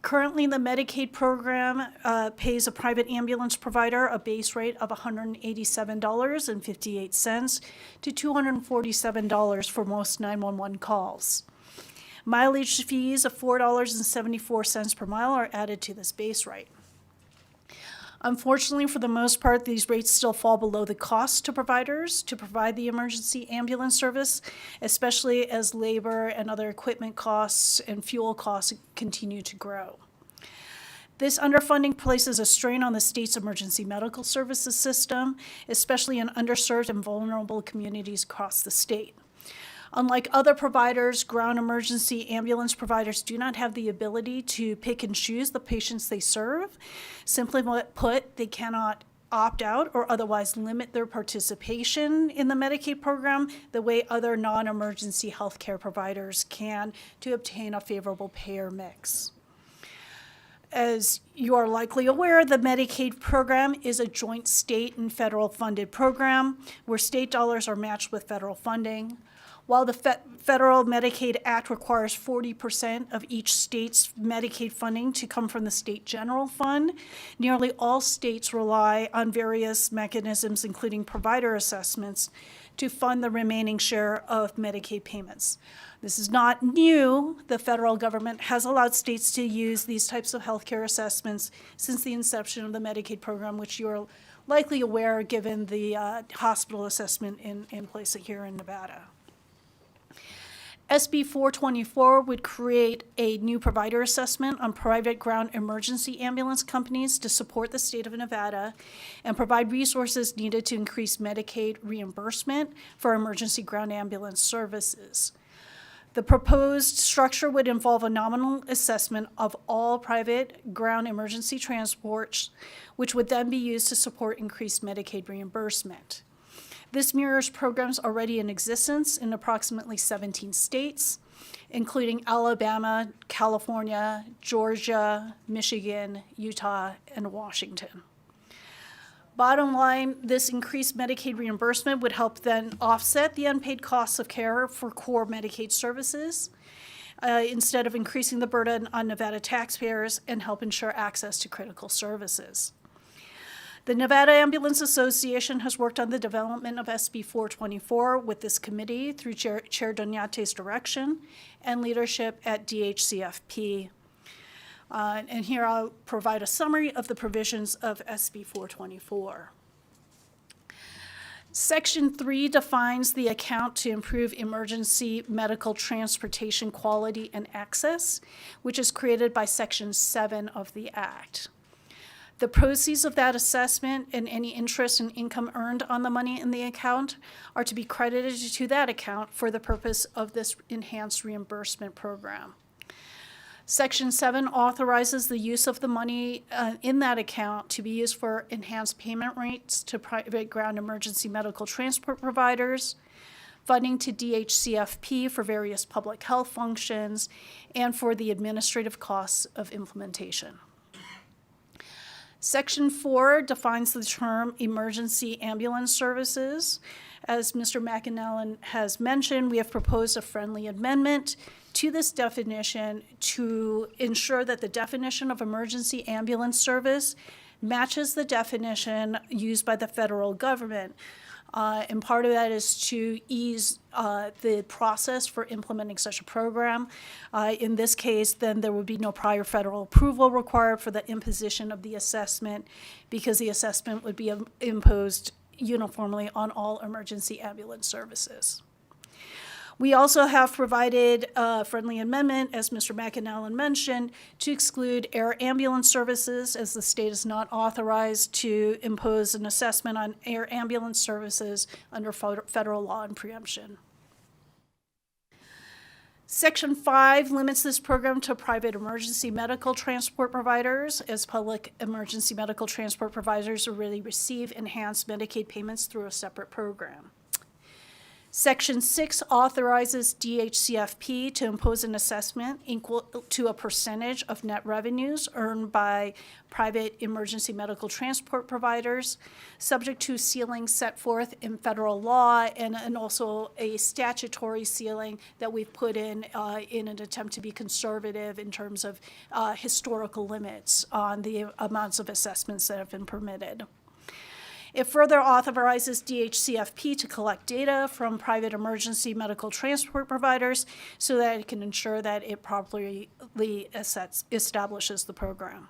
Currently, the Medicaid program pays a private ambulance provider a base rate of $187.58 to $247 for most 911 calls. Mileage fees of $4.74 per mile are added to this base rate. Unfortunately, for the most part, these rates still fall below the cost to providers to provide the emergency ambulance service, especially as labor and other equipment costs and fuel costs continue to grow. This underfunding places a strain on the state's emergency medical services system, especially in underserved and vulnerable communities across the state. Unlike other providers, ground emergency ambulance providers do not have the ability to pick and choose the patients they serve. Simply put, they cannot opt out or otherwise limit their participation in the Medicaid program the way other non-emergency healthcare providers can to obtain a favorable payer mix. As you are likely aware, the Medicaid program is a joint state and federal funded program where state dollars are matched with federal funding. While the Federal Medicaid Act requires 40% of each state's Medicaid funding to come from the state general fund, nearly all states rely on various mechanisms, including provider assessments, to fund the remaining share of Medicaid payments. This is not new. The federal government has allowed states to use these types of healthcare assessments since the inception of the Medicaid program, which you're likely aware given the hospital assessment in place here in Nevada. SB 424 would create a new provider assessment on private ground emergency ambulance companies to support the state of Nevada and provide resources needed to increase Medicaid reimbursement for emergency ground ambulance services. The proposed structure would involve a nominal assessment of all private ground emergency transports, which would then be used to support increased Medicaid reimbursement. This mirrors programs already in existence in approximately 17 states, including Alabama, California, Georgia, Michigan, Utah, and Washington. Bottom line, this increased Medicaid reimbursement would help then offset the unpaid costs of care for core Medicaid services, instead of increasing the burden on Nevada taxpayers, and help ensure access to critical services. The Nevada Ambulance Association has worked on the development of SB 424 with this committee through Chair Doñate's direction and leadership at DHCFP. And here I'll provide a summary of the provisions of SB 424. Section 3 defines the account to improve emergency medical transportation quality and access, which is created by Section 7 of the Act. The proceeds of that assessment and any interest and income earned on the money in the account are to be credited to that account for the purpose of this enhanced reimbursement program. Section 7 authorizes the use of the money in that account to be used for enhanced payment rates to private ground emergency medical transport providers, funding to DHCFP for various public health functions, and for the administrative costs of implementation. Section 4 defines the term emergency ambulance services. As Mr. McAnallen has mentioned, we have proposed a friendly amendment to this definition to ensure that the definition of emergency ambulance service matches the definition used by the federal government. And part of that is to ease the process for implementing such a program. In this case, then there would be no prior federal approval required for the imposition of the assessment, because the assessment would be imposed uniformly on all emergency ambulance services. We also have provided a friendly amendment, as Mr. McAnallen mentioned, to exclude air ambulance services, as the state is not authorized to impose an assessment on air ambulance services under federal law and preemption. Section 5 limits this program to private emergency medical transport providers, as public emergency medical transport providers already receive enhanced Medicaid payments through a separate program. Section 6 authorizes DHCFP to impose an assessment equal to a percentage of net revenues earned by private emergency medical transport providers, subject to ceilings set forth in federal law and also a statutory ceiling that we've put in an attempt to be conservative in terms of historical limits on the amounts of assessments that have been permitted. It further authorizes DHCFP to collect data from private emergency medical transport providers so that it can ensure that it properly establishes the program.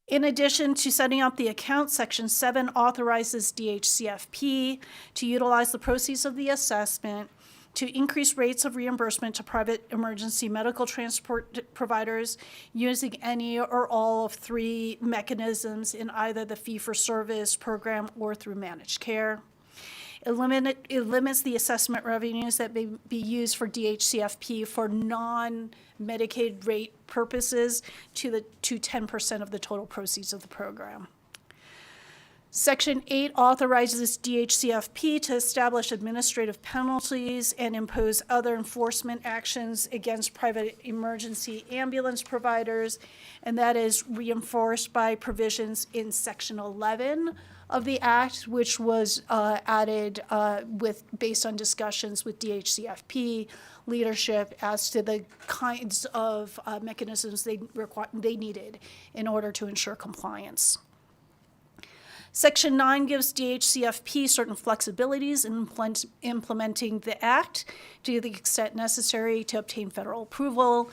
In addition to setting up the account, Section 7 authorizes DHCFP to utilize the proceeds of the assessment to increase rates of reimbursement to private emergency medical transport providers using any or all of 3 mechanisms in either the fee-for-service program or through managed care. It limits the assessment revenues that may be used for DHCFP for non-Medicaid rate purposes to 10% of the total proceeds of the program. Section 8 authorizes DHCFP to establish administrative penalties and impose other enforcement actions against private emergency ambulance providers, and that is reinforced by provisions in Section 11 of the Act, which was added based on discussions with DHCFP leadership as to the kinds of mechanisms they needed in order to ensure compliance. Section 9 gives DHCFP certain flexibilities in implementing the Act to the extent necessary to obtain federal approval.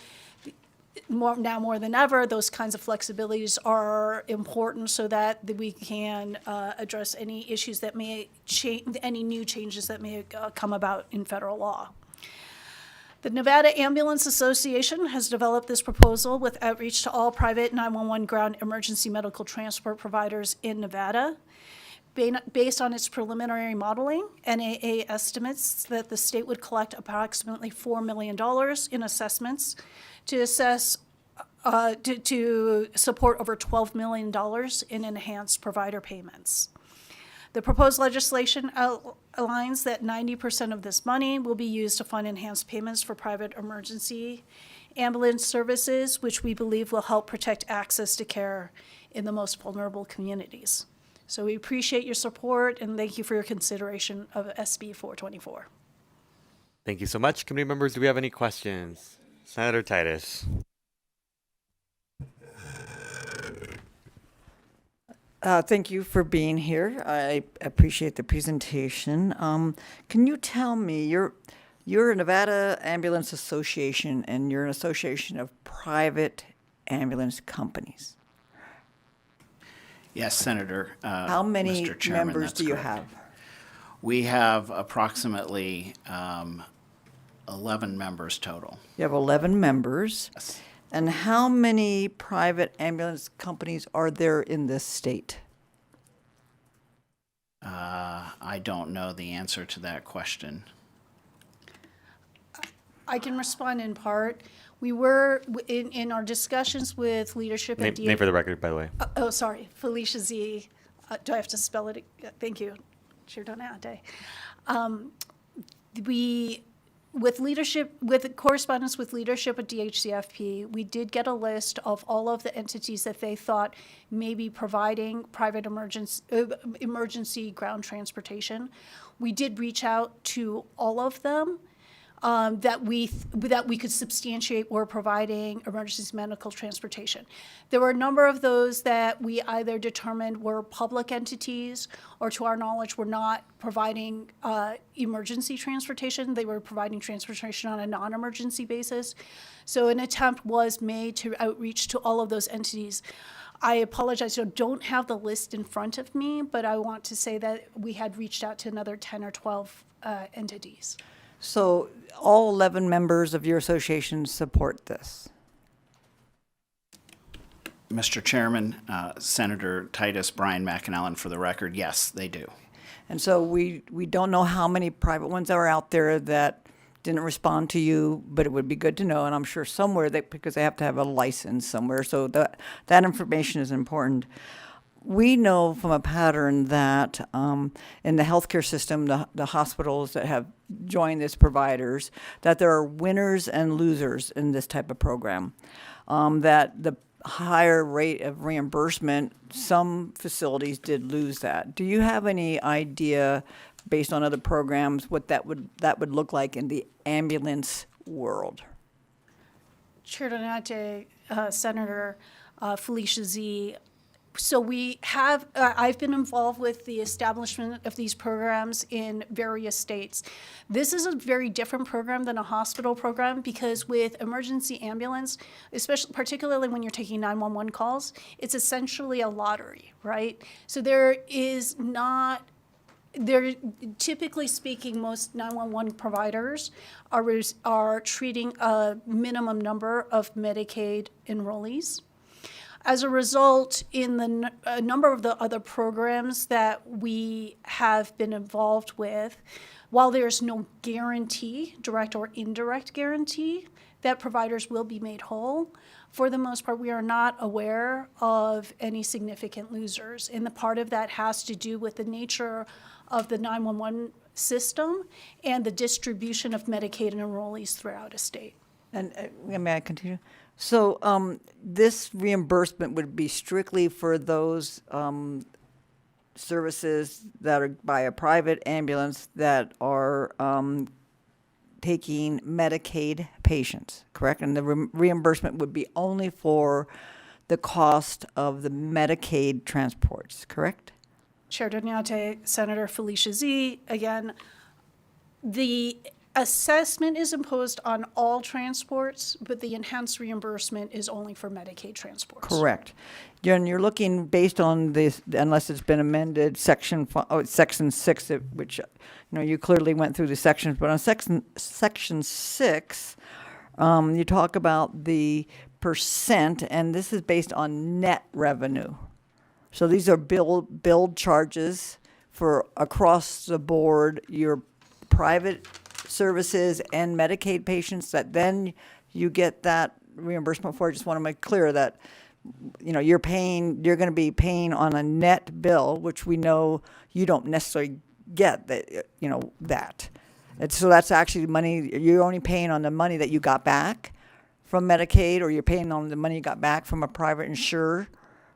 Now more than ever, those kinds of flexibilities are important so that we can address any issues that may change, any new changes that may come about in federal law. The Nevada Ambulance Association has developed this proposal with outreach to all private 911 ground emergency medical transport providers in Nevada. Based on its preliminary modeling, NAA estimates that the state would collect approximately $4 million in assessments to support over $12 million in enhanced provider payments. The proposed legislation outlines that 90% of this money will be used to fund enhanced payments for private emergency ambulance services, which we believe will help protect access to care in the most vulnerable communities. So we appreciate your support and thank you for your consideration of SB 424. Thank you so much. Committee members, do we have any questions? Senator Titus. Thank you for being here. I appreciate the presentation. Can you tell me, you're a Nevada Ambulance Association, and you're an association of private ambulance companies. Yes, Senator. How many Mr. Chairman, members that's do you correct. have? We have approximately 11 members total. You have 11 members. Yes. And how many private ambulance companies are there in this state? I don't know the answer to that question. I can respond in part. We were, in our discussions with leadership at Name for the record, by the way. Oh, sorry, Felicia Z. Do I have to spell it? Thank you, Chair Donate. With correspondence with leadership at DHCFP, we did get a list of all of the entities that they thought may be providing private emergency ground transportation. We did reach out to all of them. That we could substantiate were providing emergency medical transportation. There were a number of those that we either determined were public entities or, to our knowledge, were not providing emergency transportation. They were providing transportation on a non-emergency basis. So an attempt was made to outreach to all of those entities. I apologize, I don't have the list in front of me, but I want to say that we had reached out to another 10 or 12 entities. So all 11 members of your association support this? Mr. Chairman, Senator Titus, Brian McAnallen, for the record, yes, they do. And so we don't know how many private ones are out there that didn't respond to you, but it would be good to know, and I'm sure somewhere because they have to have a license somewhere, so that information is important. We know from a pattern that in the healthcare system, the hospitals that have joined as providers, that there are winners and losers in this type of program. That the higher rate of reimbursement, some facilities did lose that. Do you have any idea, based on other programs, what that would look like in the ambulance world? Chair Donate, Senator Felicia Z. So we have, I've been involved with the establishment of these programs in various states. This is a very different program than a hospital program because with emergency ambulance, particularly when you're taking 911 calls, it's essentially a lottery, right? So typically speaking, most 911 providers are treating a minimum number of Medicaid enrollees. As a result, in a number of the other programs that we have been involved with, while there's no guarantee, direct or indirect guarantee, that providers will be made whole, for the most part, we are not aware of any significant losers. And the part of that has to do with the nature of the 911 system and the distribution of Medicaid enrollees throughout a state. And may I continue? So this reimbursement would be strictly for those services that are by a private ambulance that are taking Medicaid patients, correct? And the reimbursement would be only for the cost of the Medicaid transports, correct? Chair Donate, Senator Felicia Z. Again, the assessment is imposed on all transports, but the enhanced reimbursement is only for Medicaid transports. Correct. And you're looking based on this, unless it's been amended, Section 6, which you clearly went through the sections, but on Section 6, you talk about the percent, and this is based on net revenue. So these are billed charges for across the board, your private services and Medicaid patients that then you get that reimbursement for. I just want to make clear that you're going to be paying on a net bill, which we know you don't necessarily get that. And so that's actually money you're only paying on the money that you got back from Medicaid, or you're paying on the money you got back from a private insurer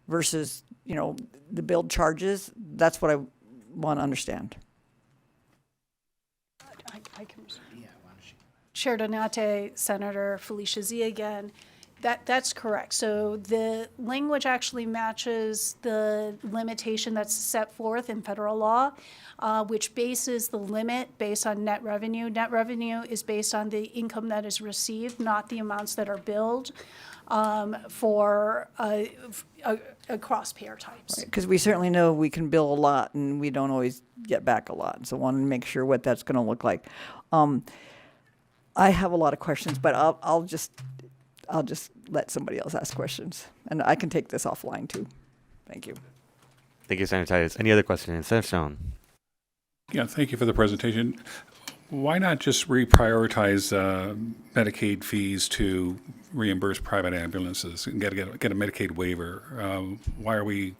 versus the billed charges. That's what I want to understand. I can. Chair Donate, Senator Felicia Z. again. That's correct. So the language actually matches the limitation that's set forth in federal law, which bases the limit based on net revenue. Net revenue is based on the income that is received, not the amounts that are billed across payer types. Because we certainly know we can bill a lot and we don't always get back a lot. So want to make sure what that's going to look like. I have a lot of questions, but I'll just let somebody else ask questions. And I can take this offline too. Thank you. Thank you, Senator Titus. Any other questions? Senator Stone. Yeah, thank you for the presentation. Why not just reprioritize Medicaid fees to reimburse private ambulances and get a Medicaid waiver? Why are we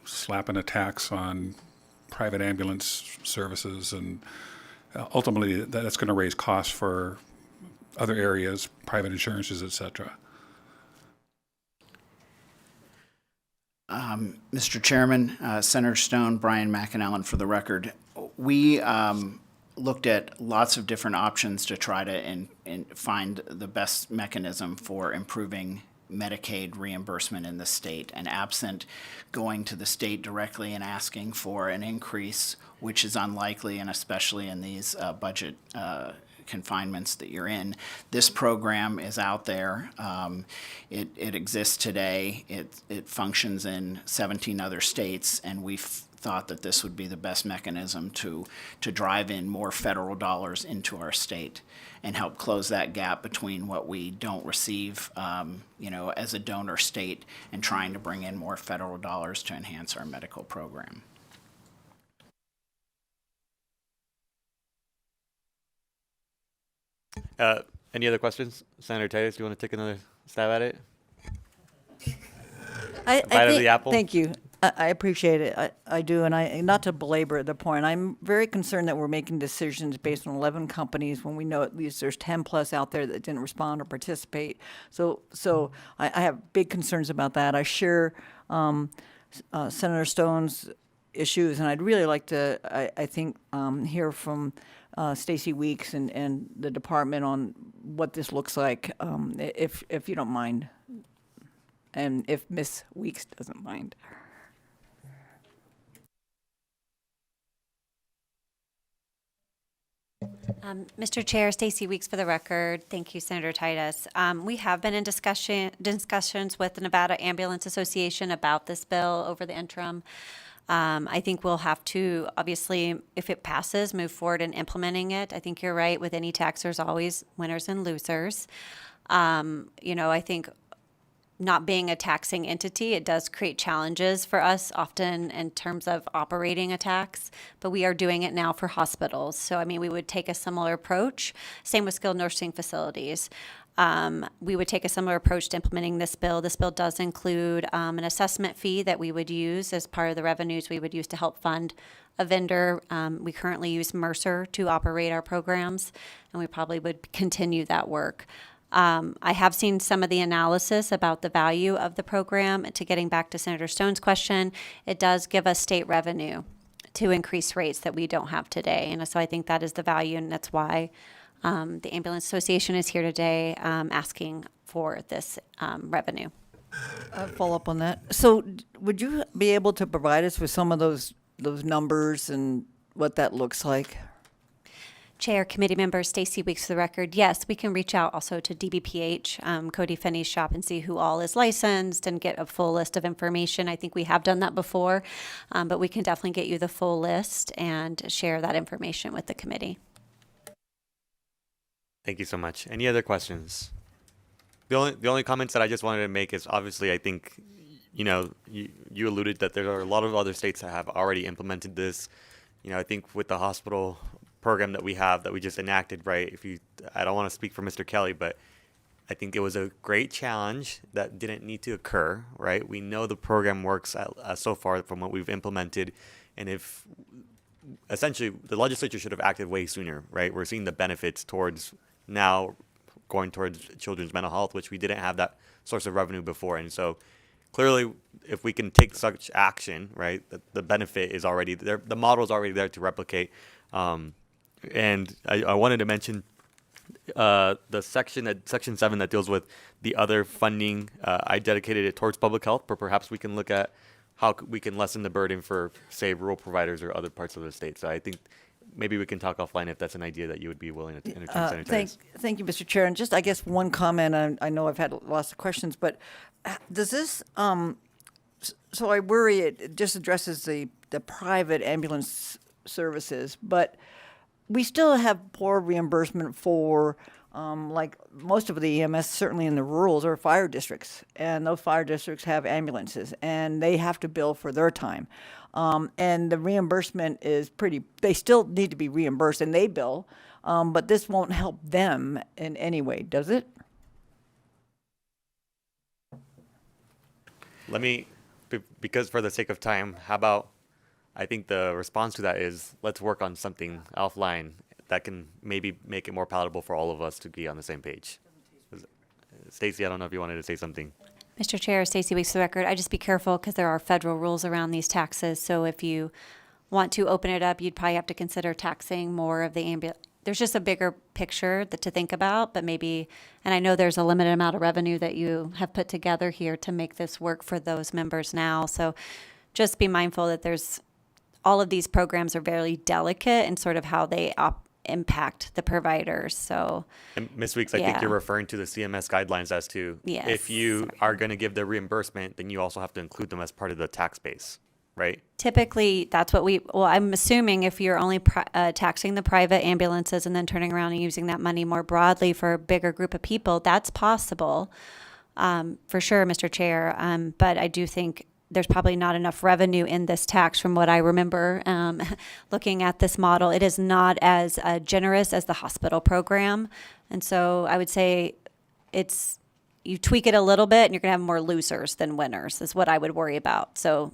slapping a tax on private ambulance services? And ultimately, that's going to raise costs for other areas, private insurances, et cetera. Mr. Chairman, Senator Stone, Brian McAnallen for the record. We looked at lots of different options to try to find the best mechanism for improving Medicaid reimbursement in the state. And absent going to the state directly and asking for an increase, which is unlikely, and especially in these budget confinements that you're in. This program is out there. It exists today. It functions in 17 other states, and we've thought that this would be the best mechanism to drive in more federal dollars into our state and help close that gap between what we don't receive, as a donor state, and trying to bring in more federal dollars to enhance our medical program. Any other questions? Senator Titus, do you want to take another stab at it? Bite of the apple? Thank you. I appreciate it. I do. And not to belabor the point, I'm very concerned that we're making decisions based on 11 companies when we know at least there's 10 plus out there that didn't respond or participate. So I have big concerns about that. I share Senator Stone's issues, and I'd really like to, I think, hear from Stacy Weeks and the department on what this looks like, if you don't mind, and if Miss Weeks doesn't mind. Mr. Chair, Stacy Weeks for the record. Thank you, Senator Titus. We have been in discussions with the Nevada Ambulance Association about this bill over the interim. I think we'll have to, obviously, if it passes, move forward in implementing it. I think you're right. With any tax, there's always winners and losers. I think not being a taxing entity, it does create challenges for us often in terms of operating a tax, but we are doing it now for hospitals. So, we would take a similar approach. Same with skilled nursing facilities. We would take a similar approach to implementing this bill. This bill does include an assessment fee that we would use as part of the revenues we would use to help fund a vendor. We currently use Mercer to operate our programs, and we probably would continue that work. I have seen some of the analysis about the value of the program. To getting back to Senator Stone's question, it does give us state revenue to increase rates that we don't have today. And so I think that is the value, and that's why the Ambulance Association is here today asking for this revenue. Follow up on that. So would you be able to provide us with some of those numbers and what that looks like? Chair, committee member Stacy Weeks for the record. Yes, we can reach out also to DBPH, Cody Finney's shop, and see who all is licensed and get a full list of information. I think we have done that before, but we can definitely get you the full list and share that information with the committee. Thank you so much. Any other questions? The only comments that I just wanted to make is, obviously, I think, you alluded that there are a lot of other states that have already implemented this. I think with the hospital program that we have that we just enacted, right? I don't want to speak for Mr. Kelly, but I think it was a great challenge that didn't need to occur, right? We know the program works so far from what we've implemented, and if essentially the legislature should have acted way sooner, right? We're seeing the benefits towards now going towards children's mental health, which we didn't have that source of revenue before, and so clearly, if we can take such action, right, the benefit is already there, the model is already there to replicate. And I wanted to mention the section 7 that deals with the other funding, I dedicated it towards public health, but perhaps we can look at how we can lessen the burden for, say, rural providers or other parts of the state. So I think maybe we can talk offline if that's an idea that you would be willing to entertain, Senator Titus. Thank you, Mr. Chair. And just, I guess, one comment, I know I've had lots of questions, but does this, so I worry it just addresses the private ambulance services, but we still have poor reimbursement for, like most of the EMS, certainly in the rurals, are fire districts. And those fire districts have ambulances, and they have to bill for their time. And the reimbursement is they still need to be reimbursed, and they bill, but this won't help them in any way, does it? Let me, because for the sake of time, how about, I think the response to that is, let's work on something offline that can maybe make it more palatable for all of us to be on the same page. Stacy, I don't know if you wanted to say something. Mr. Chair, Stacey Weeks for the record. I just be careful because there are federal rules around these taxes. So if you want to open it up, you'd probably have to consider taxing more of the ambulance. There's just a bigger picture to think about, but maybe, and I know there's a limited amount of revenue that you have put together here to make this work for those members now. So just be mindful that all of these programs are very delicate in sort of how they impact the providers. So, and Ms. Weeks, I think you're referring to the CMS guidelines as to if you are going to give the reimbursement, then you also have to include them as part of the tax base, right? Typically, that's what I'm assuming if you're only taxing the private ambulances and then turning around and using that money more broadly for a bigger group of people, that's possible, for sure, Mr. Chair. But I do think there's probably not enough revenue in this tax from what I remember looking at this model. It is not as generous as the hospital program. And so I would say you tweak it a little bit and you're going to have more losers than winners is what I would worry about. So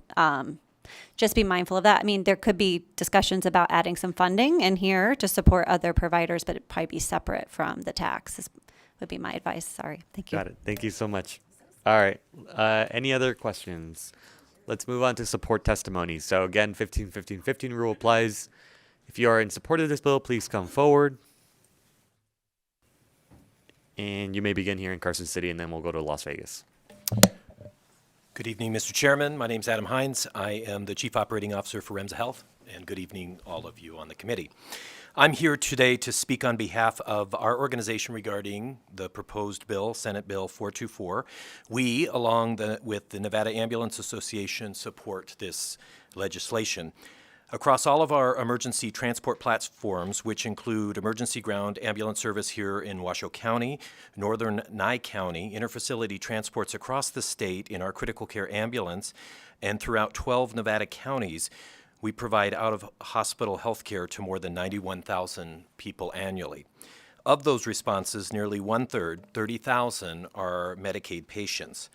just be mindful of that. I mean, there could be discussions about adding some funding in here to support other providers, but it'd probably be separate from the tax would be my advice. Sorry. Thank you. Got it. Thank you so much. All right. Any other questions? Let's move on to support testimonies. So again, 15-15-15 rule applies. If you are in support of this bill, please come forward. And you may begin here in Carson City, and then we'll go to Las Vegas. Good evening, Mr. Chairman. My name is Adam Hines. I am the Chief Operating Officer for Remsa Health, and good evening, all of you on the committee. I'm here today to speak on behalf of our organization regarding the proposed bill, Senate Bill 424. We, along with the Nevada Ambulance Association, support this legislation. Across all of our emergency transport platforms, which include emergency ground ambulance service here in Washoe County, northern Nye County, interfacility transports across the state in our critical care ambulance, and throughout 12 Nevada counties, we provide out-of-hospital health care to more than 91,000 people annually. Of those responses, nearly one-third, 30,000, are Medicaid patients.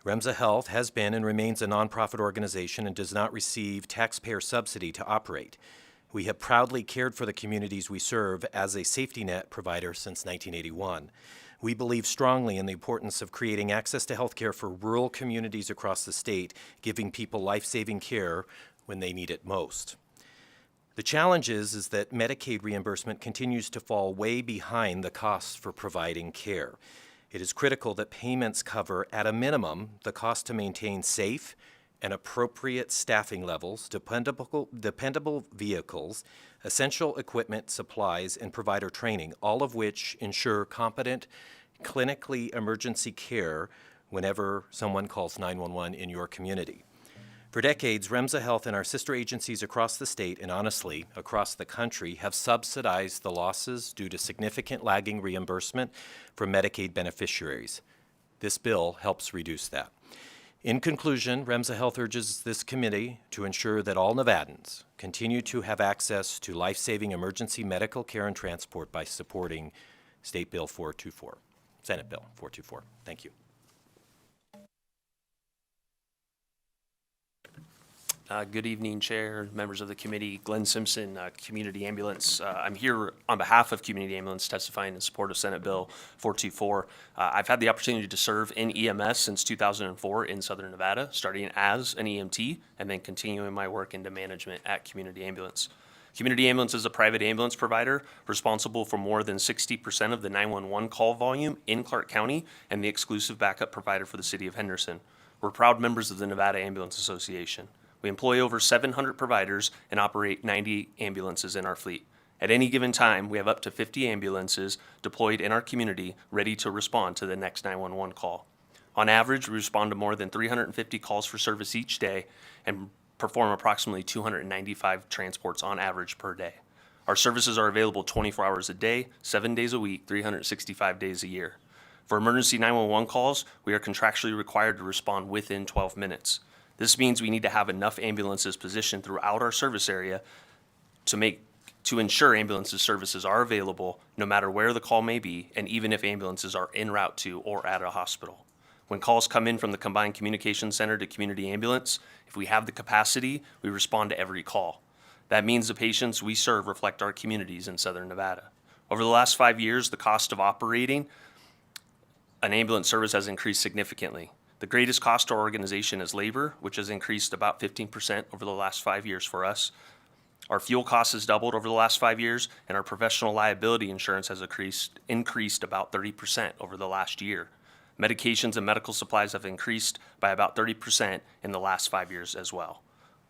Remsa Health has been and remains a nonprofit organization and does not receive taxpayer subsidy to operate. We have proudly cared for the communities we serve as a safety net provider since 1981. We believe strongly in the importance of creating access to health care for rural communities across the state, giving people life-saving care when they need it most. The challenge is that Medicaid reimbursement continues to fall way behind the costs for providing care. It is critical that payments cover, at a minimum, the cost to maintain safe and appropriate staffing levels, dependable vehicles, essential equipment, supplies, and provider training, all of which ensure competent, clinically emergency care whenever someone calls 911 in your community. For decades, Remsa Health and our sister agencies across the state, and honestly, across the country, have subsidized the losses due to significant lagging reimbursement from Medicaid beneficiaries. This bill helps reduce that. In conclusion, Remsa Health urges this committee to ensure that all Nevadans continue to have access to life-saving emergency medical care and transport by supporting State Bill 424, Senate Bill 424. Thank you. Good evening, Chair, members of the committee. Glenn Simpson, Community Ambulance. I'm here on behalf of Community Ambulance testifying in support of Senate Bill 424. I've had the opportunity to serve in EMS since 2004 in Southern Nevada, starting as an EMT and then continuing my work into management at Community Ambulance. Community Ambulance is a private ambulance provider responsible for more than 60% of the 911 call volume in Clark County and the exclusive backup provider for the city of Henderson. We're proud members of the Nevada Ambulance Association. We employ over 700 providers and operate 90 ambulances in our fleet. At any given time, we have up to 50 ambulances deployed in our community ready to respond to the next 911 call. On average, we respond to more than 350 calls for service each day and perform approximately 295 transports on average per day. Our services are available 24 hours a day, 7 days a week, 365 days a year. For emergency 911 calls, we are contractually required to respond within 12 minutes. This means we need to have enough ambulances positioned throughout our service area to ensure ambulances services are available no matter where the call may be, and even if ambulances are en route to or at a hospital. When calls come in from the Combined Communications Center to Community Ambulance, if we have the capacity, we respond to every call. That means the patients we serve reflect our communities in Southern Nevada. Over the last 5 years, the cost of operating an ambulance service has increased significantly. The greatest cost to our organization is labor, which has increased about 15% over the last 5 years for us. Our fuel cost has doubled over the last 5 years, and our professional liability insurance has increased about 30% over the last year. Medications and medical supplies have increased by about 30% in the last 5 years as well.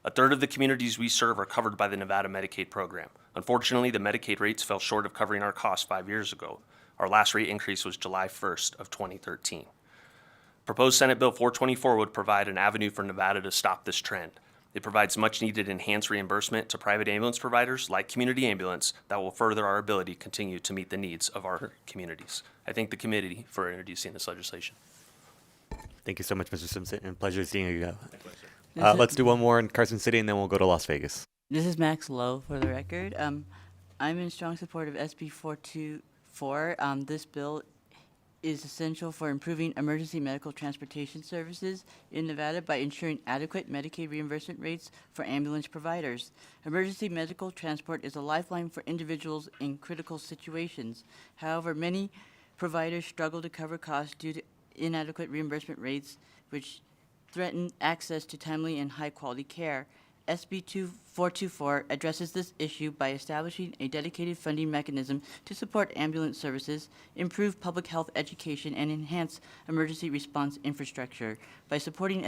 A third of the communities we serve are covered by the Nevada Medicaid program. Unfortunately, the Medicaid rates fell short of covering our costs 5 years ago. Our last rate increase was July 1st of 2013. Proposed Senate Bill 424 would provide an avenue for Nevada to stop this trend. It provides much-needed enhanced reimbursement to private ambulance providers like Community Ambulance that will further our ability to continue to meet the needs of our communities. I thank the committee for introducing this legislation. Thank you so much, Mr. Simpson, and pleasure seeing you. Let's do one more in Carson City, and then we'll go to Las Vegas. This is Max Lowe for the record. I'm in strong support of SB 424. This bill is essential for improving emergency medical transportation services in Nevada by ensuring adequate Medicaid reimbursement rates for ambulance providers. Emergency medical transport is a lifeline for individuals in critical situations. However, many providers struggle to cover costs due to inadequate reimbursement rates, which threaten access to timely and high-quality care. SB 424 addresses this issue by establishing a dedicated funding mechanism to support ambulance services, improve public health education, and enhance emergency response infrastructure. By supporting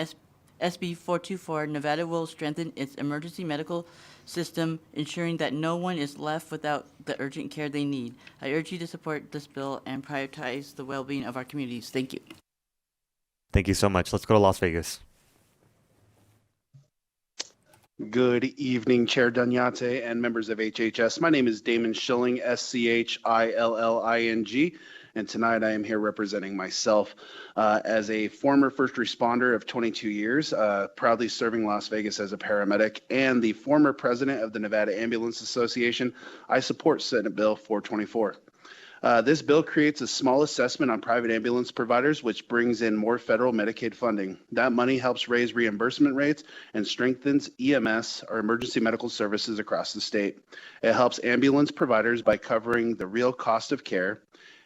SB 424, Nevada will strengthen its emergency medical system, ensuring that no one is left without the urgent care they need. I urge you to support this bill and prioritize the well-being of our communities. Thank you. Thank you so much. Let's go to Las Vegas. Good evening, Chair Dunyate and members of HHS. My name is Damon Schilling, SCHILLING, and tonight I am here representing myself as a former first responder of 22 years, proudly serving Las Vegas as a paramedic, and the former president of the Nevada Ambulance Association. I support Senate Bill 424. This bill creates a small assessment on private ambulance providers, which brings in more federal Medicaid funding. That money helps raise reimbursement rates and strengthens EMS, or emergency medical services, across the state. It helps ambulance providers by covering the real cost of care.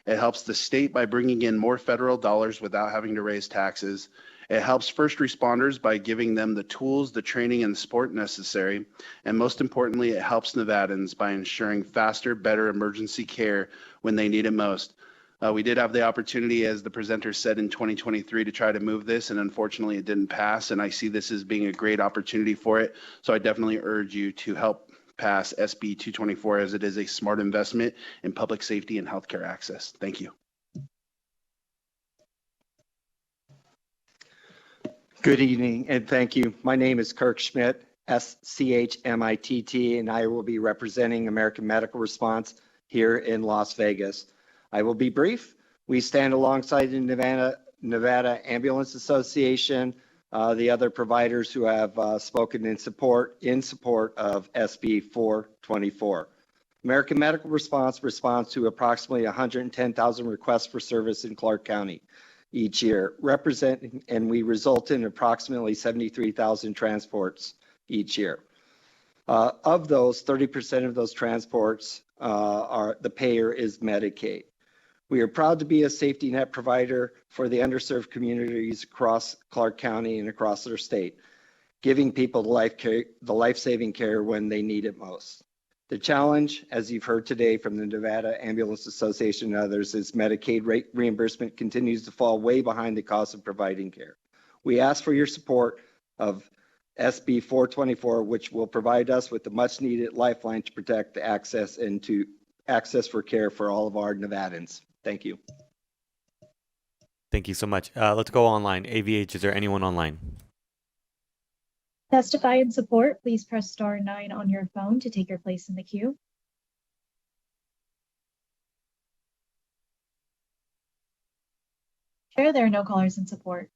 It helps the state by bringing in more federal dollars without having to raise taxes. It helps first responders by giving them the tools, the training, and the support necessary. And most importantly, it helps Nevadans by ensuring faster, better emergency care when they need it most. We did have the opportunity, as the presenter said, in 2023 to try to move this, and unfortunately it didn't pass. And I see this as being a great opportunity for it. So I definitely urge you to help pass SB 224, as it is a smart investment in public safety and healthcare access. Thank you. Good evening, and thank you. My name is Kirk Schmidt, SCHMITT, and I will be representing American Medical Response here in Las Vegas. I will be brief. We stand alongside the Nevada Ambulance Association, the other providers who have spoken in support of SB 424. American Medical Response responds to approximately 110,000 requests for service in Clark County each year, and we result in approximately 73,000 transports each year. Of those, 30% of those transports the payer is Medicaid. We are proud to be a safety net provider for the underserved communities across Clark County and across our state, giving people the life-saving care when they need it most. The challenge, as you've heard today from the Nevada Ambulance Association and others, is Medicaid rate reimbursement continues to fall way behind the cost of providing care. We ask for your support of SB 424, which will provide us with the much needed lifeline to protect the access and to access for care for all of our Nevadans. Thank you. Thank you so much. Let's go online. AVH, is there anyone online? Testify in support, please press star 9 on your phone to take your place in the queue. Chair, there are no callers in support.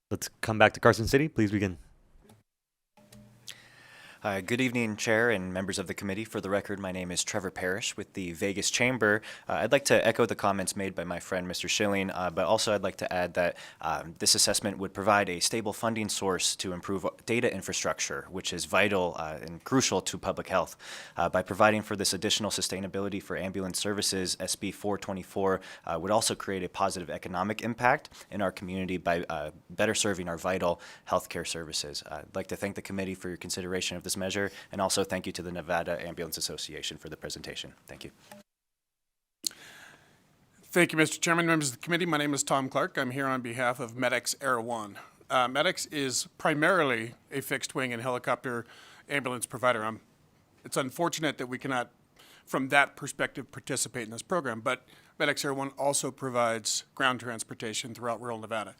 Let's come back to Carson City. Please begin. Good evening, Chair and members of the committee. For the record, my name is Trevor Parrish with the Vegas Chamber. I'd like to echo the comments made by my friend, Mr. Schilling, but also I'd like to add that this assessment would provide a stable funding source to improve data infrastructure, which is vital and crucial to public health. By providing for this additional sustainability for ambulance services, SB 424 would also create a positive economic impact in our community by better serving our vital healthcare services. I'd like to thank the committee for your consideration of this measure, and also thank you to the Nevada Ambulance Association for the presentation. Thank you. Thank you, Mr. Chairman, members of the committee. My name is Tom Clark. I'm here on behalf of MEDEX Air One. MEDEX is primarily a fixed wing and helicopter ambulance provider. It's unfortunate that we cannot, from that perspective, participate in this program, but MEDEX Air One also provides ground transportation throughout rural Nevada.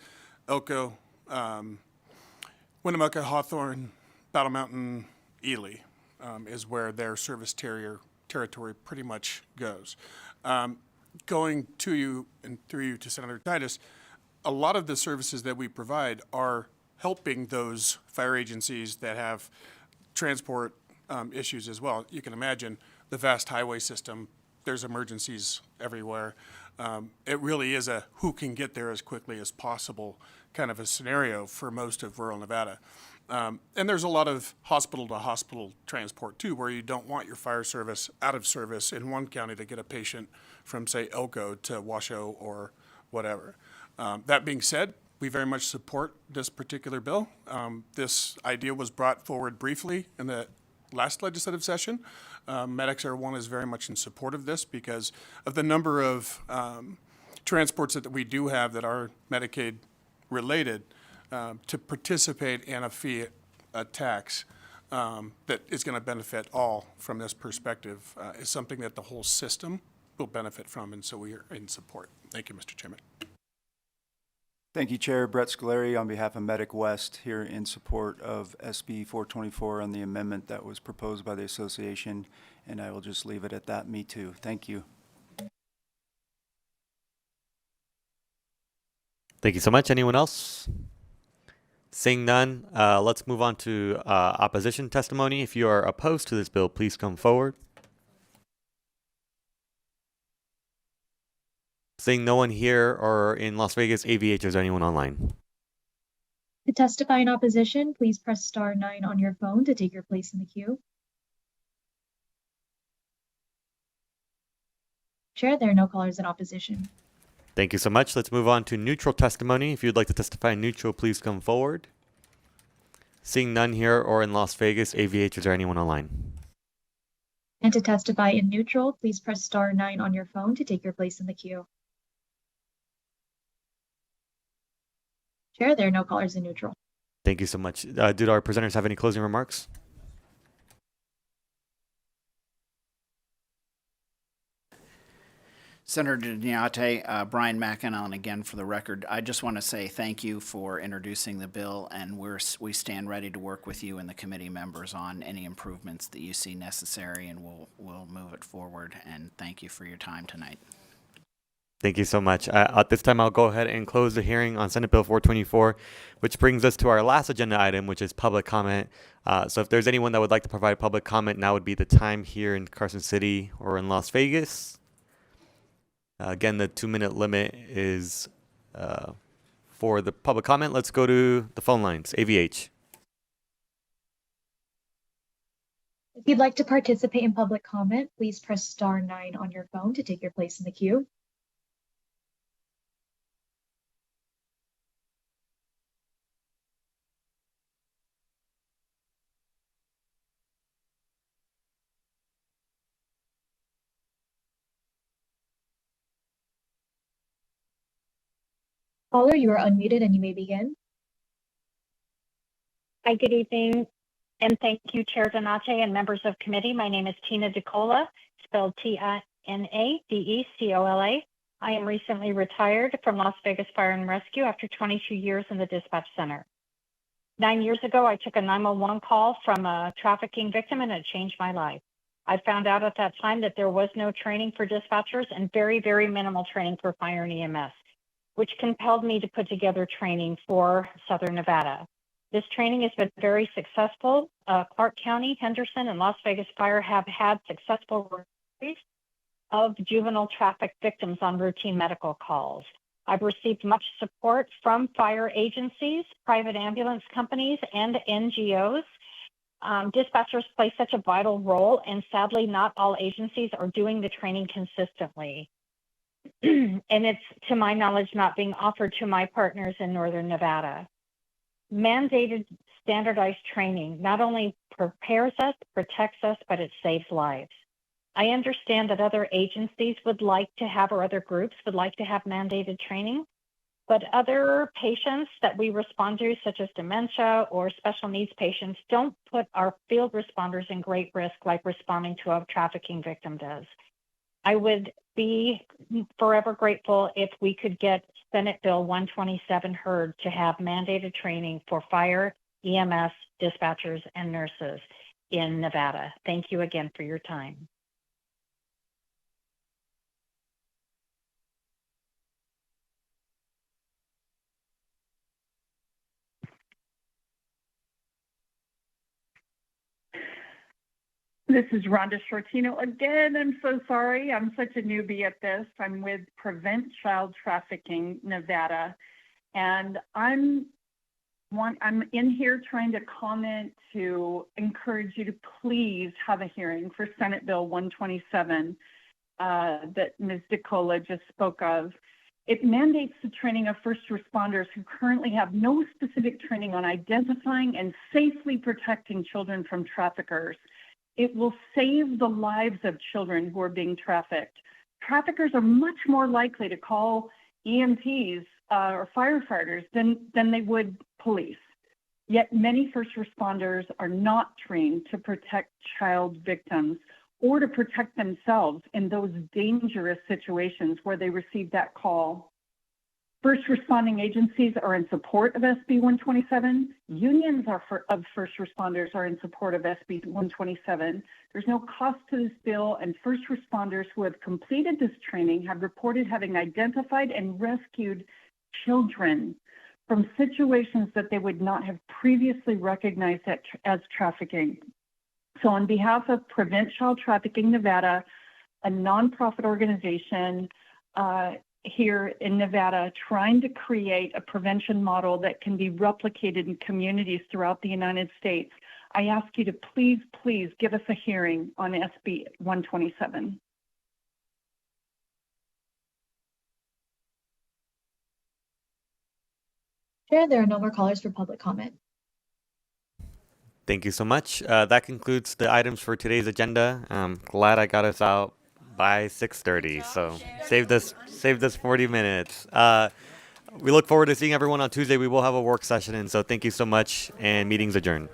Elko, Winnemucca, Hawthorne, Battle Mountain, Ely is where their service territory pretty much goes. Going to you and through you to Senator Titus, a lot of the services that we provide are helping those fire agencies that have transport issues as well. You can imagine the vast highway system, there's emergencies everywhere. It really is a who can get there as quickly as possible kind of a scenario for most of rural Nevada. And there's a lot of hospital-to-hospital transport, too, where you don't want your fire service out of service in one county to get a patient from, say, Elko to Washoe or whatever. That being said, we very much support this particular bill. This idea was brought forward briefly in the last legislative session. MEDEX Air One is very much in support of this because of the number of transports that we do have that are Medicaid-related. To participate in a fee, a tax that is going to benefit all from this perspective is something that the whole system will benefit from, and so we are in support. Thank you, Mr. Chairman. Thank you, Chair. Brett Scoleri on behalf of Medic West here in support of SB 424 and the amendment that was proposed by the association, and I will just leave it at that. Me too. Thank you. Thank you so much. Anyone else? Seeing none, let's move on to opposition testimony. If you are opposed to this bill, please come forward. Seeing no one here or in Las Vegas, AVH, is there anyone online? To testify in opposition, please press star 9 on your phone to take your place in the queue. Chair, there are no callers in opposition. Thank you so much. Let's move on to neutral testimony. If you'd like to testify neutral, please come forward. Seeing none here or in Las Vegas, AVH, is there anyone online? And to testify in neutral, please press star 9 on your phone to take your place in the queue. Chair, there are no callers in neutral. Thank you so much. Did our presenters have any closing remarks? Senator Dunyate, Brian McEnallen again for the record. I just want to say thank you for introducing the bill, and we stand ready to work with you and the committee members on any improvements that you see necessary, and we'll move it forward. And thank you for your time tonight. Thank you so much. At this time, I'll go ahead and close the hearing on Senate Bill 424, which brings us to our last agenda item, which is public comment. So if there's anyone that would like to provide public comment, now would be the time here in Carson City or in Las Vegas. Again, the 2-minute limit is for the public comment. Let's go to the phone lines. AVH. If you'd like to participate in public comment, please press star 9 on your phone to take your place in the queue. Caller, you are unmuted and you may begin. Hi, good evening, and thank you, Chair Donate and members of committee. My name is Tina DeCola, spelled Tinadecola. I am recently retired from Las Vegas Fire and Rescue after 22 years in the dispatch center. 9 years ago, I took a 911 call from a trafficking victim, and it changed my life. I found out at that time that there was no training for dispatchers and very, very minimal training for fire and EMS, which compelled me to put together training for Southern Nevada. This training has been very successful. Clark County, Henderson, and Las Vegas Fire have had successful recoveries of juvenile traffic victims on routine medical calls. I've received much support from fire agencies, private ambulance companies, and NGOs. Dispatchers play such a vital role, and sadly, not all agencies are doing the training consistently. And it's, to my knowledge, not being offered to my partners in Northern Nevada. Mandated standardized training not only prepares us, protects us, but it saves lives. I understand that other agencies would like to have, or other groups would like to have mandated training, but other patients that we respond to, such as dementia or special needs patients, don't put our field responders in great risk like responding to a trafficking victim does. I would be forever grateful if we could get Senate Bill 127 heard to have mandated training for fire, EMS, dispatchers, and nurses in Nevada. Thank you again for your time. This is Rhonda Shortino again. I'm so sorry. I'm such a newbie at this. I'm with Prevent Child Trafficking Nevada, and I'm in here trying to comment to encourage you to please have a hearing for Senate Bill 127 that Ms. DeCola just spoke of. It mandates the training of first responders who currently have no specific training on identifying and safely protecting children from traffickers. It will save the lives of children who are being trafficked. Traffickers are much more likely to call EMTs or firefighters than they would police. Yet many first responders are not trained to protect child victims or to protect themselves in those dangerous situations where they receive that call. First responding agencies are in support of SB 127. Unions of first responders are in support of SB 127. There's no cost to this bill, and first responders who have completed this training have reported having identified and rescued children from situations that they would not have previously recognized as trafficking. So on behalf of Prevent Child Trafficking Nevada, a nonprofit organization, here in Nevada, trying to create a prevention model that can be replicated in communities throughout the United States, I ask you to please give us a hearing on SB 127. Chair, there are no more callers for public comment. Thank you so much. That concludes the items for today's agenda. I'm glad I got us out by 6:30, so saved us 40 minutes. We look forward to seeing everyone on Tuesday. We will have a work session, and so thank you so much, and meeting's adjourned.